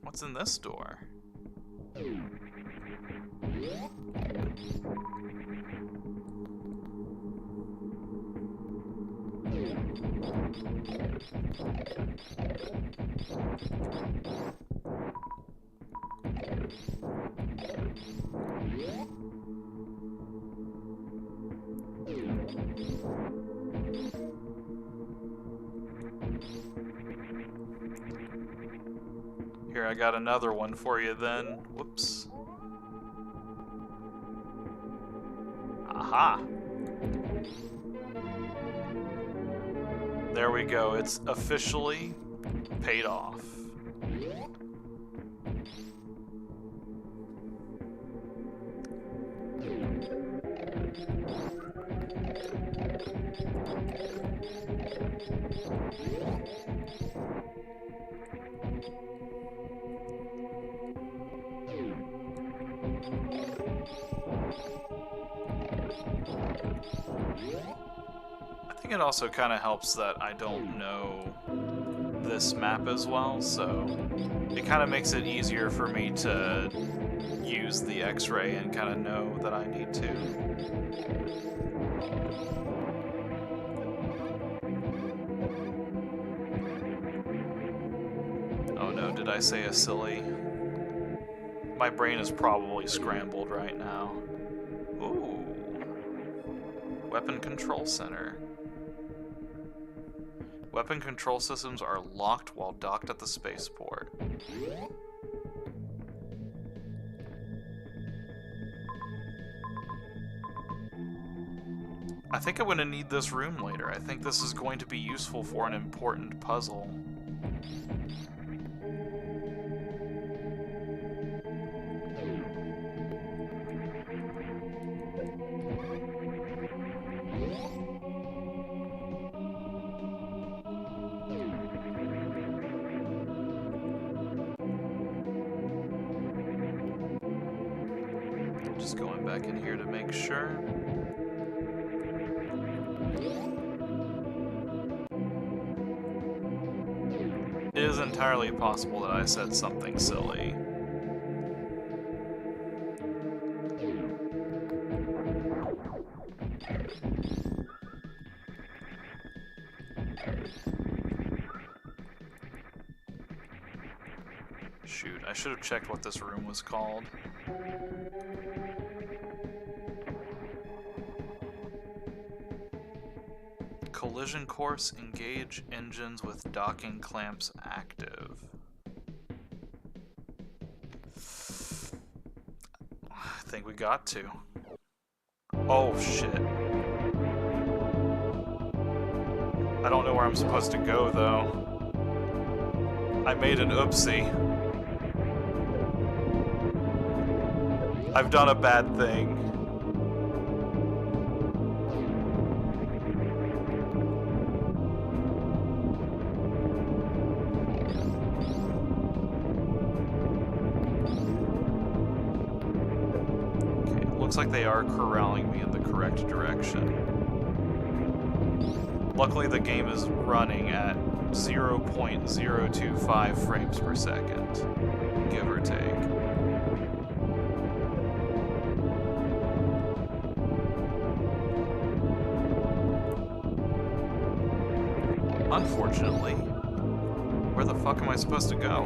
What's in this door? Here, I got another one for you then. Whoops. Aha! There we go. It's officially paid off. I think it also kind of helps that I don't know this map as well, so it kind of makes it easier for me to use the X-ray and kind of know that I need to. Oh no, did I say a silly? My brain is probably scrambled right now. Ooh. Weapon Control Center. Weapon control systems are locked while docked at the spaceport. I think I'm going to need this room later. I think this is going to be useful for an important puzzle. Just going back in here to make sure. It is entirely possible that I said something silly. Shoot, I should have checked what this room was called. Collision course, engage engines with docking clamps active. I think we got to. Oh shit. I don't know where I'm supposed to go though. I made an oopsie. I've done a bad thing. Looks like they are corralling me in the correct direction. Luckily the game is running at 0.025 frames per second, give or take. Unfortunately, where the fuck am I supposed to go?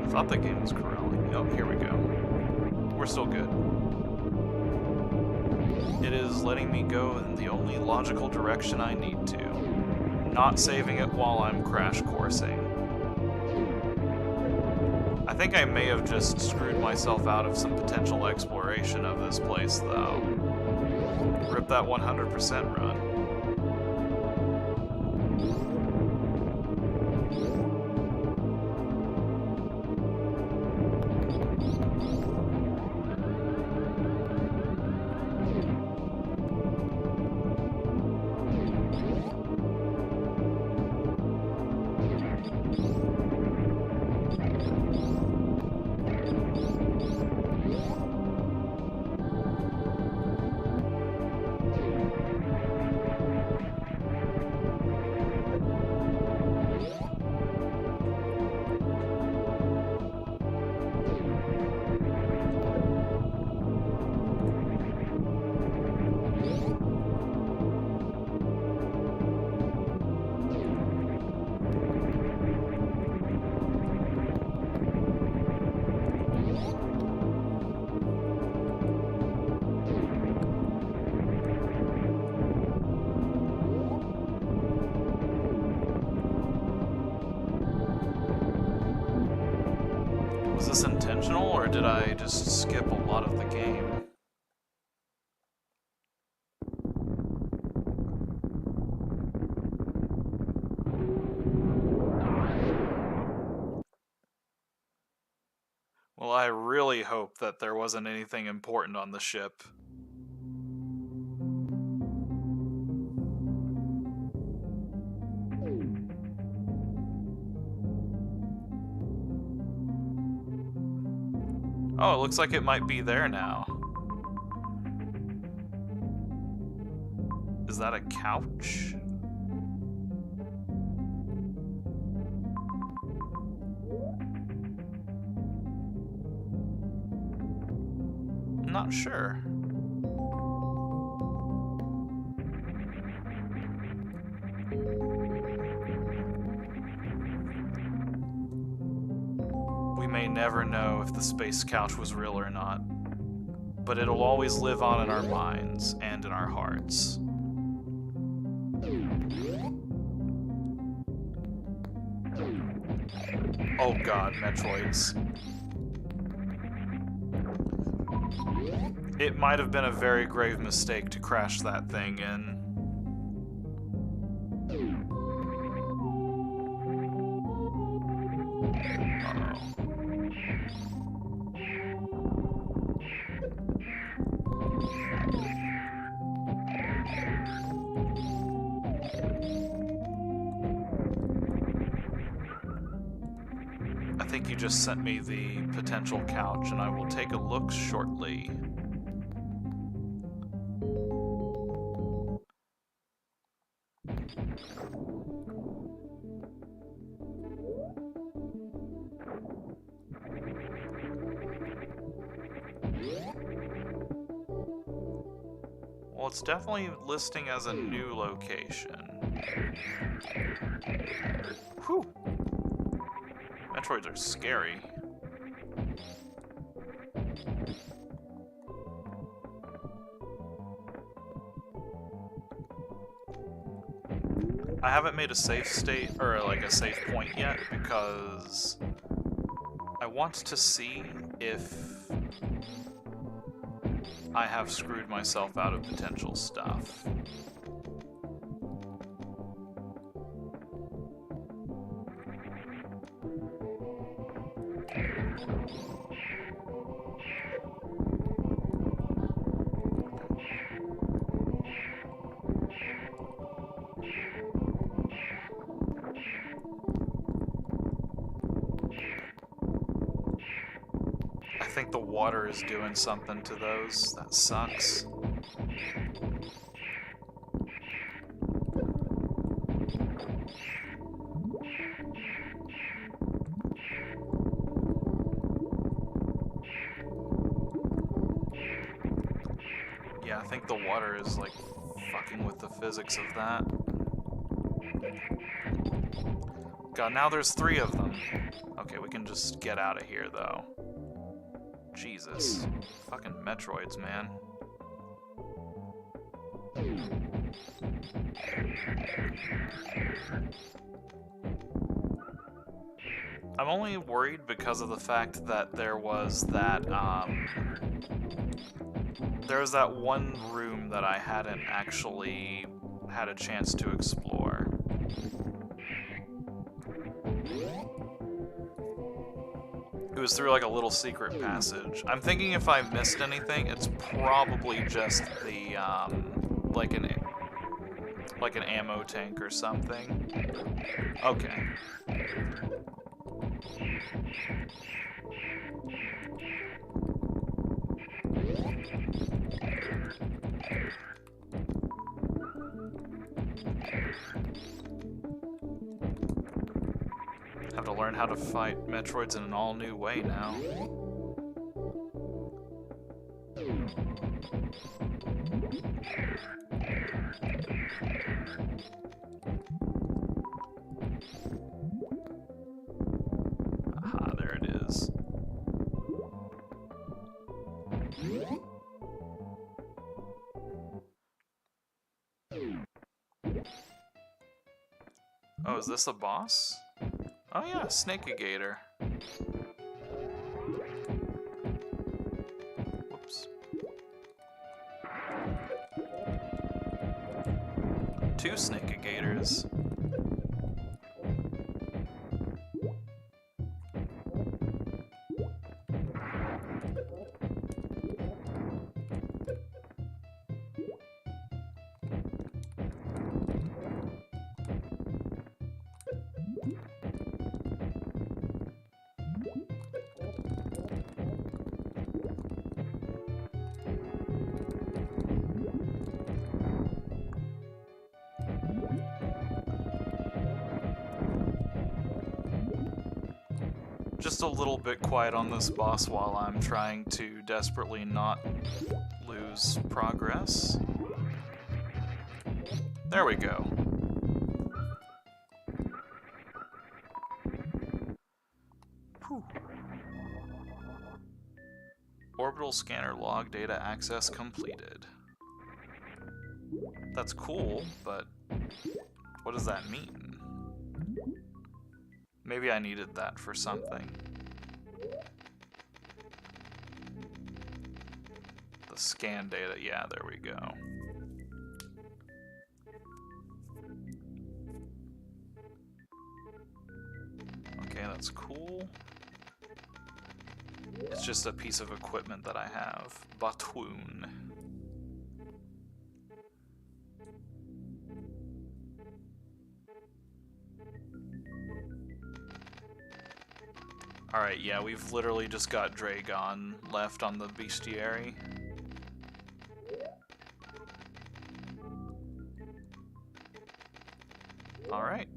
I thought the game was corralling. Oh, here we go. still good. It is letting me go in the only logical direction I need to. Not saving it while I'm crash coursing. I think I may have just screwed myself out of some potential exploration of this place, though. Rip that 100% run. Was this intentional, or did I just skip a lot of the game? Well, I really hope that there wasn't anything important on the ship. Oh, it looks like it might be there now. Is that a couch? I'm not sure. We may never know if the space couch was real or not, but it'll always live on in our minds and in our hearts. Oh god, Metroids. It might have been a very grave mistake to crash that thing in. I think you just sent me the potential couch, and I will take a look shortly. Well, it's definitely listing as a new location. Whew. Metroids are scary. I haven't made a save state, or like a save point yet, because I want to see if I have screwed myself out of potential stuff. I think the water is doing something to those. That sucks. Yeah, I think the water is like fucking with the physics of that. God, now there's 3 of them. Okay, we can just get out of here though. Jesus. Fucking Metroids, man. I'm only worried because of the fact that there was that one room that I hadn't actually had a chance to explore. It was through like a little secret passage. I'm thinking if I missed anything, it's probably just the like an ammo tank or something. Okay. Have to learn how to fight Metroids in an all-new way now. Aha, there it is. Oh, is this a boss? Oh yeah, Snake-a-Gator. Whoops. 2 Snake-a-Gators. Just a little bit quiet on this boss while I'm trying to desperately not lose progress. There we go. Whew. Orbital scanner log data access completed. That's cool, but what does that mean? Maybe I needed that for something. The scan data, yeah, there we go. Okay, that's cool. It's just a piece of equipment that I have. Batoon. Alright, yeah, we've literally just got Dragon left on the bestiary. Alright.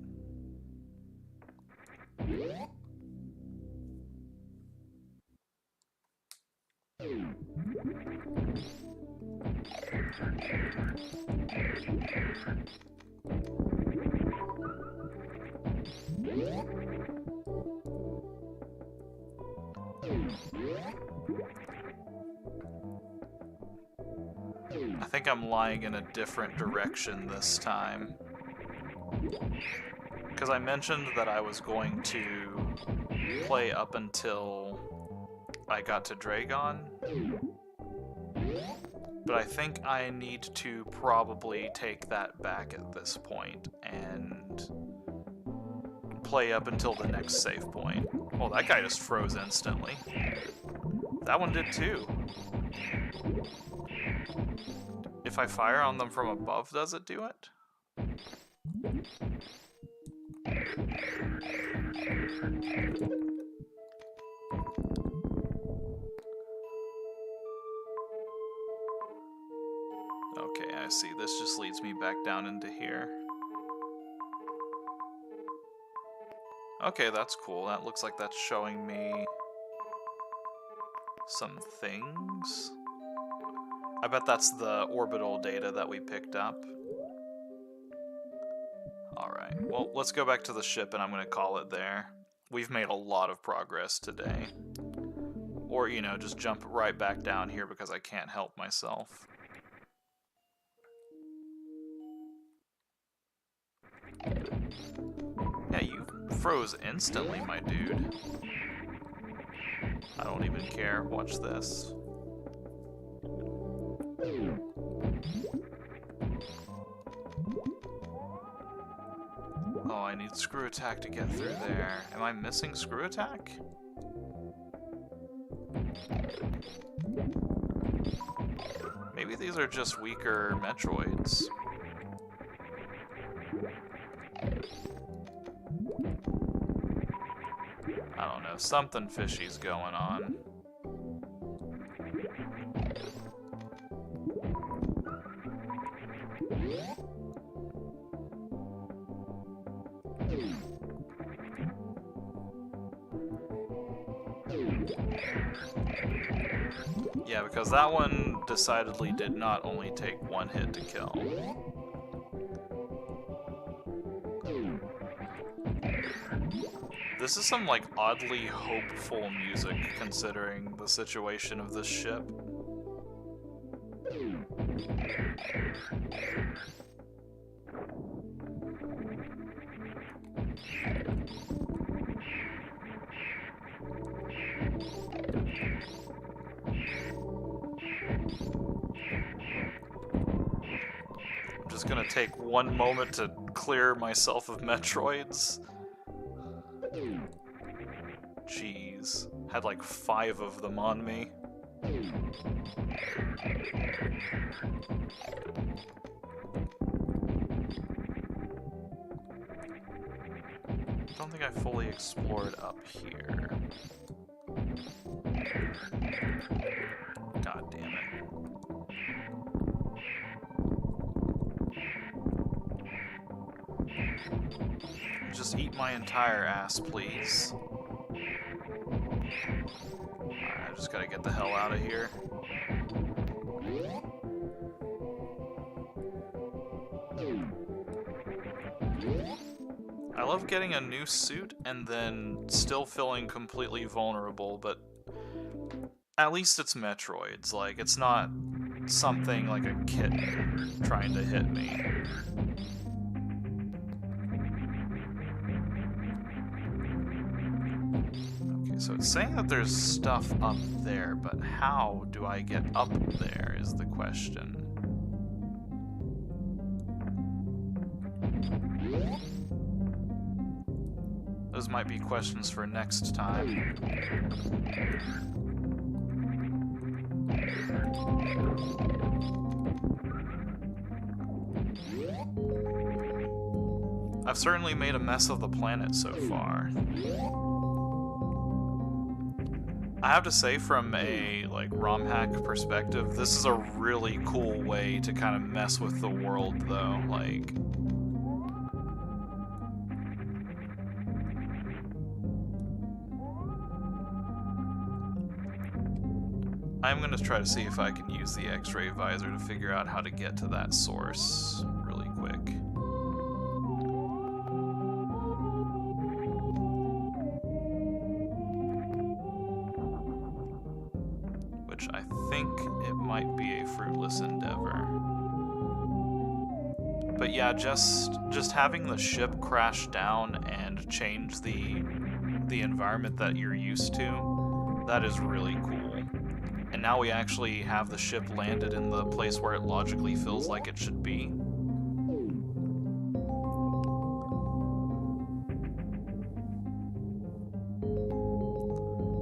I think I'm lying in a different direction this time. Because I mentioned that I was going to play up until I got to Dragon. But I think I need to probably take that back at this point and play up until the next save point. Oh, that guy just froze instantly. That one did too. If I fire on them from above, does it do it? Okay, I see. This just leads me back down into here. Okay, that's cool. That looks like that's showing me some things. I bet that's the orbital data that we picked up. Alright, well, let's go back to the ship and I'm going to call it there. We've made a lot of progress today. Or, you know, just jump right back down here because I can't help myself. Yeah, you froze instantly, my dude. I don't even care. Watch this. Oh, I need screw attack to get through there. Am I missing screw attack? Maybe these are just weaker Metroids. I don't know, something fishy's going on. Yeah, because that one decidedly did not only take one hit to kill. This is some, like, oddly hopeful music, considering the situation of this ship. I'm just gonna take one moment to clear myself of Metroids. Jeez. Had like 5 of them on me. I don't think I fully explored up here. God damn it. Just eat my entire ass, please. Alright, I just gotta get the hell out of here. I love getting a new suit and then still feeling completely vulnerable, but at least it's Metroids. Like, it's not something like a kitten trying to hit me. Okay, so it's saying that there's stuff up there, but how do I get up there is the question. Those might be questions for next time. I've certainly made a mess of the planet so far. I have to say, from a like ROM hack perspective, this is a really cool way to kind of mess with the world, though. Like, I'm gonna try to see if I can use the X-ray visor to figure out how to get to that source really quick. Which I think it might be a fruitless endeavor. But yeah, just having the ship crash down and change the environment that you're used to, that is really cool. And now we actually have the ship landed in the place where it logically feels like it should be.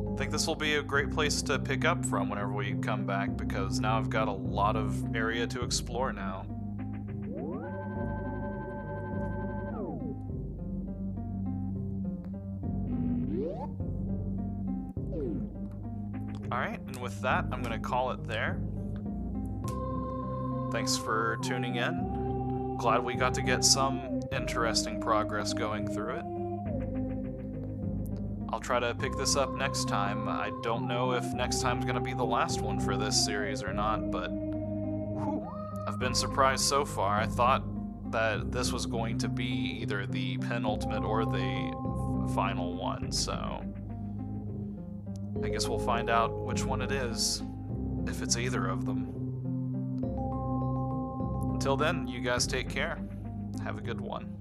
I think this will be a great place to pick up from whenever we come back, because now I've got a lot of area to explore now. Alright, and with that, I'm going to call it there. Thanks for tuning in. Glad we got to get some interesting progress going through it. I'll try to pick this up next time. I don't know if next time's going to be the last one for this series or not, but whew, I've been surprised so far. I thought that this was going to be either the penultimate or the final one, so I guess we'll find out which one it is, if it's either of them. Until then, you guys take care. Have a good one.